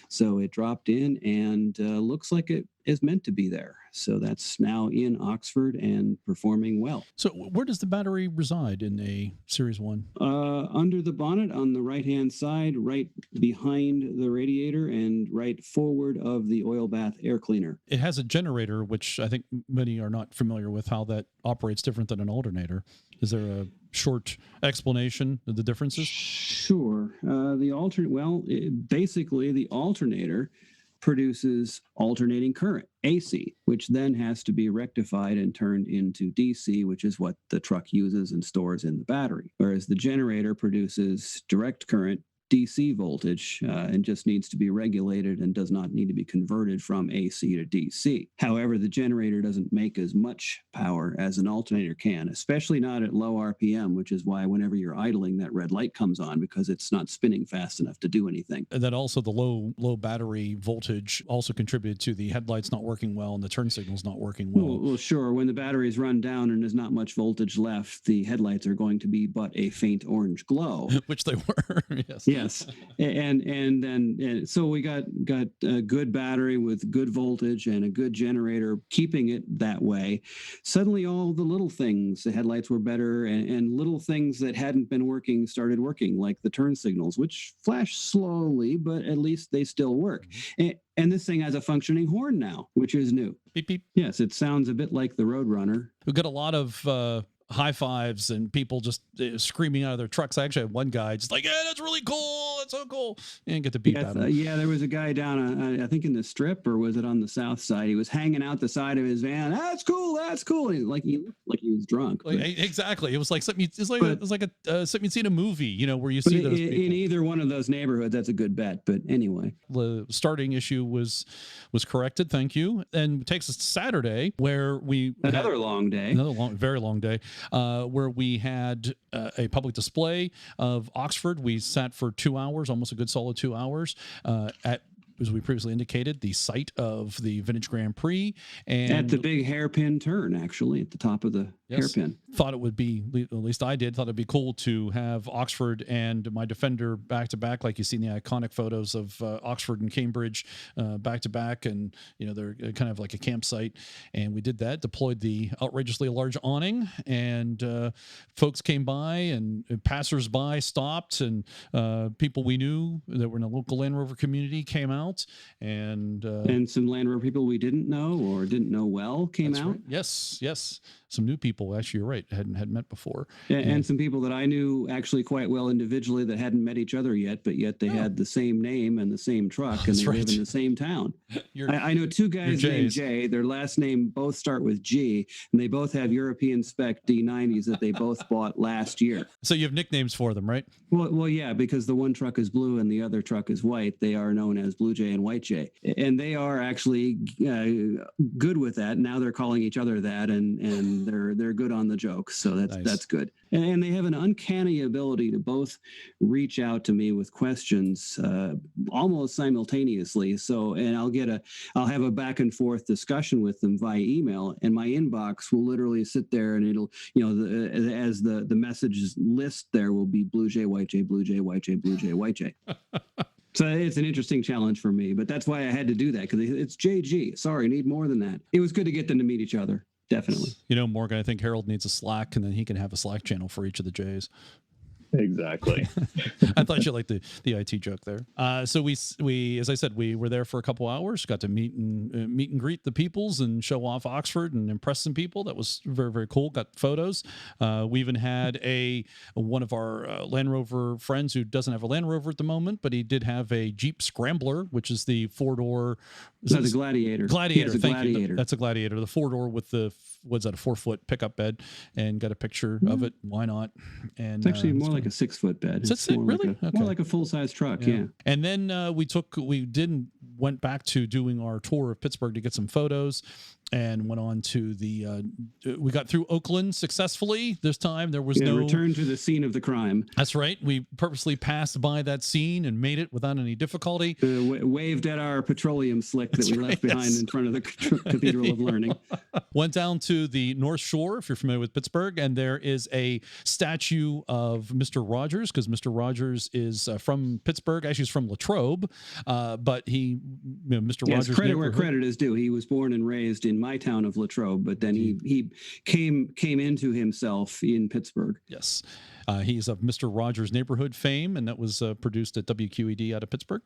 So it dropped in and looks like it is meant to be there. So that's now in Oxford and performing well. So where does the battery reside in a Series 1? Under the bonnet on the right-hand side, right behind the radiator and right forward of the oil bath air cleaner. It has a generator, which I think many are not familiar with how that operates different than an alternator. Is there a short explanation of the differences? Sure. Basically the alternator produces alternating current, AC, which then has to be rectified and turned into DC, which is what the truck uses and stores in the battery. Whereas the generator produces direct current, DC voltage and just needs to be regulated and does not need to be converted from AC to DC. However, the generator doesn't make as much power as an alternator can, especially not at low RPM, which is why whenever you're idling, that red light comes on because it's not spinning fast enough to do anything. And then also the low battery voltage also contributed to the headlights not working well and the turn signals not working well. Well, sure. When the batteries run down and there's not much voltage left, the headlights are going to be but a faint orange glow. Which they were, yes. Yes. And then so we got a good battery with good voltage and a good generator keeping it that way. Suddenly all the little things, the headlights were better, and little things that hadn't been working started working, like the turn signals, which flash slowly, but at least they still work. And this thing has a functioning horn now, which is new. Beep, beep. Yes, it sounds a bit like the Roadrunner. We got a lot of high fives and people just screaming out of their trucks. I actually had one guy just like, yeah, that's really cool. That's so cool. And get the beep out of him. Yeah, there was a guy down, I think in the Strip, or was it on the south side? He was hanging out the side of his van. That's cool. That's cool. And he looked like he was drunk. Exactly. It was like something. It's like a something you'd see in a movie, you know, where you see those people. In either one of those neighborhoods, that's a good bet. But anyway, the starting issue was corrected. Thank you. And it takes us to Saturday, where we another very long day. Where we had a public display of Oxford. We sat for 2 hours, almost a good solid 2 hours, at, as we previously indicated, the site of the Vintage Grand Prix. And at the big hairpin turn, actually, at the top of the hairpin. Thought it would be, at least I did, thought it'd be cool to have Oxford and my Defender back to back, like you see in the iconic photos of Oxford and Cambridge back to back. And, you know, they're kind of like a campsite. And we did that, deployed the outrageously large awning, and folks came by and passersby stopped, and people we knew that were in the local Land Rover community came out. And some Land Rover people we didn't know or didn't know well came out. Right. Yes. Some new people, actually, you're right, hadn't met before. And some people that I knew actually quite well individually that hadn't met each other yet, but yet they had the same name and the same truck, and they live in the same town. I know two guys named Jay. Their last name both start with G, and they both have European spec D90s that they both bought last year. So you have nicknames for them, right? Well, yeah, because the one truck is blue and the other truck is white. They are known as Blue Jay and White Jay, and they are actually good with that. Now they're calling each other that, and they're good on the jokes, so that's good. And they have an uncanny ability to both reach out to me with questions almost simultaneously. So, and I'll have a back and forth discussion with them via email, and my inbox will literally sit there, and it'll, you know, as the messages list there will be Blue Jay, White Jay, Blue Jay, White Jay, Blue Jay, White Jay. So it's an interesting challenge for me, but that's why I had to do that, because it's JG. Sorry, need more than that. It was good to get them to meet each other. Definitely. You know, Morgan, I think Harold needs a Slack, and then he can have a Slack channel for each of the J's. Exactly. I thought you liked the IT joke there. So we, as I said, we were there for a couple hours, got to meet and greet the peoples and show off Oxford and impress some people. That was very, very cool. Got photos. We even had one of our Land Rover friends who doesn't have a Land Rover at the moment, but he did have a Jeep Scrambler, which is the 4-door. That's a Gladiator. Gladiator. Thank Gladiator. you. That's a Gladiator. The 4-door with the, what's that, a 4-foot pickup bed, and got a picture of it. Why not? And it's actually more like a 6-foot bed. It's more really? More like a full-size truck, yeah. And then went back to doing our tour of Pittsburgh to get some photos, and went on to we got through Oakland successfully. This time there was no return to the scene of the crime. That's right. We purposely passed by that scene and made it without any difficulty. Waved at our petroleum slick that we left behind in front of the Cathedral of Learning. Went down to the North Shore, if you're familiar with Pittsburgh, and there is a statue of Mr. Rogers, because Mr. Rogers is from Pittsburgh. Actually, he's from Latrobe, but Mr. Rogers. Credit where credit is due. He was born and raised in my town of Latrobe, but then he came into himself in Pittsburgh. Yes. He's of Mr. Rogers neighborhood fame, and that was produced at WQED out of Pittsburgh,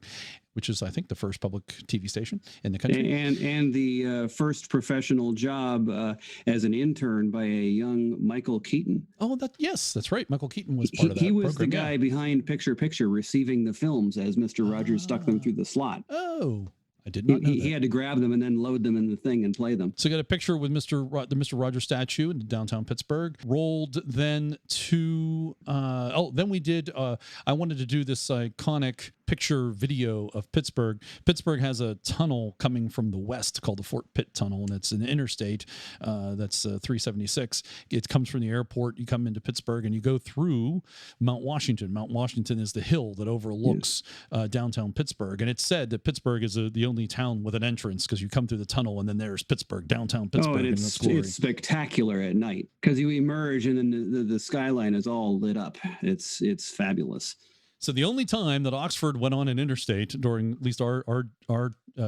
which is, I think, the first public TV station in the country. And the first professional job as an intern by a young Michael Keaton. Oh, yes, that's right. Michael Keaton was part of that. He was program, the guy behind Picture Picture receiving the films as Mr. Rogers stuck them through the slot. Oh, I did not know he had to grab them and then load them in the thing and play them. So got a picture with the Mr. Rogers statue in downtown Pittsburgh. Rolled then to then we did. I wanted to do this iconic picture video of Pittsburgh. Pittsburgh has a tunnel coming from the west called the Fort Pitt Tunnel, and it's an interstate that's 376. It comes from the airport. You come into Pittsburgh and you go through Mount Washington. Mount Washington is the hill that overlooks downtown Pittsburgh, and it's said that Pittsburgh is the only town with an entrance because you come through the tunnel and then there's Pittsburgh, downtown Pittsburgh. Oh, and it's spectacular at night because you emerge and then the skyline is all lit up. It's fabulous. So the only time that Oxford went on an interstate during at least our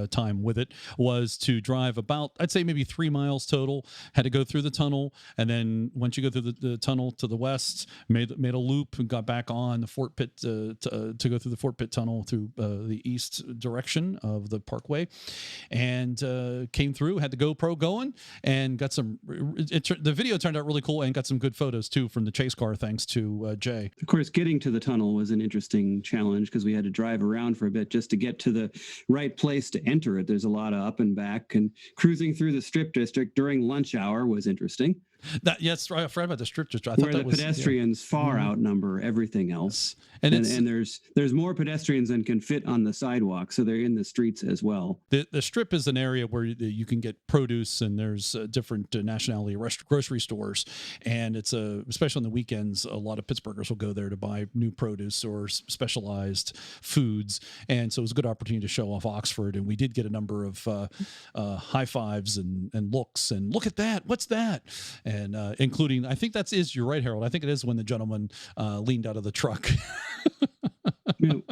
time with it was to drive about, I'd say maybe 3 miles total, had to go through the tunnel. And then once you go through the tunnel to the west, made a loop and got back on the Fort Pitt to go through the Fort Pitt Tunnel through the east direction of the Parkway, and came through, had the GoPro going and got some, the video turned out really cool and got some good photos too from the chase car, thanks to Jay. Of course, getting to the tunnel was an interesting challenge because we had to drive around for a bit just to get to the right place to enter it. There's a lot of up and back, and cruising through the Strip District during lunch hour was interesting. Yes, I forgot about the Strip District. Where the pedestrians far outnumber everything else, and there's more pedestrians than can fit on the sidewalk, so they're in the streets as well. The Strip is an area where you can get produce, and there's different nationality grocery stores, and it's especially on the weekends, a lot of Pittsburghers will go there to buy new produce or specialized foods, and so it was a good opportunity to show off Oxford, and we did get a number of high fives and looks, and look at that, what's that? And including, I think you're right, Harold. I think it is when the gentleman leaned out of the truck.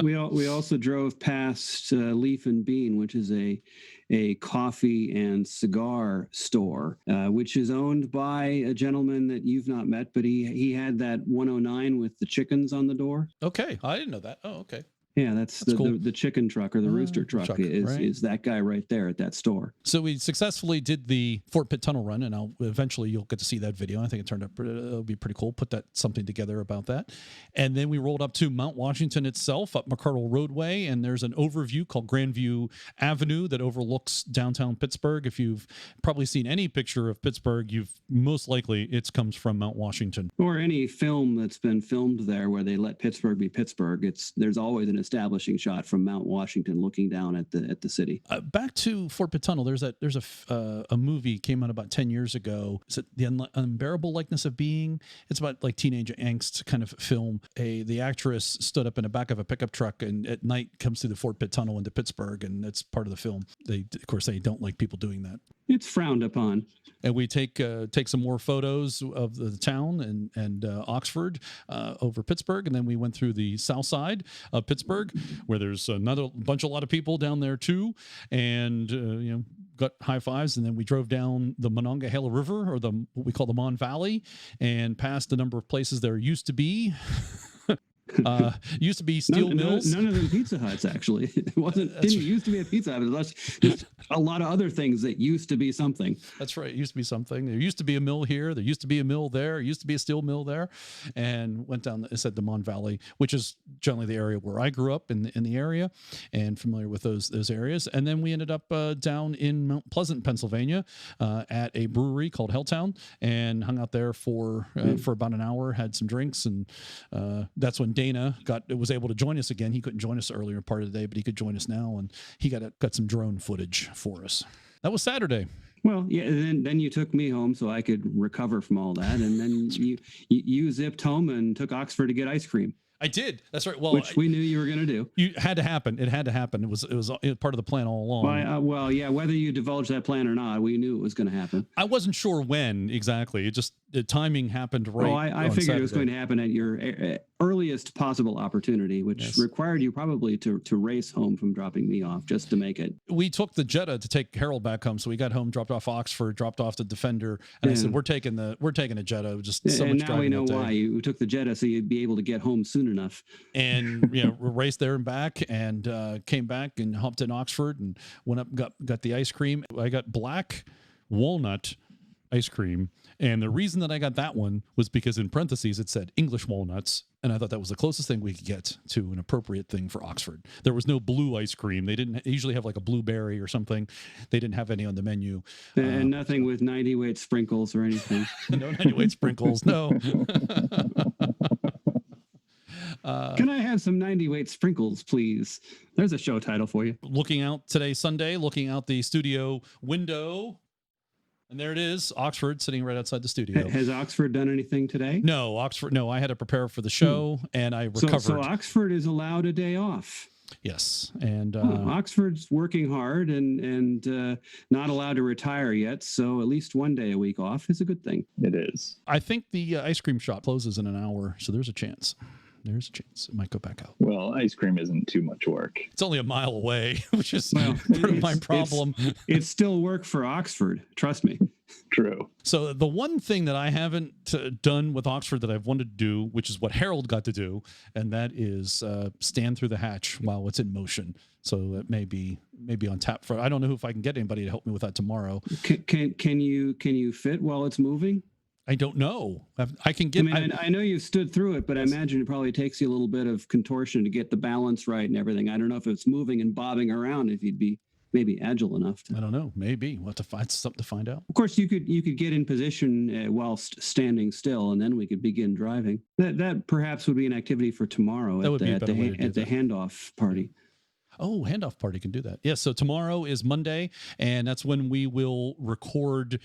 we also drove past Leaf and Bean, which is a coffee and cigar store, which is owned by a gentleman that you've not met, but he had that 109 with the chickens on the door. Okay, I didn't know that. Oh, okay. Yeah, that's cool. the chicken truck or the rooster truck is that guy right there at that store. So we successfully did the Fort Pitt Tunnel run, and eventually you'll get to see that video. I think it turned out it'll be pretty cool. Put something together about that. And then we rolled up to Mount Washington itself, up McCardle Roadway, and there's an overview called Grandview Avenue that overlooks downtown Pittsburgh. If you've probably seen any picture of Pittsburgh, you've most likely it comes from Mount Washington. Or any film that's been filmed there where they let Pittsburgh be Pittsburgh. There's always an establishing shot from Mount Washington looking down at the city. Back to Fort Pitt Tunnel, there's a movie came out about 10 years ago. Is it The Unbearable Likeness of Being? It's about like teenage angst kind of film. The actress stood up in the back of a pickup truck and at night comes through the Fort Pitt Tunnel into Pittsburgh, and that's part of the film. Of course, they don't like people doing that. It's frowned upon. And we take some more photos of the town and Oxford over Pittsburgh, and then we went through the south side of Pittsburgh, where there's a lot of people down there too, and got high fives. And then we drove down the Monongahela River, or what we call the Mon Valley, and passed a number of places there used to be. Steel mills. None of them Pizza Huts, actually. It didn't used to be a Pizza Hut, but there's a lot of other things that used to be something. That's right. It used to be something. There used to be a mill here. There used to be a mill there. There used to be a steel mill there. And went down, the Mon Valley, which is generally the area where I grew up in the area and familiar with those areas. And then we ended up down in Mount Pleasant, Pennsylvania, at a brewery called Helltown, and hung out there for about an hour, had some drinks, and that's when Dana was able to join us again. He couldn't join us earlier part of the day, but he could join us now, and he got some drone footage for us. That was Saturday. Well, yeah, and then you took me home so I could recover from all that, and then you zipped home and took Oxford to get ice cream. I did. That's right. Well, which we knew you were going to do. It had to happen. It had to happen. It was part of the plan all along. Well, yeah. Whether you divulged that plan or not, we knew it was going to happen. I wasn't sure when exactly. The timing happened right. Oh, I figured Saturday. It was going to happen at your earliest possible opportunity, which required you probably to race home from dropping me off just to make it. We took the Jetta to take Harold back home, so we got home, dropped off Oxford, dropped off the Defender, and I said, "We're taking a Jetta." Just so much driving. And now we know why you took the Jetta, so you'd be able to get home soon enough. And raced there and back, and came back and hopped in Oxford and went up, got the ice cream. I got black walnut ice cream. And the reason that I got that one was because in parentheses it said English walnuts. And I thought that was the closest thing we could get to an appropriate thing for Oxford. There was no blue ice cream. They didn't usually have like a blueberry or something. They didn't have any on the menu. And nothing with 90 weight sprinkles or anything. No 90 weight sprinkles. No. Can I have some 90 weight sprinkles, please? There's a show title for you. Looking out today, Sunday, looking out the studio window. And there it is, Oxford sitting right outside the studio. Has Oxford done anything today? No, Oxford. No, I had to prepare for the show, and I recovered. So Oxford is allowed a day off. Yes, and Oxford's working hard and not allowed to retire yet. So at least one day a week off is a good thing. It is. I think the ice cream shop closes in an hour, so there's a chance. There's a chance it might go back out. Well, ice cream isn't too much work. It's only a mile away, which is part of my problem. It's still work for Oxford. Trust me. True. So the one thing that I haven't done with Oxford that I've wanted to do, which is what Harold got to do, and that is stand through the hatch while it's in motion. So it may be on tap for. I don't know if I can get anybody to help me with that tomorrow. Can you fit while it's moving? I don't know. I can get. I know you've stood through it, but I imagine it probably takes you a little bit of contortion to get the balance right and everything. I don't know if it's moving and bobbing around, if you'd be maybe agile enough to. I don't know. Maybe we'll have to find something to find out. Of course, you could get in position whilst standing still, and then we could begin driving. That perhaps would be an activity for tomorrow at the handoff party. Oh, handoff party can do that. Yes. So tomorrow is Monday, and that's when we will record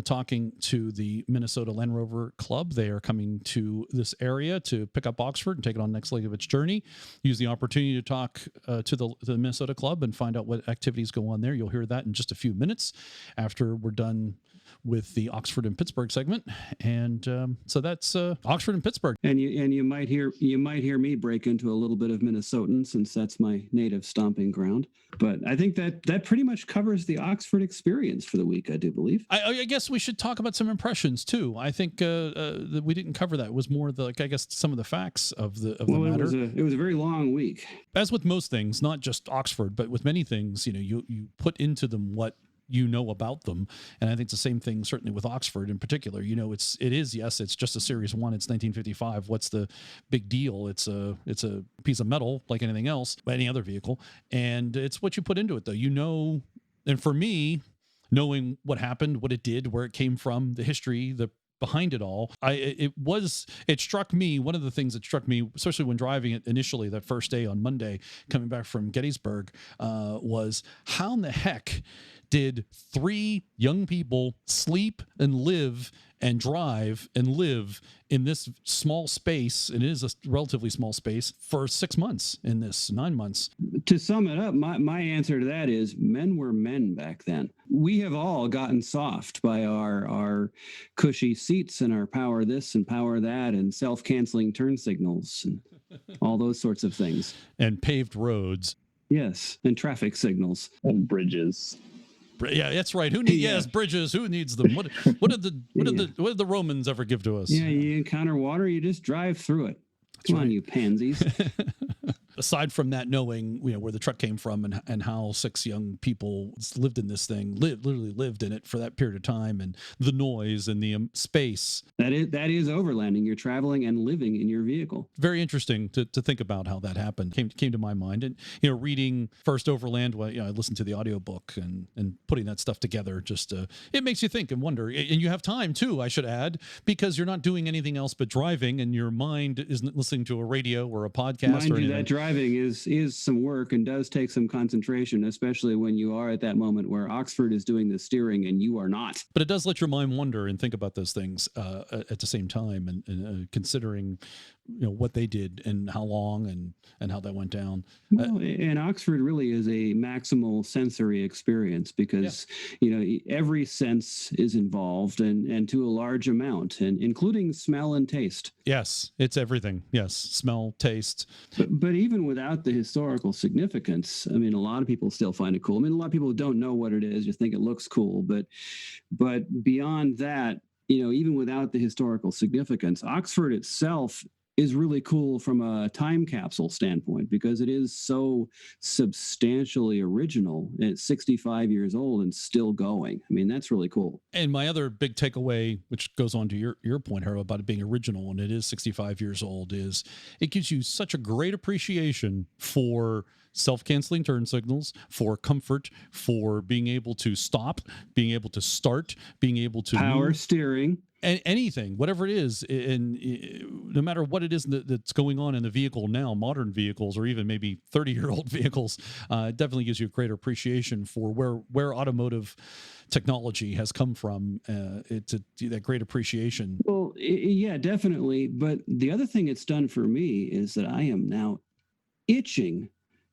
talking to the Minnesota Land Rover Club. They are coming to this area to pick up Oxford and take it on the next leg of its journey. Use the opportunity to talk to the Minnesota Club and find out what activities go on there. You'll hear that in just a few minutes after we're done with the Oxford and Pittsburgh segment, and so that's Oxford and Pittsburgh. And you might hear me break into a little bit of Minnesotan, since that's my native stomping ground. But I think that pretty much covers the Oxford experience for the week, I do believe. I guess we should talk about some impressions too. I think that we didn't cover that. It was more some of the facts of the matter. It was a very long week. As with most things, not just Oxford, but with many things, you put into them what you know about them. And I think it's the same thing certainly with Oxford in particular. It's just a Series 1. It's 1955. What's the big deal? It's a piece of metal like anything else, any other vehicle. And it's what you put into it though. And for me, knowing what happened, what it did, where it came from, the history, behind it all, it struck me, one of the things that struck me, especially when driving it initially that first day on Monday, coming back from Gettysburg, was how in the heck did 3 young people sleep and live and drive and live in this small space, and it is a relatively small space, for 6 months, in this 9 months? To sum it up, my answer to that is men were men back then. We have all gotten soft by our cushy seats and our power this and power that and self-canceling turn signals and all those sorts of things. And paved roads. Yes, and traffic signals. And bridges. Yeah, that's right. Yes, bridges. Who needs them? What did the Romans ever give to us? Yeah, you encounter water, you just drive through it. Come on, you pansies. Aside from that, knowing where the truck came from and how 6 young people lived in this thing, literally lived in it for that period of time, and the noise and the space. That is overlanding. You're traveling and living in your vehicle. Very interesting to think about how that happened. Came to my mind, and reading First Overland. I listened to the audiobook and putting that stuff together. Just it makes you think and wonder, and you have time too, I should add, because you're not doing anything else but driving, and your mind isn't listening to a radio or a podcast or anything. That driving is some work and does take some concentration, especially when you are at that moment where Oxford is doing the steering and you are not. But it does let your mind wander and think about those things at the same time, and considering what they did and how long and how that went down. Well, and Oxford really is a maximal sensory experience because every sense is involved and to a large amount, and including smell and taste. Yes, it's everything. Yes, smell, taste. But even without the historical significance, a lot of people still find it cool. A lot of people don't know what it is, just think it looks cool. But beyond that, even without the historical significance, Oxford itself is really cool from a time capsule standpoint, because it is so substantially original. It's 65 years old and still going. I mean, that's really cool. And my other big takeaway, which goes on to your point, Harold, about it being original, and it is 65 years old, is it gives you such a great appreciation for self-canceling turn signals, for comfort, for being able to stop, being able to start, being able to power steering. And anything, whatever it is, and no matter what it is that's going on in the vehicle now, modern vehicles or even maybe 30-year-old vehicles, it definitely gives you a greater appreciation for where automotive technology has come from. It's that great appreciation. Well, yeah, definitely. But the other thing it's done for me is that I am now itching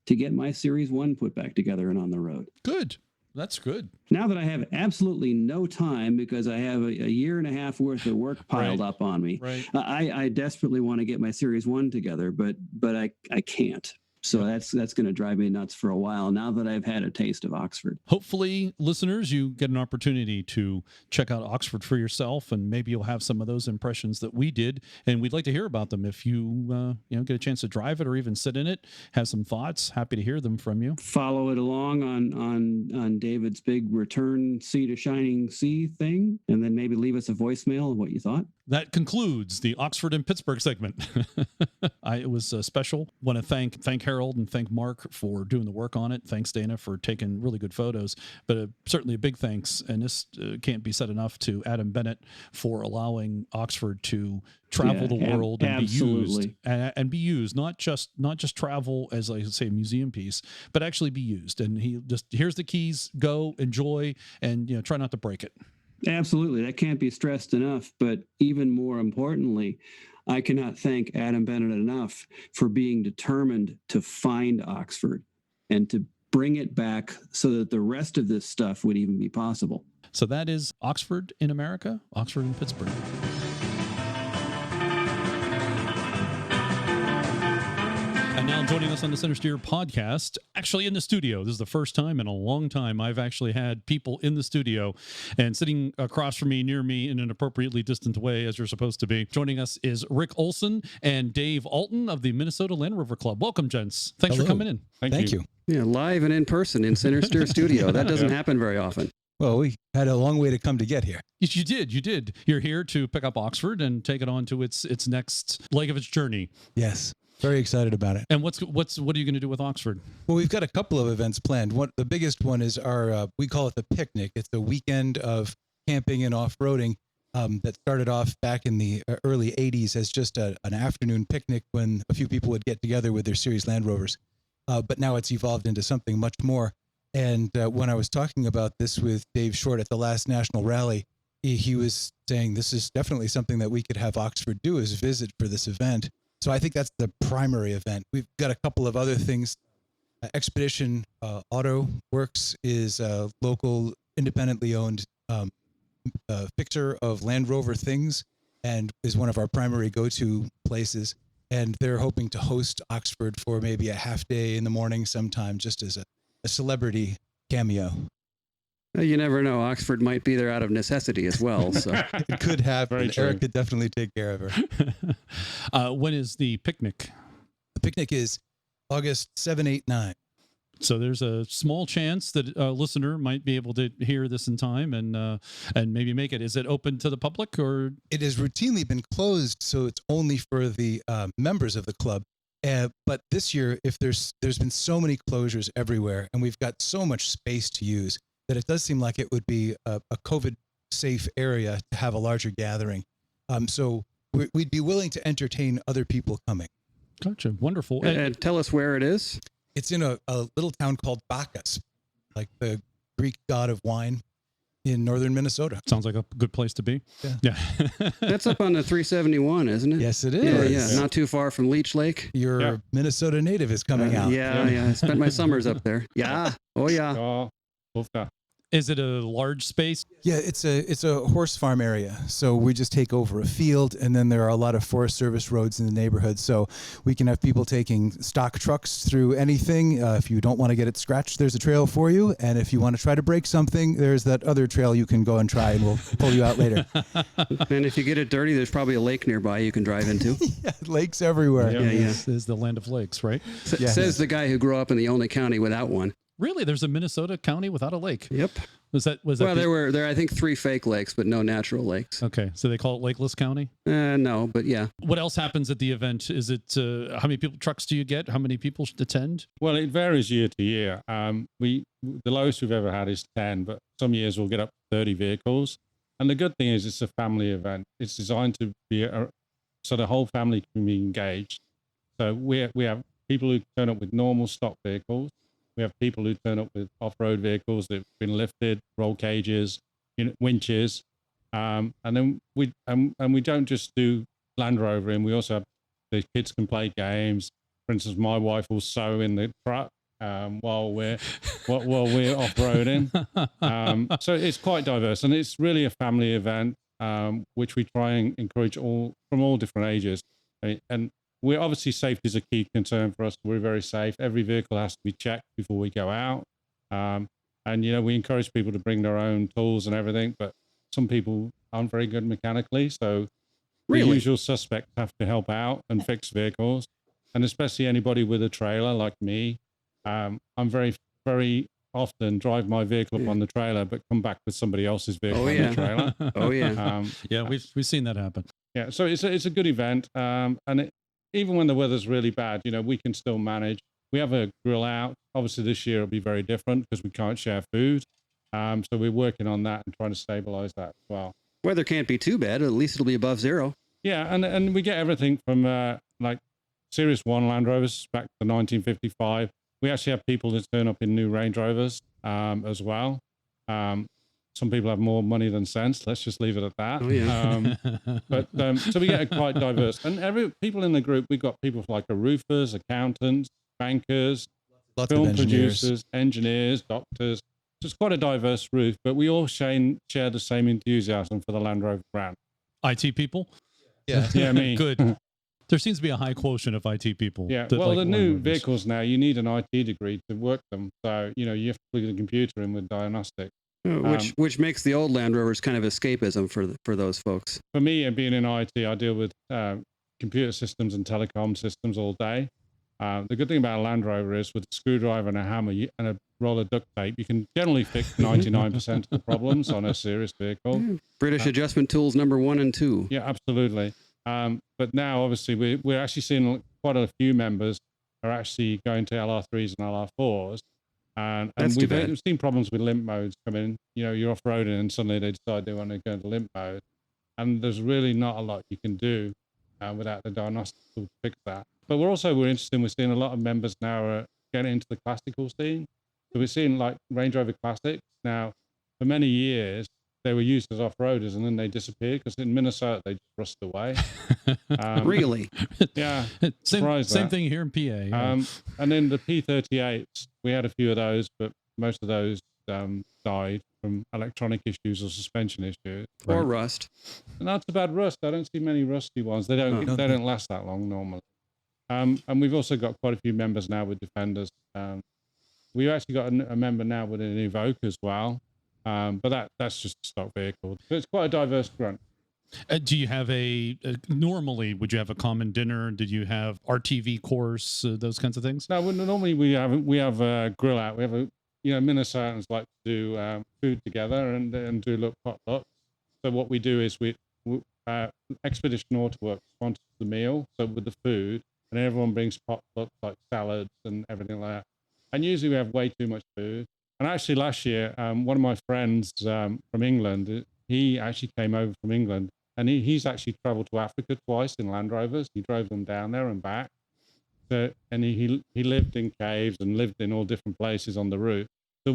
to get my Series 1 put back together and on the road. Good. That's good. Now that I have absolutely no time because I have a year and a half worth of work piled up on me, I desperately want to get my Series 1 together, but I can't. So that's going to drive me nuts for a while now that I've had a taste of Oxford. Hopefully, listeners, you get an opportunity to check out Oxford for yourself, and maybe you'll have some of those impressions that we did. And we'd like to hear about them. If you get a chance to drive it or even sit in it, have some thoughts, happy to hear them from you. Follow it along on David's big return sea to shining sea thing, and then maybe leave us a voicemail of what you thought. That concludes the Oxford and Pittsburgh segment. It was special. Want to thank Harold and thank Mark for doing the work on it. Thanks, Dana, for taking really good photos. But certainly a big thanks, and this can't be said enough, to Adam Bennett for allowing Oxford to travel the world and be used, not just travel as, like I say, a museum piece, but actually be used. And he just, here's the keys, go, enjoy, and try not to break it. Absolutely. That can't be stressed enough. But even more importantly, I cannot thank Adam Bennett enough for being determined to find Oxford and to bring it back so that the rest of this stuff would even be possible. So that is Oxford in America, Oxford in Pittsburgh. And now joining us on the Centresteer podcast, actually in the studio. This is the first time in a long time I've actually had people in the studio, and sitting across from me, near me, in an appropriately distant way, as you're supposed to be. Joining us is Rick Olsen and Dave Allton of the Minnesota Land Rover Club. Welcome, gents. Thanks for coming in. Thank you. Yeah, live and in person in Centresteer studio. That doesn't happen very often. Well, we had a long way to come to get here. You did. You're here to pick up Oxford and take it on to its next leg of its journey. Yes. Very excited about it. And what are you going to do with Oxford? Well, we've got a couple of events planned. The biggest one is our, we call it the picnic. It's a weekend of camping and off-roading that started off back in the early 80s as just an afternoon picnic when a few people would get together with their Series Land Rovers. But now it's evolved into something much more. And when I was talking about this with Dave Short at the last national rally, he was saying this is definitely something that we could have Oxford do, is visit for this event. So I think that's the primary event. We've got a couple of other things. Expedition Auto Works is a local, independently owned fixer of Land Rover things and is one of our primary go-to places. And they're hoping to host Oxford for maybe a half day in the morning sometime, just as a celebrity cameo. You never know. Oxford might be there out of necessity as well. So it could happen. Eric could definitely take care of her. When is the picnic? The picnic is August 7, 8, 9. So there's a small chance that a listener might be able to hear this in time and maybe make it. Is it open to the public, or? It has routinely been closed, so it's only for the members of the club. But this year, if there's been so many closures everywhere, and we've got so much space to use, that it does seem like it would be a COVID-safe area to have a larger gathering. So we'd be willing to entertain other people coming. Gotcha. Wonderful. And tell us where it is. It's in a little town called Bacchus, like the Greek god of wine, in northern Minnesota. Sounds like a good place to be. Yeah. That's up on the 371, isn't it? Yes, it is. Yeah. Not too far from Leech Lake. Your Minnesota native is coming out. Yeah. I spent my summers up there. Yeah. Oh, yeah. Is it a large space? Yeah, it's a horse farm area. So we just take over a field, and then there are a lot of Forest Service roads in the neighborhood. So we can have people taking stock trucks through anything. If you don't want to get it scratched, there's a trail for you. And if you want to try to break something, there's that other trail you can go and try, and we'll pull you out later. And if you get it dirty, there's probably a lake nearby you can drive into. Yeah, lakes everywhere. Yeah. This is the land of lakes, right? Says the guy who grew up in the only county without one. Really? There's a Minnesota county without a lake? Yep. Was that? Well, there were I think 3 fake lakes, but no natural lakes. Okay, so they call it Lakeless County? No, but yeah. What else happens at the event? Is it how many trucks do you get? How many people attend? Well, it varies year to year. The lowest we've ever had is 10, but some years we'll get up to 30 vehicles. And the good thing is it's a family event. It's designed to be so the whole family can be engaged. So we have people who turn up with normal stock vehicles. We have people who turn up with off-road vehicles that have been lifted, roll cages, winches, and then we don't just do Land Rover, and we also have the kids can play games. For instance, my wife will sew in the truck while we're off-roading. So it's quite diverse, and it's really a family event, which we try and encourage from all different ages, and we're obviously safety is a key concern for us. We're very safe. Every vehicle has to be checked before we go out. And, we encourage people to bring their own tools and everything, but some people aren't very good mechanically. So the usual suspects have to help out and fix vehicles. And especially anybody with a trailer like me. I'm very, very often drive my vehicle up on the trailer, but come back with somebody else's vehicle on the trailer. Oh, yeah. Yeah, we've seen that happen. Yeah, so it's a good event. And even when the weather's really bad, we can still manage. We have a grill out. Obviously, this year it'll be very different because we can't share food. So we're working on that and trying to stabilize that as well. Weather can't be too bad. At least it'll be above zero. Yeah, and we get everything from like Series 1 Land Rovers back to 1955. We actually have people that turn up in new Range Rovers as well. Some people have more money than sense. Let's just leave it at that. Oh, yeah. So we get a quite diverse. And people in the group, we've got people like roofers, accountants, bankers, film producers, engineers, doctors. So it's quite a diverse roof, but we all share the same enthusiasm for the Land Rover brand. IT people? Yeah, me. Good. There seems to be a high quotient of IT people. Yeah, well, the new vehicles now, you need an IT degree to work them. So, you have to plug the computer in with diagnostics. Which makes the old Land Rovers kind of escapism for those folks. For me, and being in IT, I deal with computer systems and telecom systems all day. The good thing about a Land Rover is with a screwdriver and a hammer and a roll of duct tape, you can generally fix 99% of the problems on a serious vehicle. British adjustment tools number 1 and 2. Yeah, absolutely. But now, obviously, we're actually seeing quite a few members are actually going to LR3s and LR4s. And we've seen problems with limp modes come in. You're off-roading and suddenly they decide they want to go into limp mode. And there's really not a lot you can do without the diagnostic tool to fix that. But we're interested. We're seeing a lot of members now are getting into the classical scene. So we're seeing like Range Rover Classics. Now, for many years, they were used as off-roaders and then they disappeared because in Minnesota, they just rusted away. Really? Yeah. Same thing here in PA. Yeah. And then the P38s, we had a few of those, but most of those died from electronic issues or suspension issues. Or rust. Not so bad rust. I don't see many rusty ones. They don't last that long normally. And we've also got quite a few members now with Defenders. We've actually got a member now with an Evoque as well. But that's just a stock vehicle. So it's quite a diverse grunt. Do you have normally, would you have a common dinner? Did you have RTV course, those kinds of things? No, normally we have a grill out. We have Minnesotans like to do food together and do little potlucks. So what we do is Expedition Autoworks sponsors the meal, so with the food, and everyone brings potlucks like salads and everything like that. And usually we have way too much food. And actually last year, one of my friends from England, he actually came over from England, and he's actually traveled to Africa twice in Land Rovers. He drove them down there and back. So, and he lived in caves and lived in all different places on the route. So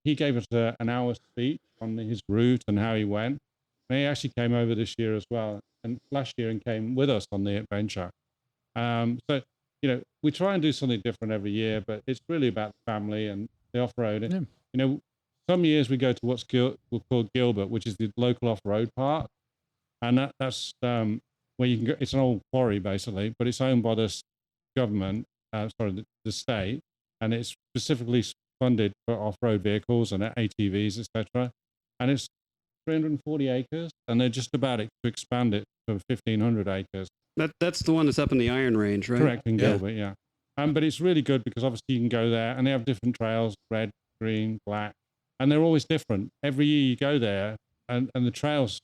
he gave us an hour speech on his route and how he went. And he actually came over this year as well, and last year, and came with us on the adventure. So, we try and do something different every year, but it's really about the family and the off-road. Yeah. some years we go to what's called Gilbert, which is the local off-road park. And that's where you can go. It's an old quarry, basically, but it's owned by the government, the state, and it's specifically funded for off-road vehicles and ATVs, etc. And it's 340 acres, and they're just about to expand it to 1,500 acres. That's the one that's up in the Iron Range, right? Correct, in Gilbert, yeah. But it's really good because obviously you can go there, and they have different trails, red, green, black, and they're always different. Every year you go there, and the trails,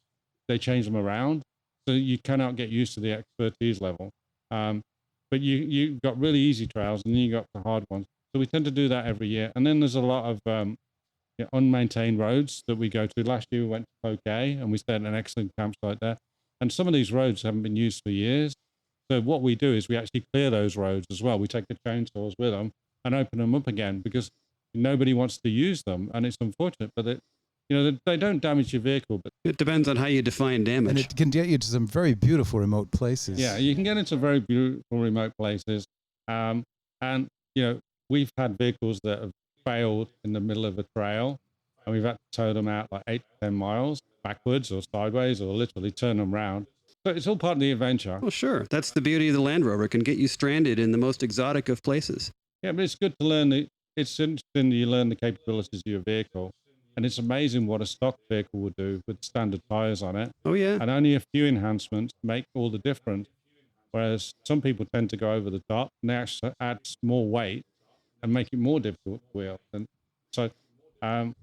they change them around, so you cannot get used to the expertise level. But you got really easy trails, and then you got the hard ones. So we tend to do that every year. And then there's a lot of unmaintained roads that we go to. Last year we went to Cloquet, and we stayed at an excellent campsite there. And some of these roads haven't been used for years. So what we do is we actually clear those roads as well. We take the chainsaws with them and open them up again because nobody wants to use them, and it's unfortunate. But they don't damage your vehicle. But it depends on how you define damage. And it can get you to some very beautiful remote places. Yeah, you can get into very beautiful remote places. And we've had vehicles that have failed in the middle of a trail, and we've had to tow them out like 8 to 10 miles backwards or sideways, or literally turn them around. So it's all part of the adventure. Well, sure. That's the beauty of the Land Rover. It can get you stranded in the most exotic of places. Yeah, but it's good to learn. It's interesting that you learn the capabilities of your vehicle. And it's amazing what a stock vehicle will do with standard tires on it. Oh, yeah. And only a few enhancements make all the difference. Whereas some people tend to go over the top, and they actually add more weight and make it more difficult to wheel. And so,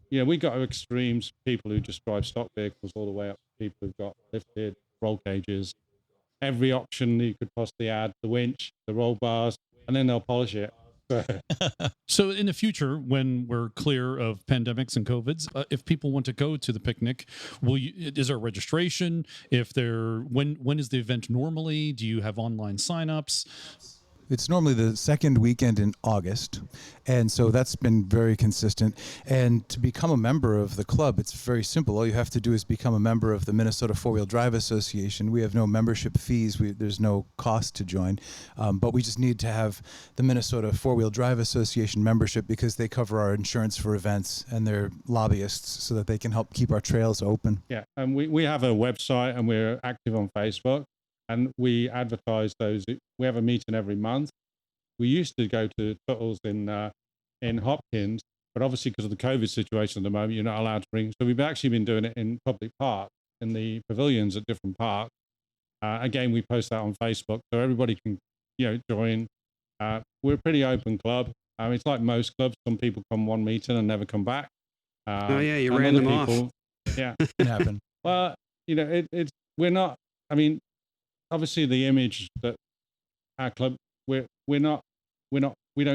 we got extremes, people who just drive stock vehicles, all the way up to people who've got lifted roll cages, every option that you could possibly add, the winch, the roll bars, and then they'll polish it. So in the future, when we're clear of pandemics and COVIDs, if people want to go to the picnic, is there registration? When is the event normally? Do you have online signups? It's normally the second weekend in August, and so that's been very consistent. And to become a member of the club, it's very simple. All you have to do is become a member of the Minnesota Four-Wheel Drive Association. We have no membership fees. There's no cost to join, but we just need to have the Minnesota Four-Wheel Drive Association membership because they cover our insurance for events, and they're lobbyists so that they can help keep our trails open. Yeah, and we have a website, and we're active on Facebook. And we advertise those. We have a meeting every month. We used to go to Tuttle's in Hopkins, but obviously because of the COVID situation at the moment, you're not allowed to bring. So we've actually been doing it in public park, in the pavilions at different parks. Again, we post that on Facebook, so everybody can join. We're a pretty open club. It's like most clubs. Some people come one meeting and never come back. You ran them off. Yeah, it can happen. Well, we're not. Obviously, the image that our club, we don't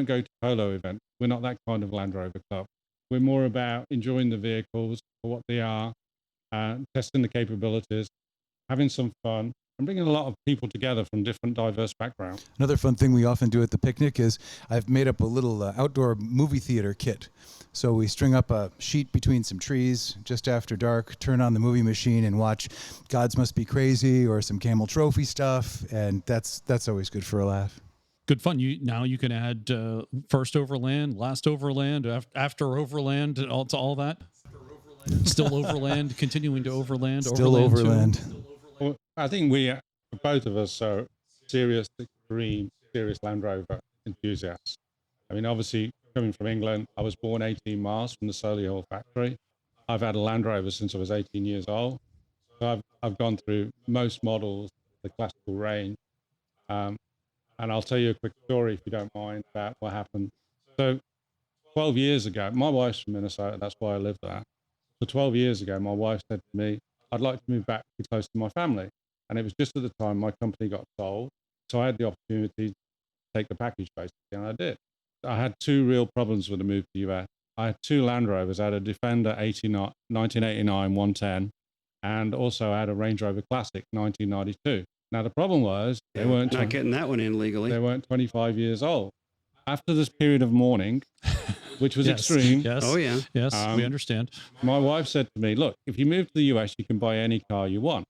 go to polo events. We're not that kind of Land Rover club. We're more about enjoying the vehicles for what they are, testing the capabilities, having some fun, and bringing a lot of people together from different diverse backgrounds. Another fun thing we often do at the picnic is I've made up a little outdoor movie theater kit. So we string up a sheet between some trees just after dark, turn on the movie machine and watch Gods Must Be Crazy or some Camel Trophy stuff. And that's always good for a laugh. Good fun. Now you can add first overland, last overland, after overland, to all that. Still overland, continuing to overland. Still overland. Well, I think both of us are serious Land Rover enthusiasts. Obviously, coming from England, I was born 18 miles from the Solihull factory. I've had a Land Rover since I was 18 years old. So I've gone through most models, the classical range. And I'll tell you a quick story, if you don't mind, about what happened. So 12 years ago, my wife's from Minnesota, that's why I live there. So 12 years ago, my wife said to me, I'd like to move back to be close to my family. And it was just at the time my company got sold. So I had the opportunity to take the package, basically, and I did. I had two real problems with the move to the US. I had two Land Rovers. I had a Defender 1989 110, and also I had a Range Rover Classic 1992. Now, the problem was they weren't not getting that one in legally. They weren't 25 years old. After this period of mourning, which was extreme. Yes. Oh, yeah. Yes, we understand. My wife said to me, look, if you move to the US, you can buy any car you want.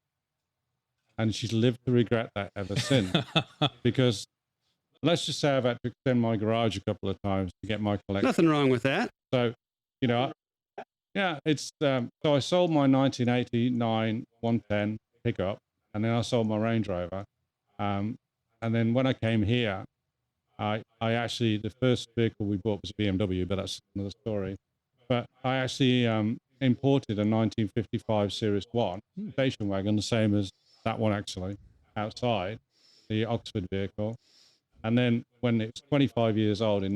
And she's lived to regret that ever since. Because let's just say I've had to extend my garage a couple of times to get my collection. Nothing wrong with that. So, Yeah, it's so I sold my 1989 110 pickup, and then I sold my Range Rover, and then when I came here, I actually the first vehicle we bought was a BMW, but that's another story. But I actually imported a 1955 Series 1 station wagon, the same as that one actually, outside, the Oxford vehicle. And then when it's 25 years old, I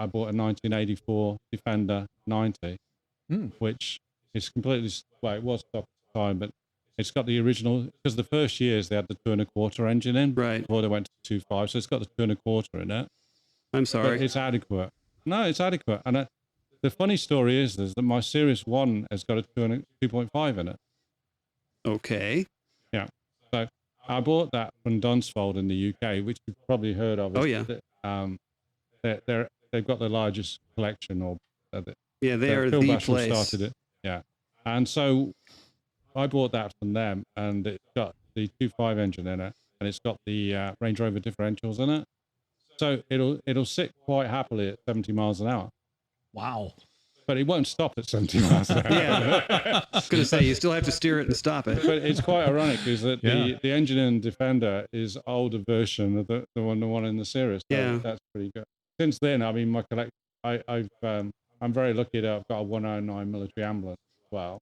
bought a 1984 Defender 90, which is completely, well, it was stock at the time, but it's got the original, because the first years they had the 2.25 engine in, before they went to 2.5, so it's got the 2.25 in it. I'm sorry. But it's adequate. No, it's adequate. And the funny story is that my Series 1 has got a 2.5 in it. Okay. Yeah. So I bought that from Dunsfold in the UK, which you've probably heard of. Oh, yeah. They've got the largest collection. Yeah, they are Phil the Basham place. started it. Yeah. And so I bought that from them, and it's got the 2.5 engine in it, and it's got the Range Rover differentials in it. So it'll sit quite happily at 70 miles an hour. Wow. But it won't stop at 70 miles an hour. Yeah. I was going to say, you still have to steer it and stop it. But it's quite ironic is that the engine in Defender is older version of the one in the series. So yeah. That's pretty good. Since then, I mean, my collect, I'm very lucky that I've got a 109 military ambulance as well,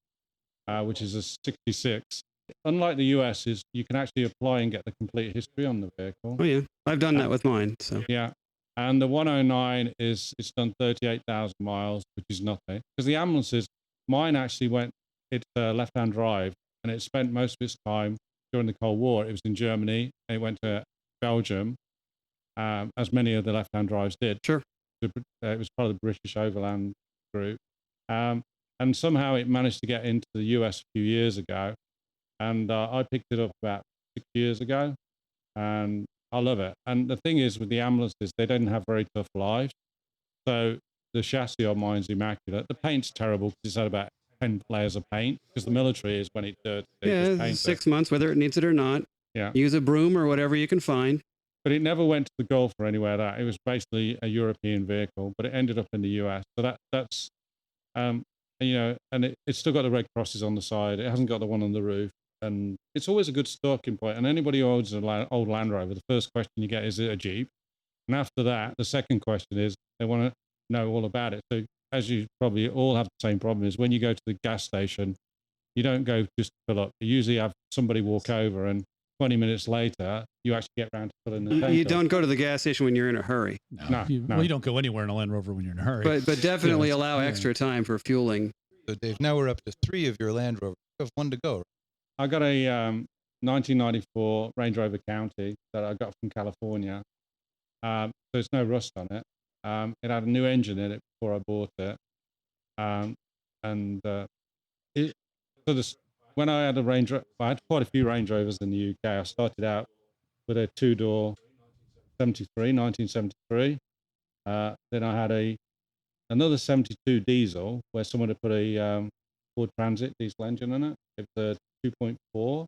which is a 66. Unlike the US, is you can actually apply and get the complete history on the vehicle. Oh yeah, I've done that with mine. So yeah, and the 109 it's done 38,000 miles, which is nothing. Because the ambulances, mine actually it's left-hand drive, and it spent most of its time during the Cold War. It was in Germany, and it went to Belgium, as many of the left-hand drives did. Sure. It was part of the British Overland Group, and somehow it managed to get into the US a few years ago. And I picked it up about 6 years ago, and I love it. And the thing is, with the ambulances, they don't have very tough lives. So the chassis on mine's immaculate. The paint's terrible because it's had about 10 layers of paint, because the military is when it's dirty. Yeah, 6 months, whether it needs it or not. Yeah. Use a broom or whatever you can find. But it never went to the Gulf or anywhere that. It was basically a European vehicle, but it ended up in the US. So that's, and it's still got the red crosses on the side. It hasn't got the one on the roof. And it's always a good starting point. And anybody who owns an old Land Rover, the first question you get is it a Jeep? And after that, the second question is they want to know all about it. So as you probably all have the same problem, is when you go to the gas station, you don't go just to fill up. You usually have somebody walk over, and 20 minutes later, you actually get around to filling the tank. You don't go to the gas station when you're in a hurry. No. Well, you don't go anywhere in a Land Rover when you're in a hurry. But definitely allow extra time for fueling. So Dave, now we're up to 3 of your Land Rovers. You have 1 to go. I got a 1994 Range Rover County that I got from California. So there's no rust on it. It had a new engine in it before I bought it. When I had I had quite a few Range Rovers in the UK. I started out with a 2-door 1973. Then I had another 72 diesel where someone had put a Ford Transit diesel engine in it. It was a 2.4.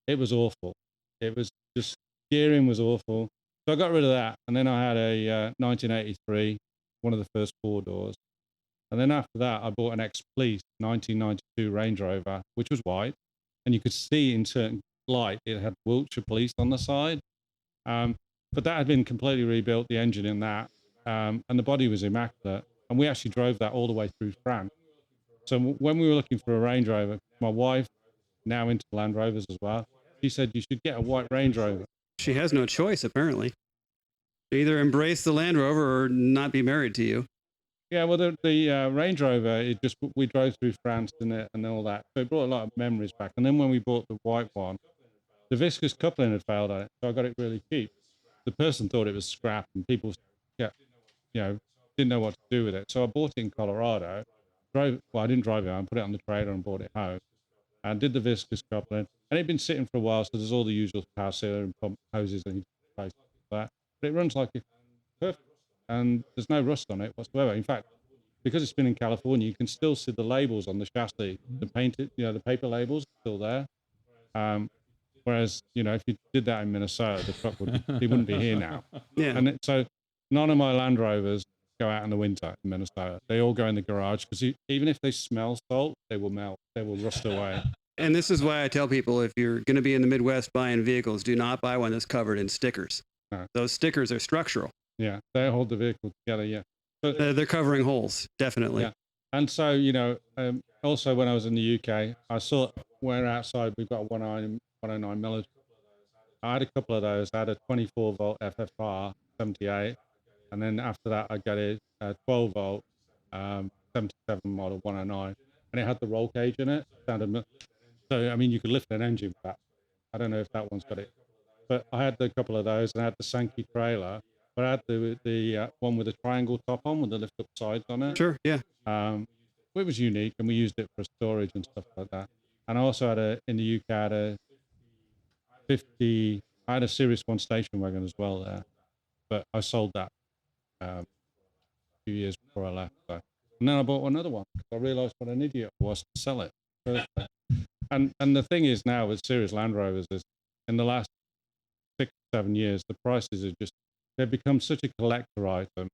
It was awful. It was just, steering was awful. So I got rid of that. And then I had a 1983, one of the first 4 doors. And then after that, I bought an ex-police 1992 Range Rover, which was white. And you could see in certain light, it had Wiltshire Police on the side. But that had been completely rebuilt, the engine in that. And the body was immaculate. And we actually drove that all the way through France. So when we were looking for a Range Rover, my wife, now into Land Rovers as well, she said, you should get a white Range Rover. She has no choice, apparently. Either embrace the Land Rover or not be married to you. Yeah, well, the Range Rover, we drove through France and all that. So it brought a lot of memories back. And then when we bought the white one, the viscous coupling had failed on it, so I got it really cheap. The person thought it was scrap, and people, didn't know what to do with it. So I bought it in Colorado. I didn't drive it. I put it on the trailer and brought it home, and did the viscous coupling. And it'd been sitting for a while, so there's all the usual power sealer and pump hoses and like that. But it runs like it's perfect, and there's no rust on it whatsoever. In fact, because it's been in California, you can still see the labels on the chassis, the painted, the paper labels are still there. Whereas, if you did that in Minnesota, the truck wouldn't be here now. Yeah. And so none of my Land Rovers go out in the winter in Minnesota. They all go in the garage because even if they smell salt, they will melt. They will rust away. And this is why I tell people, if you're going to be in the Midwest buying vehicles, do not buy one that's covered in stickers. No. Those stickers are structural. Yeah, they hold the vehicle together, yeah. So, they're covering holes, definitely. Yeah. And so, also when I was in the UK, I saw where outside we've got a 109 military. I had a couple of those. I had a 24 volt FFR 78, and then after that I got a 12 volt 77 model 109, and it had the roll cage in it. So I mean, you could lift an engine with that. I don't know if that one's got it, but I had a couple of those, and I had the Sankey trailer, but I had the one with the triangle top on with the lift up sides on it. Sure, yeah. It was unique, and we used it for storage and stuff like that. And I also had in the UK, I had a 50. I had a Series 1 station wagon as well there, but I sold that a few years before I left. So. And then I bought another one because I realised what an idiot I was to sell it. And the thing is now with Series Land Rovers is in the last 6 or 7 years, the prices are they've become such a collector item,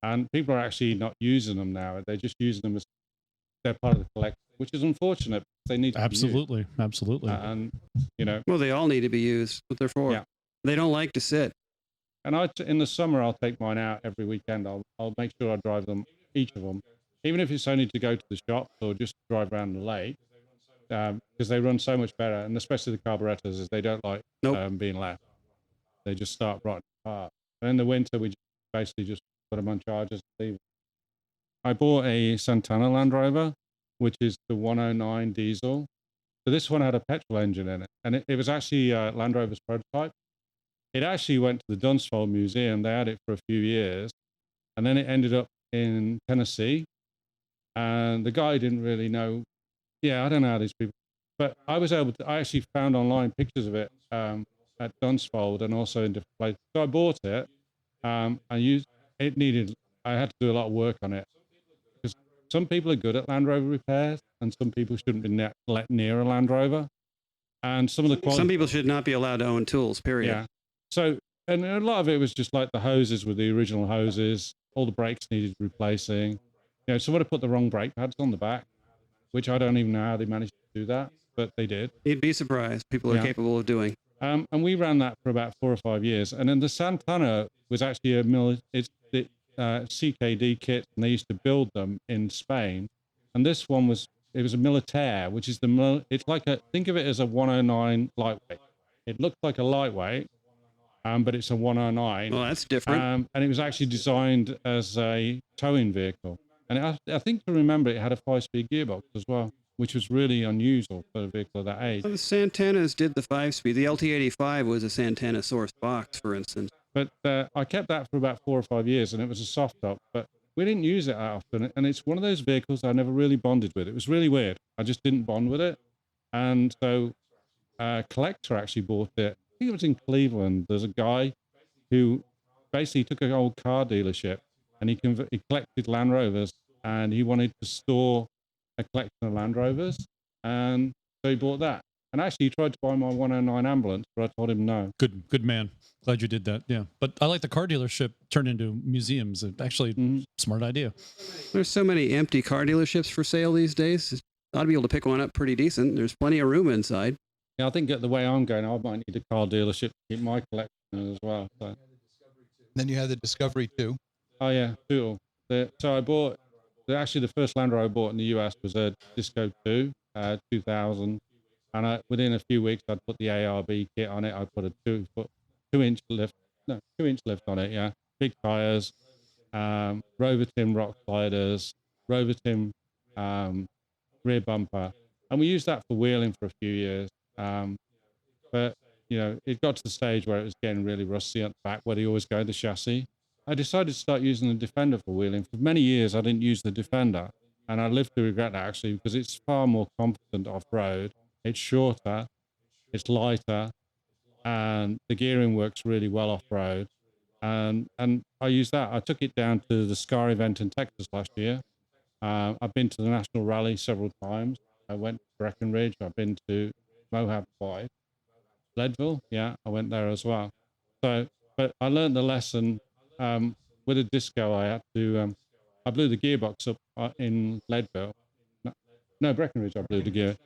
and people are actually not using them now. They're just using them as they're part of the collection, which is unfortunate. They need to absolutely, be used. Absolutely. And well, they all need to be used. What they're for. Yeah. They don't like to sit. And in the summer, I'll take mine out every weekend. I'll make sure I drive them, each of them, even if it's only to go to the shop or just drive around the lake, because they run so much better. And especially the carburetors, is they don't like being left. They just start rotting apart. And in the winter, we basically just put them on chargers and leave them. I bought a Santana Land Rover, which is the 109 diesel. So this one had a petrol engine in it, and it was actually Land Rover's prototype. It actually went to the Dunsfold Museum. They had it for a few years, and then it ended up in Tennessee. And the guy didn't really know. Yeah, I don't know how these people. But I was able to. I actually found online pictures of it at Dunsfold and also in different places. So I bought it. It needed. I had to do a lot of work on it. Some people are good at Land Rover repairs, and some people shouldn't be let near a Land Rover. And some of the quality. Some people should not be allowed to own tools, period. Yeah. So, and a lot of it was just like the hoses with the original hoses. All the brakes needed replacing. Somebody put the wrong brake pads on the back, which I don't even know how they managed to do that, but they did. You'd be surprised. People are capable of doing. And we ran that for about 4 or 5 years. And then the Santana was actually it's the CKD kit, and they used to build them in Spain. And this one was a Militaire, which is it's like think of it as a 109 lightweight. It looked like a lightweight, but it's a 109. Well, that's different. And it was actually designed as a towing vehicle. And I think to remember, it had a 5-speed gearbox as well, which was really unusual for a vehicle of that age. Well, the Santanas did the 5-speed. The LT85 was a Santana source box, for instance. But I kept that for about 4 or 5 years, and it was a soft top, but we didn't use it that often. And it's one of those vehicles I never really bonded with. It was really weird. I just didn't bond with it. And so a collector actually bought it. I think it was in Cleveland. There's a guy who basically took an old car dealership, and he collected Land Rovers, and he wanted to store a collection of Land Rovers. And so he bought that. And actually, he tried to buy my 109 ambulance, but I told him no. Good man. Glad you did that. Yeah. But I like the car dealership turned into museums. Actually, smart idea. There's so many empty car dealerships for sale these days. I ought to be able to pick one up pretty decent. There's plenty of room inside. Yeah, I think the way I'm going, I might need a car dealership to keep my collection as well. So. Then you had the Discovery 2. Oh, yeah, cool. So I bought, actually the first Land Rover I bought in the US was a Disco 2, 2000. And within a few weeks, I'd put the ARB kit on it. I put a 2-inch lift on it, yeah. Big tires, Rover Tim rock sliders, Rover Tim rear bumper. And we used that for wheeling for a few years. But, it got to the stage where it was getting really rusty at the back, where they always go, the chassis. I decided to start using the Defender for wheeling. For many years, I didn't use the Defender. And I live to regret that, actually, because it's far more competent off-road. It's shorter, it's lighter, and the gearing works really well off-road. And I used that. I took it down to the SCAR event in Texas last year. I've been to the National Rally several times. I went to Breckenridge. I've been to Moab twice. Leadville, yeah, I went there as well. So, but I learned the lesson. with a disco, I had to, I blew the gearbox up in Leadville. No, Breckenridge, I blew the gear.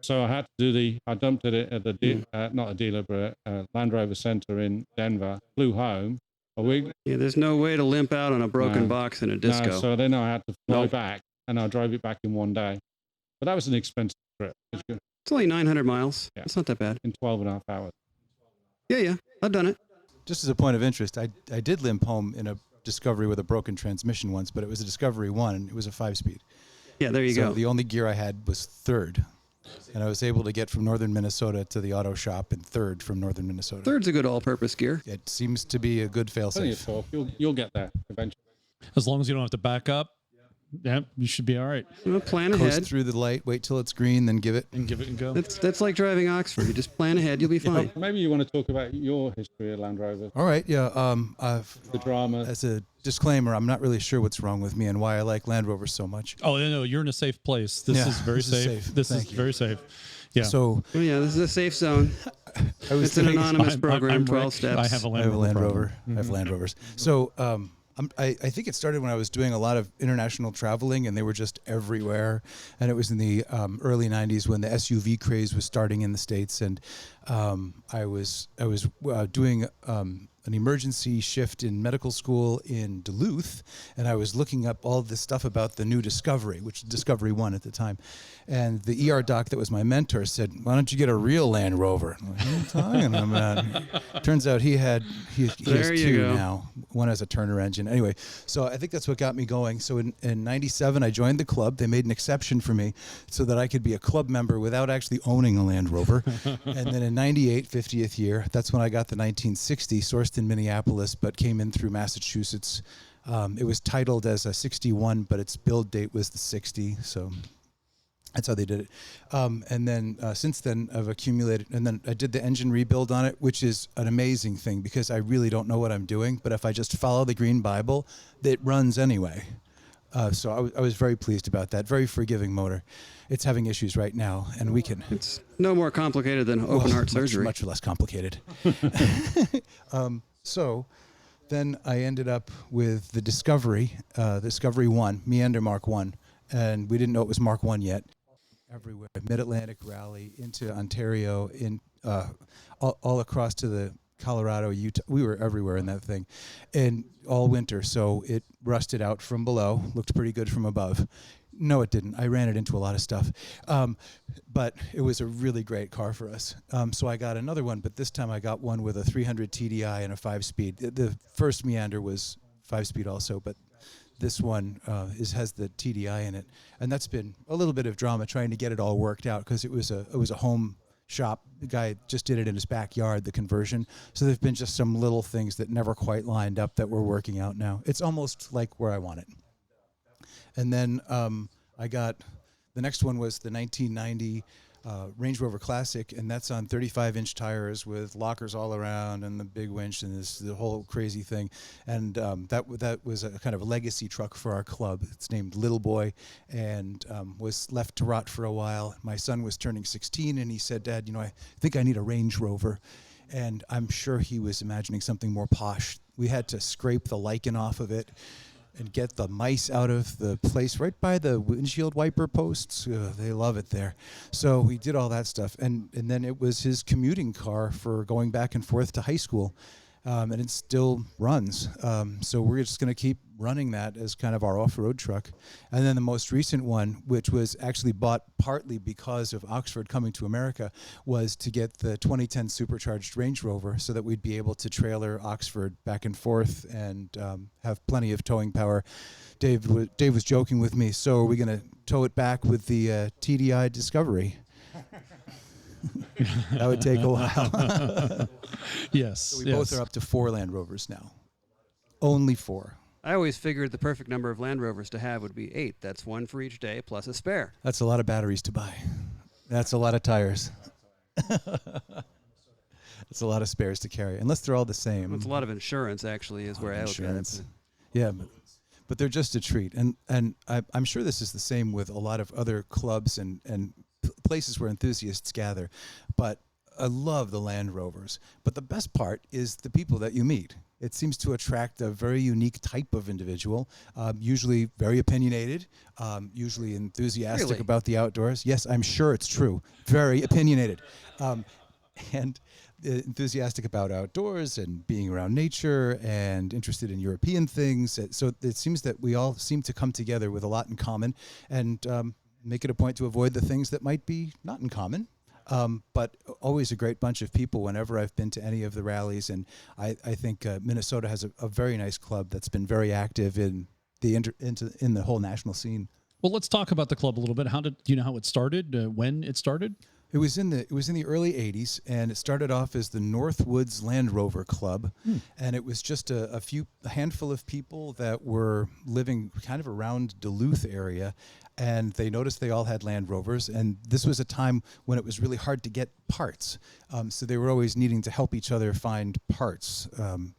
So I had to I dumped it at the, not a dealer, but a Land Rover Center in Denver, flew home a week. Yeah, there's no way to limp out on a broken box in a disco. No, so then I had to fly back, and I drove it back in one day. But that was an expensive trip. It's only 900 miles. Yeah. It's not that bad. In 12 and a half hours. Yeah, I've done it. Just as a point of interest, I did limp home in a Discovery with a broken transmission once, but it was a Discovery 1, and it was a 5-speed. Yeah, there you go. The only gear I had was third, and I was able to get from northern Minnesota to the auto shop in third from northern Minnesota. Third's a good all-purpose gear. It seems to be a good fail-safe. You'll get there eventually. As long as you don't have to back up, yeah, you should be all right. Well, plan ahead. Coast through the light, wait till it's green, then give it. And give it and go. That's like driving Oxford. You just plan ahead, you'll be fine. Maybe you want to talk about your history of Land Rover. All right, yeah. The drama. As a disclaimer, I'm not really sure what's wrong with me and why I like Land Rover so much. Oh, no, you're in a safe place. This is very safe. This is very safe. Yeah. So, this is a safe zone. It's an anonymous program, I'm 12 Rick. steps. I have a Land Rover. I have Land Rovers. So, I think it started when I was doing a lot of international traveling, and they were just everywhere. And it was in the early 90s when the SUV craze was starting in the States. And I was doing an emergency shift in medical school in Duluth, and I was looking up all this stuff about the new Discovery, which was Discovery 1 at the time. And the ER doc that was my mentor said, "Why don't you get a real Land Rover?" I'm like, what are you talking about? Turns out he has two now. One has a Turner engine. Anyway, so I think that's what got me going. So in 97, I joined the club. They made an exception for me so that I could be a club member without actually owning a Land Rover. And then in 98, 50th year, that's when I got the 1960, sourced in Minneapolis, but came in through Massachusetts. It was titled as a 61, but its build date was the 60. So that's how they did it. And then since then, I've accumulated, and then I did the engine rebuild on it, which is an amazing thing because I really don't know what I'm doing. But if I just follow the Green Bible, it runs anyway. So I was very pleased about that. Very forgiving motor. It's having issues right now, and we can. It's no more complicated than open heart surgery. Much less complicated. So then I ended up with the Discovery 1, Meander Mark 1, and we didn't know it was Mark 1 yet. Everywhere, Mid-Atlantic Rally, into Ontario, all across to the Colorado, Utah. We were everywhere in that thing, and all winter. So it rusted out from below, looked pretty good from above. No, it didn't. I ran it into a lot of stuff, but it was a really great car for us. So I got another one, but this time I got one with a 300 TDI and a 5-speed. The first Meander was 5-speed also, but this one has the TDI in it, and that's been a little bit of drama trying to get it all worked out because it was a home shop. The guy just did it in his backyard, the conversion. So there've been just some little things that never quite lined up that we're working out now. It's almost like where I want it. And then I got the next one was the 1990 Range Rover Classic, and that's on 35-inch tires with lockers all around and the big winch and the whole crazy thing. And that was a kind of a legacy truck for our club. It's named Little Boy, and was left to rot for a while. My son was turning 16, and he said, "Dad, I think I need a Range Rover." And I'm sure he was imagining something more posh. We had to scrape the lichen off of it and get the mice out of the place right by the windshield wiper posts. They love it there. So we did all that stuff. And then it was his commuting car for going back and forth to high school. And it still runs. So we're just going to keep running that as kind of our off-road truck. And then the most recent one, which was actually bought partly because of Oxford coming to America, was to get the 2010 supercharged Range Rover so that we'd be able to trailer Oxford back and forth and have plenty of towing power. Dave was joking with me, so are we going to tow it back with the TDI Discovery? That would take a while. Yes. So we both are up to 4 Land Rovers now. Only 4. I always figured the perfect number of Land Rovers to have would be 8. That's 1 for each day plus a spare. That's a lot of batteries to buy. That's a lot of tires. That's a lot of spares to carry, unless they're all the same. It's a lot of insurance, actually, is where I look at it. Yeah, but they're just a treat. And I'm sure this is the same with a lot of other clubs and places where enthusiasts gather. But I love the Land Rovers, but the best part is the people that you meet. It seems to attract a very unique type of individual, usually very opinionated, usually enthusiastic Really? about the outdoors. Yes, I'm sure it's true. Very opinionated. And enthusiastic about outdoors and being around nature and interested in European things. So it seems that we all seem to come together with a lot in common and make it a point to avoid the things that might be not in common. But always a great bunch of people whenever I've been to any of the rallies. And I think Minnesota has a very nice club that's been very active in in the whole national scene. Well, let's talk about the club a little bit. Do you know how it started? When it started? It was in the early 80s, and it started off as the Northwoods Land Rover Club, and it was just a handful of people that were living kind of around Duluth area, and they noticed they all had Land Rovers, and this was a time when it was really hard to get parts, so they were always needing to help each other find parts.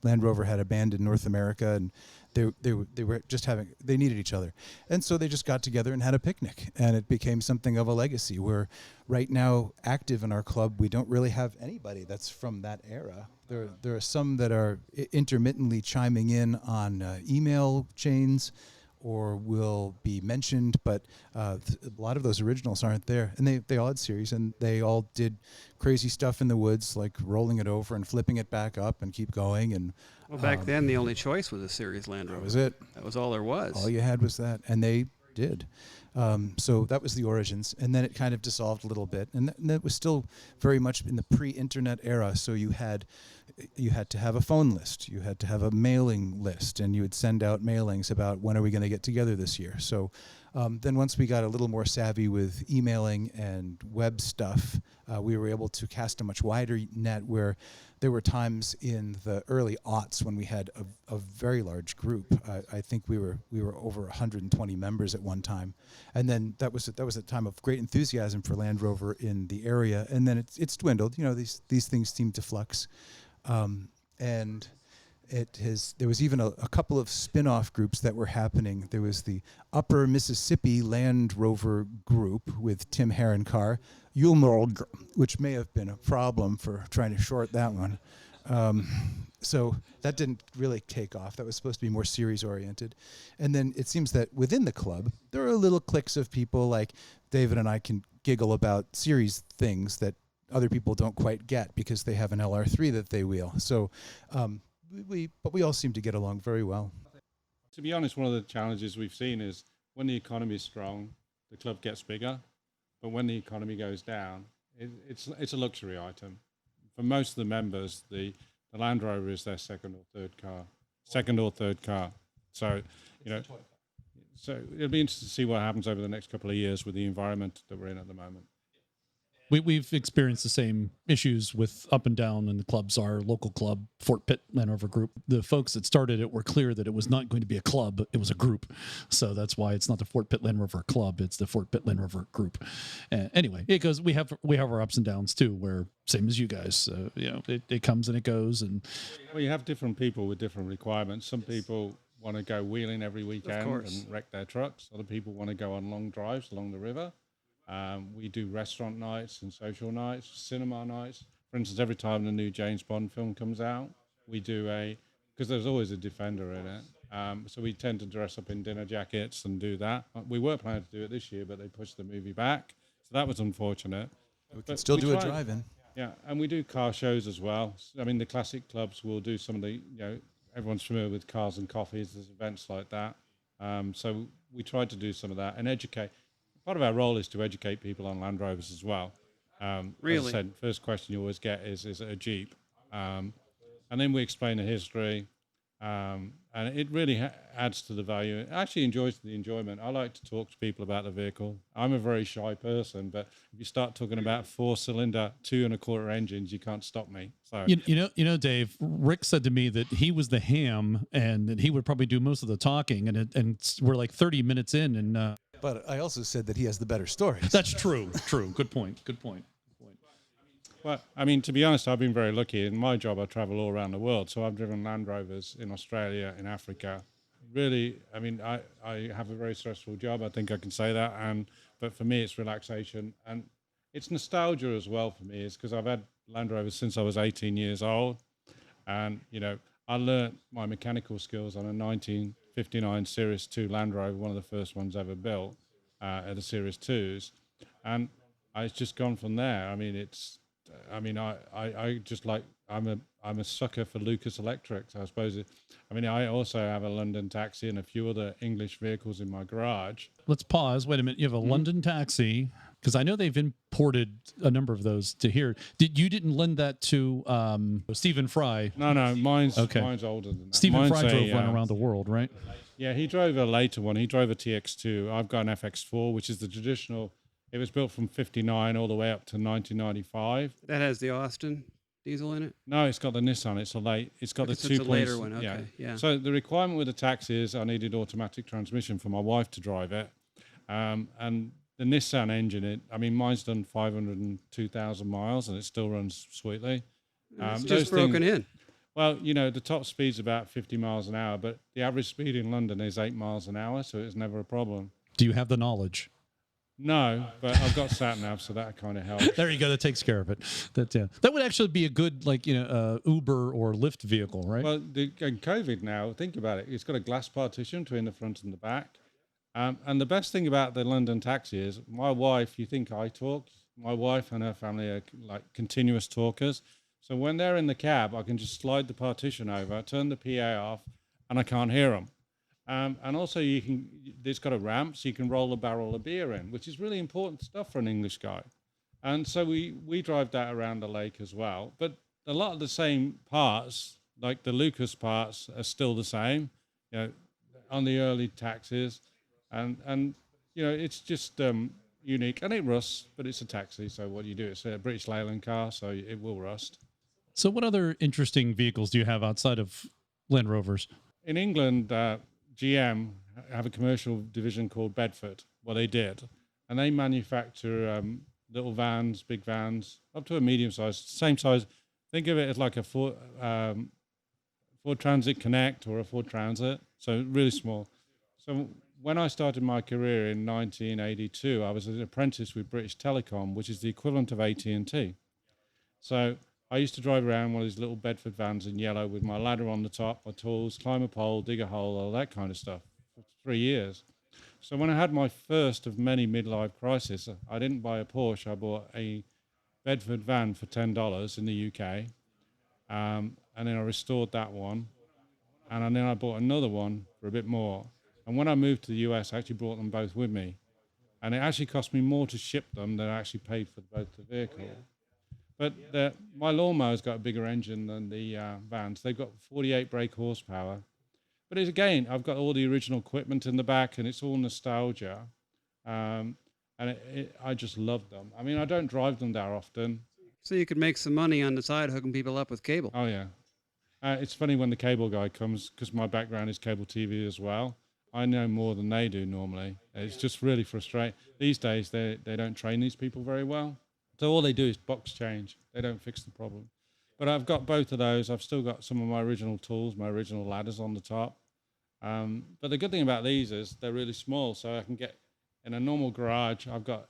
Land Rover had abandoned North America, and they needed each other. And so they just got together and had a picnic, and it became something of a legacy. We're right now active in our club. We don't really have anybody that's from that era. There are some that are intermittently chiming in on email chains or will be mentioned, but a lot of those originals aren't there. And they all had series, and they all did crazy stuff in the woods, like rolling it over and flipping it back up and keep going. And Well, back then, the only choice was a series Land Rover. that was it. That was all there was. All you had was that, and they did. So that was the origins, and then it kind of dissolved a little bit, and that was still very much in the pre-internet era. So you had to have a phone list, you had to have a mailing list, and you would send out mailings about when are we going to get together this year. So then once we got a little more savvy with emailing and web stuff, we were able to cast a much wider net, where there were times in the early aughts when we had a very large group. I think we were over 120 members at one time, and then that was a time of great enthusiasm for Land Rover in the area. And then it's dwindled. You know, these things seem to flux, and there was even a couple of spin-off groups that were happening. There was the Upper Mississippi Land Rover group with Tim Herrencar, Yulmorg, which may have been a problem for trying to short that one. So that didn't really take off. That was supposed to be more series-oriented. And then it seems that within the club, there are little cliques of people, like David and I can giggle about series things that other people don't quite get because they have an LR3 that they wheel. So but we all seem to get along very well. To be honest, one of the challenges we've seen is when the economy is strong, the club gets bigger. But when the economy goes down, it's a luxury item. For most of the members, the Land Rover is their second or third car. So, so it'll be interesting to see what happens over the next couple of years with the environment that we're in at the moment. We've experienced the same issues with up and down in the clubs. Our local club, Fort Pitt Land Rover Group, the folks that started it were clear that it was not going to be a club, it was a group. So that's why it's not the Fort Pitt Land Rover Club, it's the Fort Pitt Land Rover Group. Anyway, it goes. We have our ups and downs too, where same as you guys, it comes and it goes. And well, you have different people with different requirements. Some people want to go wheeling every weekend and wreck their trucks. Other people want to go on long drives along the river. We do restaurant nights and social nights, cinema nights. For instance, every time the new James Bond film comes out, we do because there's always a Defender in it. So we tend to dress up in dinner jackets and do that. We were planning to do it this year, but they pushed the movie back. So that was unfortunate. We can still do a drive-in. Yeah, and we do car shows as well. I mean, the classic clubs will do some of the, everyone's familiar with Cars and Coffees. There's events like that. So we tried to do some of that and educate. Part of our role is to educate people on Land Rovers as well. Really? As I said, first question you always get is it a Jeep? And then we explain the history. And it really adds to the value. It actually enjoys the enjoyment. I like to talk to people about the vehicle. I'm a very shy person, but if you start talking about 4-cylinder, 2.25 engines, you can't stop me. So Dave, Rick said to me that he was the ham and that he would probably do most of the talking, and we're like 30 minutes in, and but I also said that he has the better stories. That's true. Good point. Well, I mean, to be honest, I've been very lucky. In my job, I travel all around the world. So I've driven Land Rovers in Australia, in Africa. Really, I mean, I have a very stressful job. I think I can say that. But for me, it's relaxation. And it's nostalgia as well for me, is because I've had Land Rover since I was 18 years old. And, I learned my mechanical skills on a 1959 Series 2 Land Rover, one of the first ones ever built at the Series 2s. And it's just gone from there. I mean, I just like, I'm a sucker for Lucas Electrics, I suppose. I also have a London Taxi and a few other English vehicles in my garage. Let's pause. Wait a minute. You have a London Taxi, because I know they've imported a number of those to here. You didn't lend that to Stephen Fry? No, mine's older than that. Stephen Fry drove one around the world, right? Yeah, he drove a later one. He drove a TX2. I've got an FX4, which is the traditional. It was built from 59 all the way up to 1995. That has the Austin diesel in it? No, it's got the Nissan. It's got the 2. It's a later one. Okay, yeah. So the requirement with the taxi is I needed automatic transmission for my wife to drive it, and the Nissan engine. Mine's done 502,000 miles and it still runs sweetly. It's just broken in. Well, the top speed's about 50 miles an hour, but the average speed in London is 8 miles an hour, so it's never a problem. Do you have the knowledge? No, but I've got sat-nav, so that kind of helps. There you go. That takes care of it. That would actually be a good, Uber or Lyft vehicle, right? Well, in COVID now, think about it. It's got a glass partition between the front and the back. And the best thing about the London Taxi is my wife, you think I talk, my wife and her family are like continuous talkers. So when they're in the cab, I can just slide the partition over, turn the PA off, and I can't hear them. And also it's got a ramp, so you can roll a barrel of beer in, which is really important stuff for an English guy. And so we drive that around the lake as well. But a lot of the same parts, like the Lucas parts, are still the same, on the early taxis. And it's just unique. And it rusts, but it's a taxi, so what do you do? It's a British Leyland car, so it will rust. So what other interesting vehicles do you have outside of Land Rovers? In England, GM have a commercial division called Bedford. Well, they did. And they manufacture little vans, big vans, up to a medium size, same size. Think of it as like a Ford Transit Connect or a Ford Transit. So really small. So when I started my career in 1982, I was an apprentice with British Telecom, which is the equivalent of AT&T. So I used to drive around one of these little Bedford vans in yellow with my ladder on the top, my tools, climb a pole, dig a hole, all that kind of stuff for 3 years. So when I had my first of many midlife crises, I didn't buy a Porsche. I bought a Bedford van for $10 in the UK. And then I restored that one. And then I bought another one for a bit more. And when I moved to the US, I actually brought them both with me. And it actually cost me more to ship them than I actually paid for both the vehicle. But my lawnmower's got a bigger engine than the vans. They've got 48 brake horsepower. But again, I've got all the original equipment in the back, and it's all nostalgia. And I just love them. I don't drive them that often. So you could make some money on the side hooking people up with cable. Oh, yeah. It's funny when the cable guy comes, because my background is cable TV as well. I know more than they do normally. It's just really frustrating. These days, they don't train these people very well. So all they do is box change. They don't fix the problem. But I've got both of those. I've still got some of my original tools, my original ladders on the top. But the good thing about these is they're really small, so I can get in a normal garage. I've got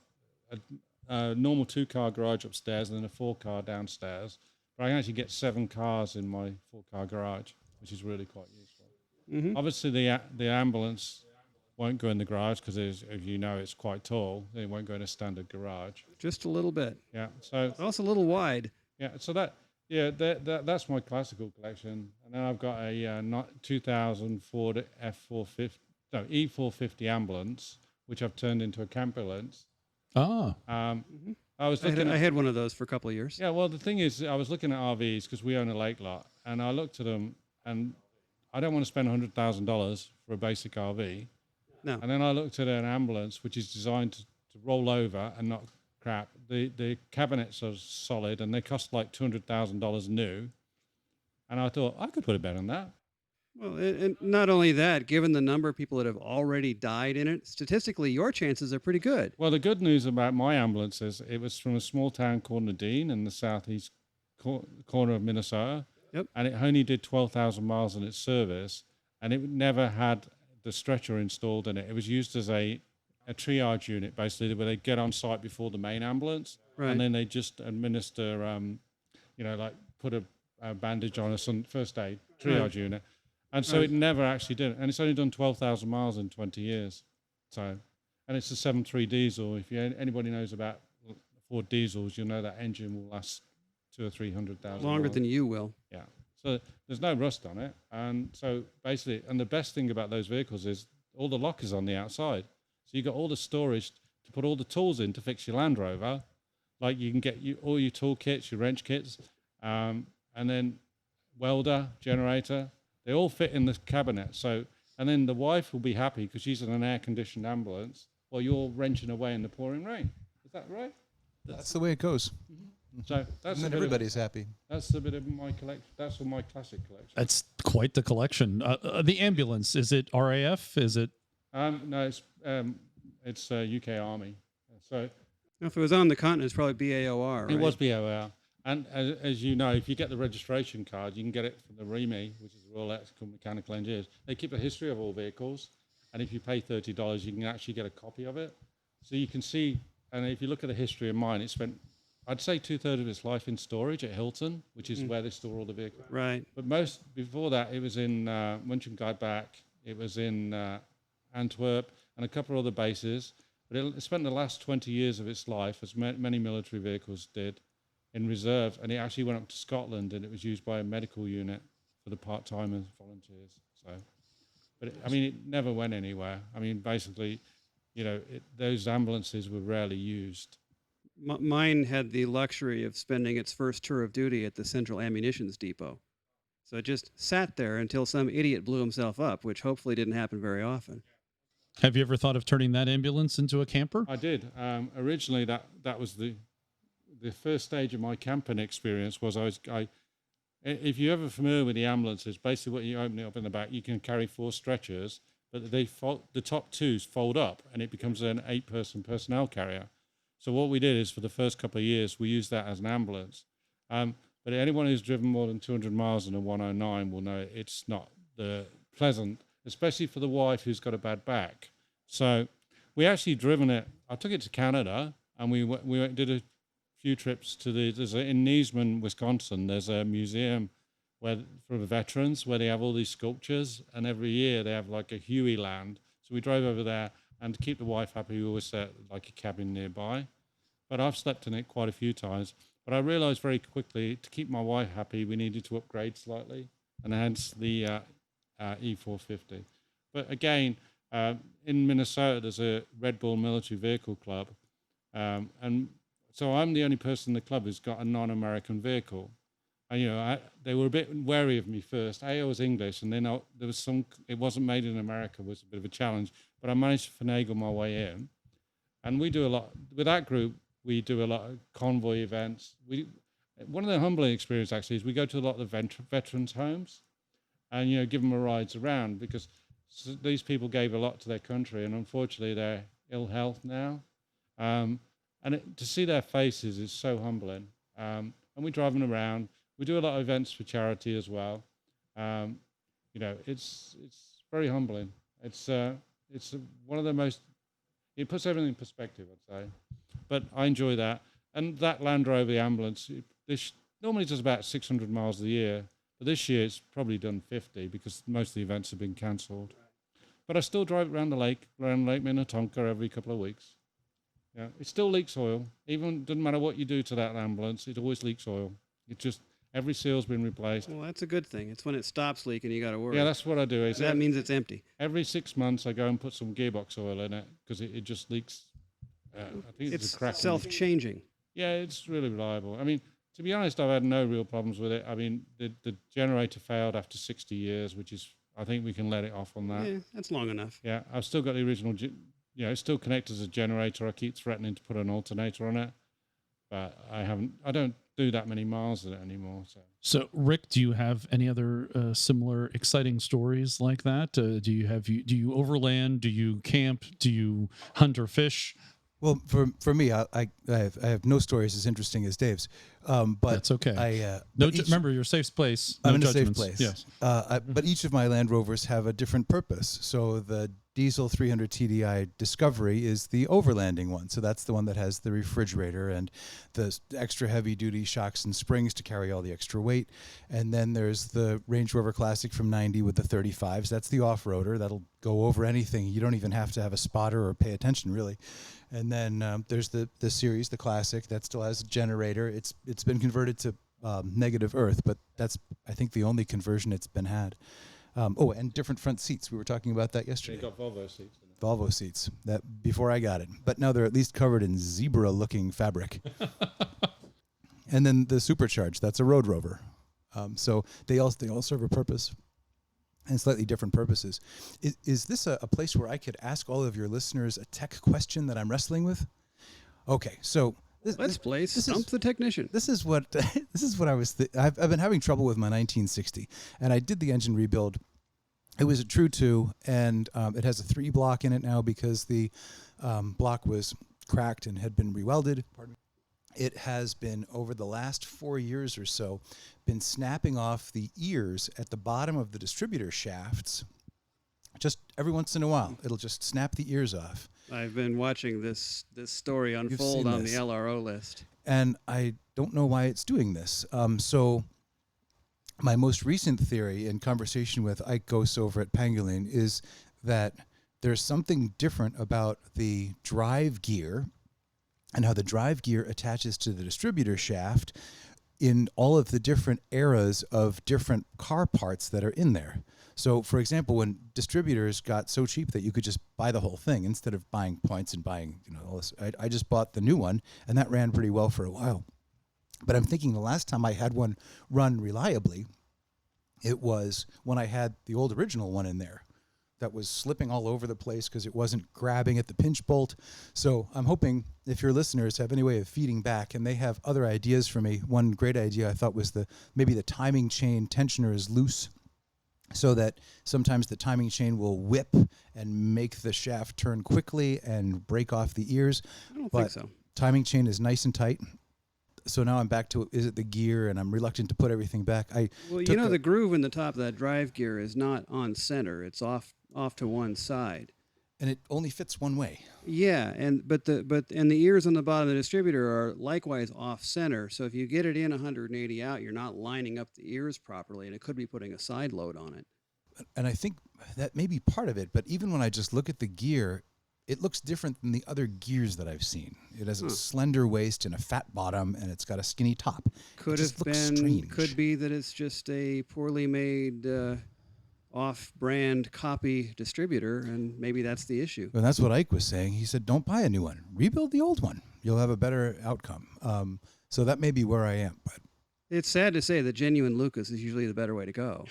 a normal 2-car garage upstairs and then a 4-car downstairs. But I can actually get 7 cars in my 4-car garage, which is really quite useful. Mm-hmm. Obviously, the ambulance won't go in the garage because, as you know, it's quite tall. It won't go in a standard garage. Just a little bit. Yeah. So it's also a little wide. Yeah. So that's my classical collection, and then I've got a 2000 Ford E450 ambulance, which I've turned into a campulance. Ah. I was looking. I had one of those for a couple of years. Yeah. Well, the thing is, I was looking at RVs because we own a lake lot, and I looked at them, and I don't want to spend $100,000 for a basic RV. No. And then I looked at an ambulance, which is designed to roll over and not crap. The cabinets are solid, and they cost like $200,000 new. And I thought, I could put a bet on that. Well, and not only that, given the number of people that have already died in it, statistically, your chances are pretty good. Well, the good news about my ambulance is it was from a small town called Nadine in the southeast corner of Minnesota. Yep. And it only did 12,000 miles in its service, and it never had the stretcher installed in it. It was used as a triage unit, basically, where they get on site before the main ambulance, right. And then they just administer like put a bandage on us on first aid triage unit. And so it never actually did. And it's only done 12,000 miles in 20 years. So, and it's a 7.3 diesel. If anybody knows about Ford diesels, you'll know that engine will last 200,000 or 300,000 Longer miles. than you will. Yeah. So there's no rust on it. And so basically, and the best thing about those vehicles is all the lockers on the outside. So you've got all the storage to put all the tools in to fix your Land Rover. Like you can get all your tool kits, your wrench kits, and then welder, generator. They all fit in the cabinet. So, and then the wife will be happy because she's in an air-conditioned ambulance while you're wrenching away in the pouring rain. Is that right? That's the way it goes. So that's and then everybody's happy. That's a bit of my collection. That's all my classic collection. That's quite the collection. The ambulance, is it RAF? Is it? No, it's UK Army. So If it was on the continent, it's probably BAOR, right? it was BOR. And as you know, if you get the registration card, you can get it from the REME, which is the Royal Electrical Mechanical Engineers. They keep a history of all vehicles, and if you pay $30, you can actually get a copy of it. So you can see, and if you look at the history of mine, it spent, I'd say 2/3 of its life in storage at Allton, which is where they store all the vehicles. Right. But before that, it was in Mönchengladbach, it was in Antwerp, and a couple of other bases. But it spent the last 20 years of its life, as many military vehicles did, in reserve, and it actually went up to Scotland, and it was used by a medical unit for the part-timers, volunteers. So, but it never went anywhere. I mean, basically, those ambulances were rarely used. Mine had the luxury of spending its first tour of duty at the Central Ammunitions Depot. So it just sat there until some idiot blew himself up, which hopefully didn't happen very often. Have you ever thought of turning that ambulance into a camper? I did. Originally, that was the first stage of my camping experience. If you're ever familiar with the ambulances, basically what you open it up in the back, you can carry 4 stretchers, but the top 2 fold up, and it becomes an 8-person personnel carrier. So what we did is, for the first couple of years, we used that as an ambulance. But anyone who's driven more than 200 miles in a 109 will know it's not pleasant, especially for the wife who's got a bad back. So we actually driven it. I took it to Canada, and we did a few trips to in Neesman, Wisconsin. There's a museum for the veterans where they have all these sculptures, and every year they have like a Huey Land. So we drove over there, and to keep the wife happy, we always set like a cabin nearby. But I've slept in it quite a few times. But I realized very quickly, to keep my wife happy, we needed to upgrade slightly, and hence the E450. But again, in Minnesota, there's a Red Bull Military Vehicle Club, and so I'm the only person in the club who's got a non-American vehicle. And they were a bit wary of me first. I was English, and then there was it wasn't made in America, was a bit of a challenge. But I managed to finagle my way in, and we do a lot with that group. We do a lot of convoy events. One of the humbling experiences actually is we go to a lot of the veterans' homes, and give them a rides around, because these people gave a lot to their country, and unfortunately they're ill health now. And to see their faces is so humbling. And we drive them around. We do a lot of events for charity as well. It's very humbling. It's one of the most. It puts everything in perspective, I'd say. But I enjoy that. And that Land Rover, the ambulance, this normally does about 600 miles a year. But this year it's probably done 50 because most of the events have been cancelled. But I still drive it around Lake Minnetonka every couple of weeks. Yeah, it still leaks oil. Even doesn't matter what you do to that ambulance, it always leaks oil. It just, every seal's been replaced. Well, that's a good thing. It's when it stops leaking you got to worry. Yeah, that's what I do. That means it's empty. Every 6 months I go and put some gearbox oil in it because it just leaks. I think it's a crack. Self-changing. Yeah, it's really reliable. I mean, to be honest, I've had no real problems with it. I mean, the generator failed after 60 years, which is, I think we can let it off on that. Yeah, that's long enough. Yeah, I've still got the original, it's still connected as a generator. I keep threatening to put an alternator on it, but I don't do that many miles with it anymore. So Rick, do you have any other similar exciting stories like that? Do you overland? Do you camp? Do you hunt or fish? Well, for me, I have no stories as interesting as Dave's, but that's okay. Remember, you're a safe place. I'm in a safe place. place. Yes. But each of my Land Rovers have a different purpose. So the diesel 300 TDI Discovery is the overlanding one. So that's the one that has the refrigerator and the extra heavy duty shocks and springs to carry all the extra weight. And then there's the Range Rover Classic from 90 with the 35s. That's the off-roader. That'll go over anything. You don't even have to have a spotter or pay attention, really. And then there's the Series, the Classic, that still has a generator. It's been converted to negative earth, but that's, I think, the only conversion it's been had. And different front seats. We were talking about that yesterday. They got Volvo seats. Volvo seats, that before I got it. But now they're at least covered in zebra-looking fabric. And then the Supercharged, that's a Road Rover. So they all serve a purpose and slightly different purposes. Is this a place where I could ask all of your listeners a tech question that I'm wrestling with? Okay, so Let's play Stump the Technician. This is what I was. I've been having trouble with my 1960, and I did the engine rebuild. It was a True 2, and it has a 3 block in it now because the block was cracked and had been rewelded. Pardon me. It has been, over the last 4 years or so, been snapping off the ears at the bottom of the distributor shafts. Just every once in a while, it'll just snap the ears off. I've been watching this story unfold on the LRO list. And I don't know why it's doing this. So my most recent theory in conversation with Ike Gose over at Pangolin is that there's something different about the drive gear and how the drive gear attaches to the distributor shaft in all of the different eras of different car parts that are in there. So, for example, when distributors got so cheap that you could just buy the whole thing instead of buying points and buying, all this, I just bought the new one, and that ran pretty well for a while. But I'm thinking the last time I had one run reliably, it was when I had the old original one in there that was slipping all over the place because it wasn't grabbing at the pinch bolt. So I'm hoping if your listeners have any way of feeding back, and they have other ideas for me. One great idea I thought was maybe the timing chain tensioner is loose, so that sometimes the timing chain will whip and make the shaft turn quickly and break off the ears. I don't think so. Timing chain is nice and tight. So now I'm back to, is it the gear? And I'm reluctant to put everything back. The groove in the top of that drive gear is not on center. It's off to one side. And it only fits one way. Yeah, and the ears on the bottom of the distributor are likewise off center. So if you get it in 180 out, you're not lining up the ears properly, and it could be putting a side load on it. And I think that may be part of it. But even when I just look at the gear, it looks different than the other gears that I've seen. It has a slender waist and a fat bottom, and it's got a skinny top. Could be that it's just a poorly made off-brand copy distributor, and maybe that's the issue. And that's what Ike was saying. He said, don't buy a new one. Rebuild the old one. You'll have a better outcome. So that may be where I am. But it's sad to say that genuine Lucas is usually the better way to go.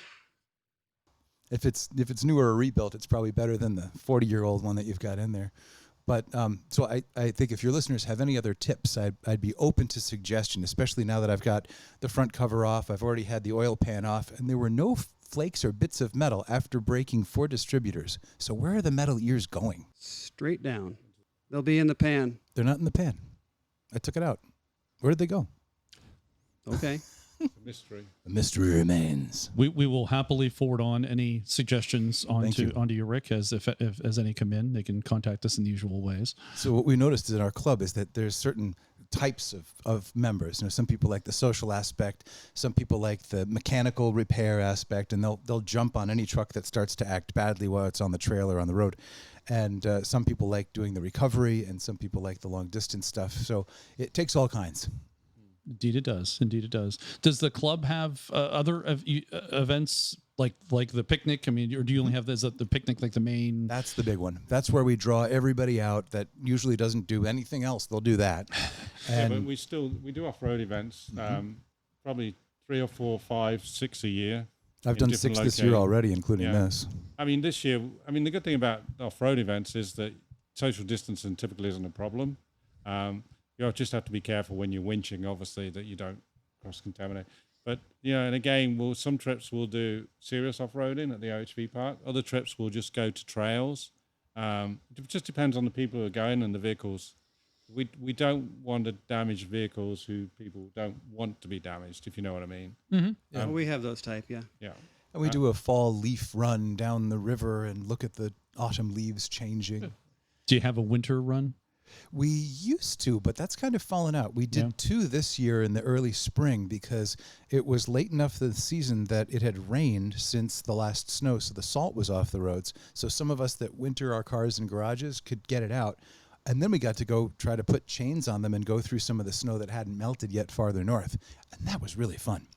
If it's new or a rebuilt, it's probably better than the 40-year-old one that you've got in there. But so I think if your listeners have any other tips, I'd be open to suggestion, especially now that I've got the front cover off. I've already had the oil pan off, and there were no flakes or bits of metal after breaking 4 distributors. So where are the metal ears going? Straight down. They'll be in the pan. They're not in the pan. I took it out. Where did they go? Okay. Mystery. The mystery remains. We will happily forward on any suggestions onto your Rick as any come in. They can contact us in the usual ways. So what we noticed in our club is that there's certain types of members. Some people like the social aspect, some people like the mechanical repair aspect, and they'll jump on any truck that starts to act badly while it's on the trail or on the road. And some people like doing the recovery, and some people like the long distance stuff. So it takes all kinds. Indeed it does. Indeed it does. Does the club have other events like the picnic? I mean, or do you only have the picnic like the main? That's the big one. That's where we draw everybody out that usually doesn't do anything else. They'll do that. Yeah, but we do off-road events, probably 3 or 4, 5, 6 a year. I've done 6 this year already, including this. I mean, this year, the good thing about off-road events is that social distancing typically isn't a problem. You just have to be careful when you're winching, obviously, that you don't cross-contaminate. But, and again, some trips we'll do serious off-roading at the OHV park. Other trips we'll just go to trails. It just depends on the people who are going and the vehicles. We don't want to damage vehicles who people don't want to be damaged, if you know what I mean. Mm-hmm. Yeah, we have those type, yeah. Yeah. And we do a fall leaf run down the river and look at the autumn leaves changing. Do you have a winter run? We used to, but that's kind of fallen out. We did 2 this year in the early spring because it was late enough in the season that it had rained since the last snow, so the salt was off the roads. So some of us that winter our cars in garages could get it out. And then we got to go try to put chains on them and go through some of the snow that hadn't melted yet farther north. And that was really fun.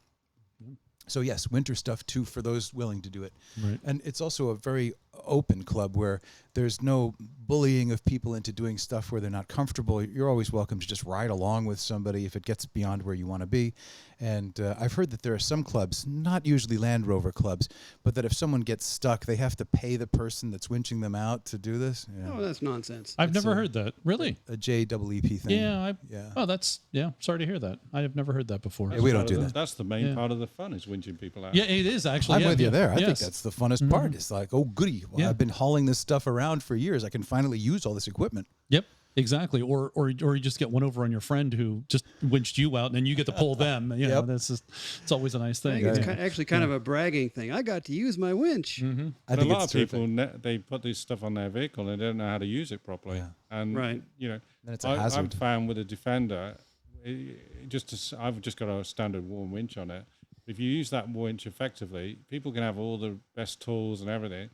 So yes, winter stuff too for those willing to do it. Right. And it's also a very open club where there's no bullying of people into doing stuff where they're not comfortable. You're always welcome to just ride along with somebody if it gets beyond where you want to be. And I've heard that there are some clubs, not usually Land Rover clubs, but that if someone gets stuck, they have to pay the person that's winching them out to do this. Yeah. Oh, that's nonsense. I've never heard that. Really? A JEEP thing. Yeah. Oh, that's, sorry to hear that. I have never heard that before. Yeah, we don't do that. That's the main part of the fun, is winching people out. Yeah, it is actually. I'm with you there. I think that's the funnest part. It's like, oh, goody. Well, I've been hauling this stuff around for years. I can finally use all this equipment. Yep. Exactly, or you just get one over on your friend who just winched you out, and then you get to pull them. You know, that's just, it's always a nice thing. It's actually kind of a bragging thing. I got to use my winch. Mm-hmm. I think a lot of people they put this stuff on their vehicle and they don't know how to use it properly. Yeah. And you know, I've found with a Defender, I've just got a standard worn winch on it. If you use that winch effectively, people can have all the best tools and everything.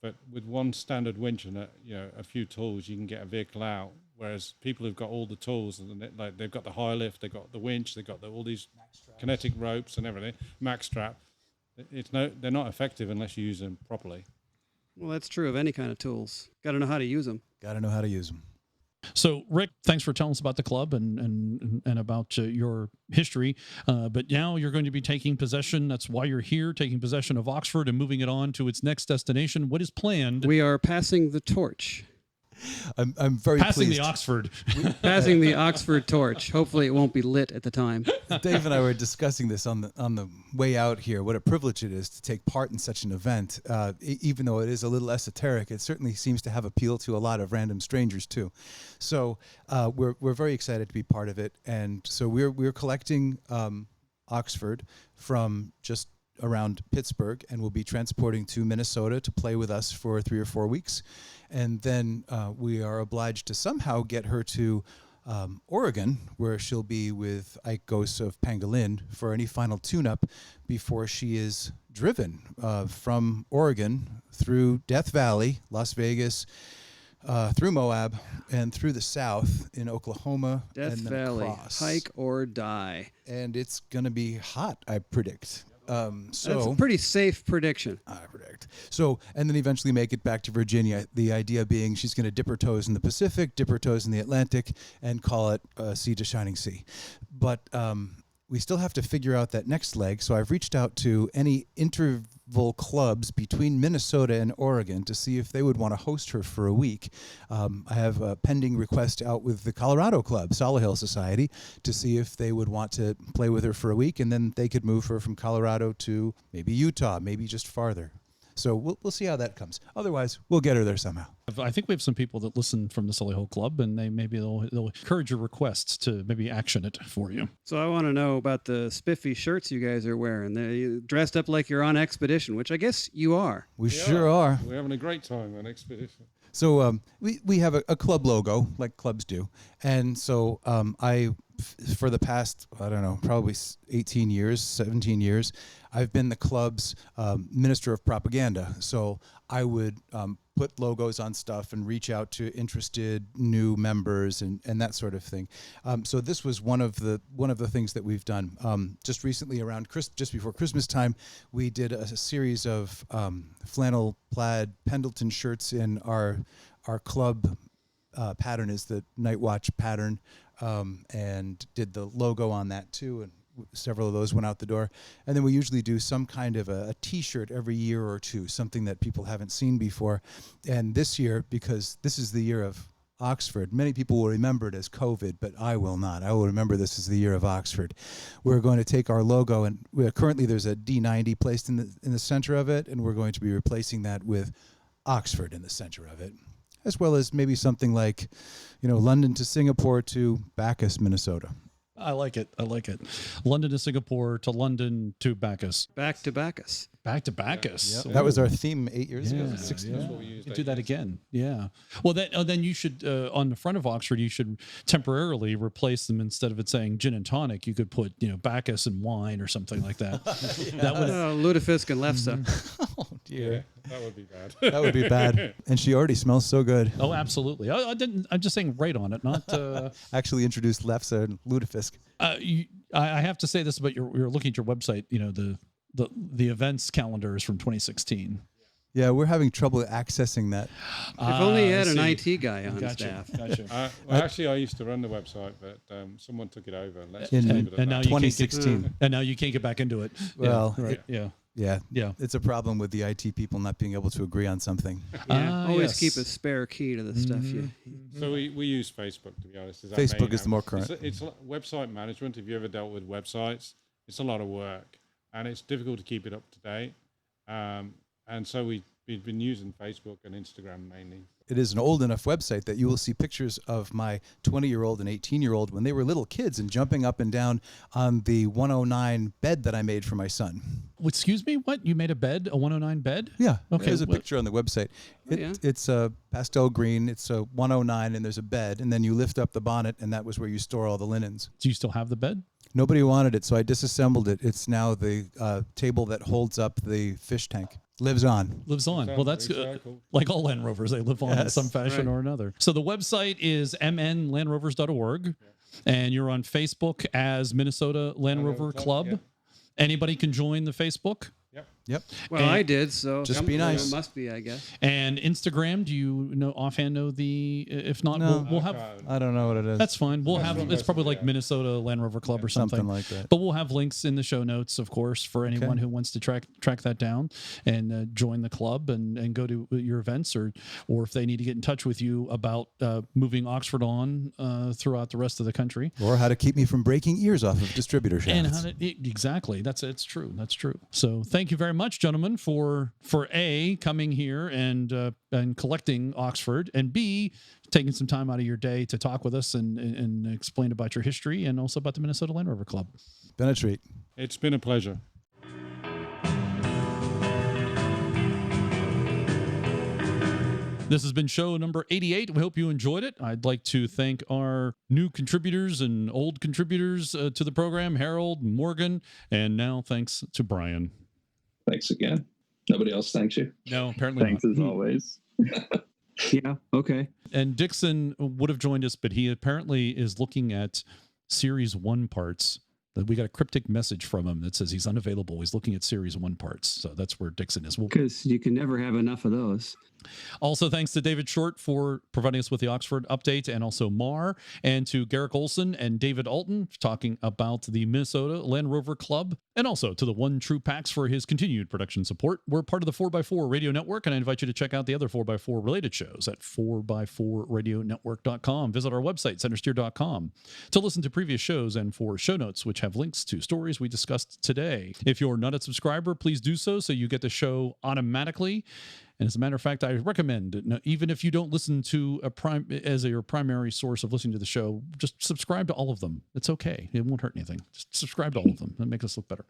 But with one standard winch and a few tools, you can get a vehicle out. Whereas people who've got all the tools, and they've got the high lift, they've got the winch, they've got all these kinetic ropes and everything, max strap. They're not effective unless you use them properly. Well, that's true of any kind of tools. Got to know how to use them. Got to know how to use them. So, Rick, thanks for telling us about the club and about your history. But now you're going to be taking possession. That's why you're here, taking possession of Oxford and moving it on to its next destination. What is planned? We are passing the torch. I'm very passing pleased. The Oxford. Passing the Oxford torch. Hopefully it won't be lit at the time. Dave and I were discussing this on the way out here, what a privilege it is to take part in such an event. Even though it is a little esoteric, it certainly seems to have appeal to a lot of random strangers too. So we're very excited to be part of it. And so we're collecting Oxford from just around Pittsburgh, and we'll be transporting to Minnesota to play with us for 3 or 4 weeks. And then we are obliged to somehow get her to Oregon, where she'll be with Ike Gose of Pangolin for any final tune-up before she is driven from Oregon through Death Valley, Las Vegas, through Moab, and through the south in Oklahoma. Death and then Valley, across. hike or die. And it's going to be hot, I predict. That's a pretty safe prediction. I predict. So, and then eventually make it back to Virginia. The idea being she's going to dip her toes in the Pacific, dip her toes in the Atlantic, and call it Sea to Shining Sea. But we still have to figure out that next leg. So I've reached out to any interval clubs between Minnesota and Oregon to see if they would want to host her for a week. I have a pending request out with the Colorado Club, Solihull Society, to see if they would want to play with her for a week, and then they could move her from Colorado to maybe Utah, maybe just farther. So we'll see how that comes. Otherwise, we'll get her there somehow. I think we have some people that listen from the Solihull Club, and they'll encourage your requests to maybe action it for you. So I want to know about the spiffy shirts you guys are wearing. They're dressed up like you're on expedition, which I guess you are. We sure are. We're having a great time on expedition. So we have a club logo, like clubs do. And so for the past, I don't know, probably 18 years, 17 years, I've been the club's minister of propaganda. So I would put logos on stuff and reach out to interested new members and that sort of thing. So this was one of the things that we've done. Just recently around just before Christmas time, we did a series of flannel plaid Pendleton shirts in our club pattern is the Night Watch pattern, and did the logo on that too, and several of those went out the door. And then we usually do some kind of a T-shirt every year or two, something that people haven't seen before. And this year, because this is the year of Oxford, many people will remember it as COVID, but I will not. I will remember this as the year of Oxford. We're going to take our logo, and currently there's a D90 placed in the center of it, and we're going to be replacing that with Oxford in the center of it, as well as maybe something like, London to Singapore to Bacchus, Minnesota. I like it. I like it. London to Singapore to London to Bacchus. Back to Bacchus. Back to Bacchus. That was our theme 8 years ago. Yeah, 6 yeah. That's what we used. You do that again. Yeah. Well, then you should, on the front of Oxford, you should temporarily replace them. Instead of it saying gin and tonic, you could put, Bacchus and wine or something like that. That would. Lutefisk and Lefse. Oh, dear. That would be bad. That would be bad. And she already smells so good. Oh, absolutely. I didn't. I'm just saying right on it, not. Actually introduced Lefse and Lutefisk. I have to say this, but you're looking at your website. The events calendar is from 2016. Yeah, we're having trouble accessing that. If only you had an IT guy on staff. Gotcha. Actually, I used to run the website, but someone took it over. And now 2016. And now you can't get back into it. Well, right. Yeah. Yeah. It's a problem with the IT people not being able to agree on something. Yeah, always yes. keep a spare key to the stuff you. So we use Facebook, to be honest. Facebook is the more current. It's website management. If you ever dealt with websites, it's a lot of work, and it's difficult to keep it up to date. And so we've been using Facebook and Instagram mainly. It is an old enough website that you will see pictures of my 20-year-old and 18-year-old when they were little kids and jumping up and down on the 109 bed that I made for my son. Excuse me? What? You made a bed? A 109 bed? Yeah. Okay. There's a picture on the website. It's a pastel green. It's a 109, and there's a bed. And then you lift up the bonnet, and that was where you store all the linens. Do you still have the bed? Nobody wanted it, so I disassembled it. It's now the table that holds up the fish tank. Lives on. Well, that's like all Land Rovers. They live on in some fashion or another. So the website is mnlandrovers.org, and you're on Facebook as Minnesota Land Rover Club. Yeah. Anybody can join the Facebook. Yep. Well, I did, so just be nice. It must be, I guess. And Instagram, do you offhand know the? If not, No. we'll have. I don't know what it is. That's fine. We'll have. It's probably like Minnesota Land Rover Club or something like that. But we'll have links in the show notes, of course, for anyone who wants to track that down and join the club and go to your events, or if they need to get in touch with you about moving Oxford on throughout the rest of the country, or how to keep me from breaking ears off of distributor shafts. and how to exactly. It's true. That's true. So thank you very much, gentlemen, for A, coming here and collecting Oxford, and B, taking some time out of your day to talk with us and explain about your history and also about the Minnesota Land Rover Club. Been a treat. It's been a pleasure. This has been show number 88. We hope you enjoyed it. I'd like to thank our new contributors and old contributors to the program, Harold, Morgan, and now thanks to Brian. Thanks again. Nobody else thanks you. No, apparently Thanks not. as always. Yeah. Okay. And Dixon would have joined us, but he apparently is looking at Series 1 parts. We got a cryptic message from him that says he's unavailable. He's looking at Series 1 parts. So that's where Dixon is. Because you can never have enough of those. Also, thanks to David Short for providing us with the Oxford update, and also Mar, and to Garrick Olsen and David Allton talking about the Minnesota Land Rover Club, and also to the One True Packs for his continued production support. We're part of the 4x4 Radio Network, and I invite you to check out the other 4x4 related shows at 4x4radionetwork.com. Visit our website, centresteer.com, to listen to previous shows and for show notes, which have links to stories we discussed today. If you're not a subscriber, please do so you get the show automatically. And as a matter of fact, I recommend, even if you don't listen to your primary source of listening to the show, just subscribe to all of them. It's okay. It won't hurt anything. Just subscribe to all of them. That'll make us look better.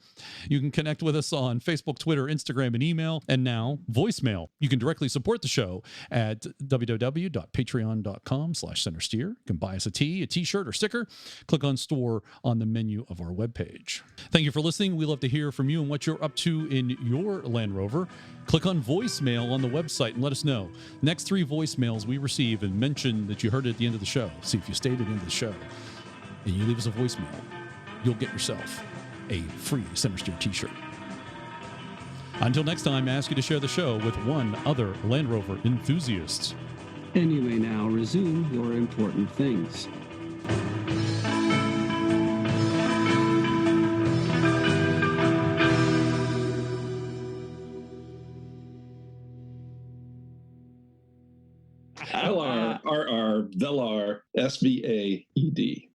You can connect with us on Facebook, Twitter, Instagram, and email, and now voicemail. You can directly support the show at www.patreon.com/Centresteer. You can buy us a t-shirt, or sticker. Click on store on the menu of our webpage. Thank you for listening. We love to hear from you and what you're up to in your Land Rover. Click on voicemail on the website and let us know. Next 3 voicemails we receive and mention that you heard it at the end of the show. See if you stayed at the end of the show and you leave us a voicemail, you'll get yourself a free Centresteer t-shirt. Until next time, I ask you to share the show with one other Land Rover enthusiast. And you may now resume your important things. LR, RR, VELAR, SVAED.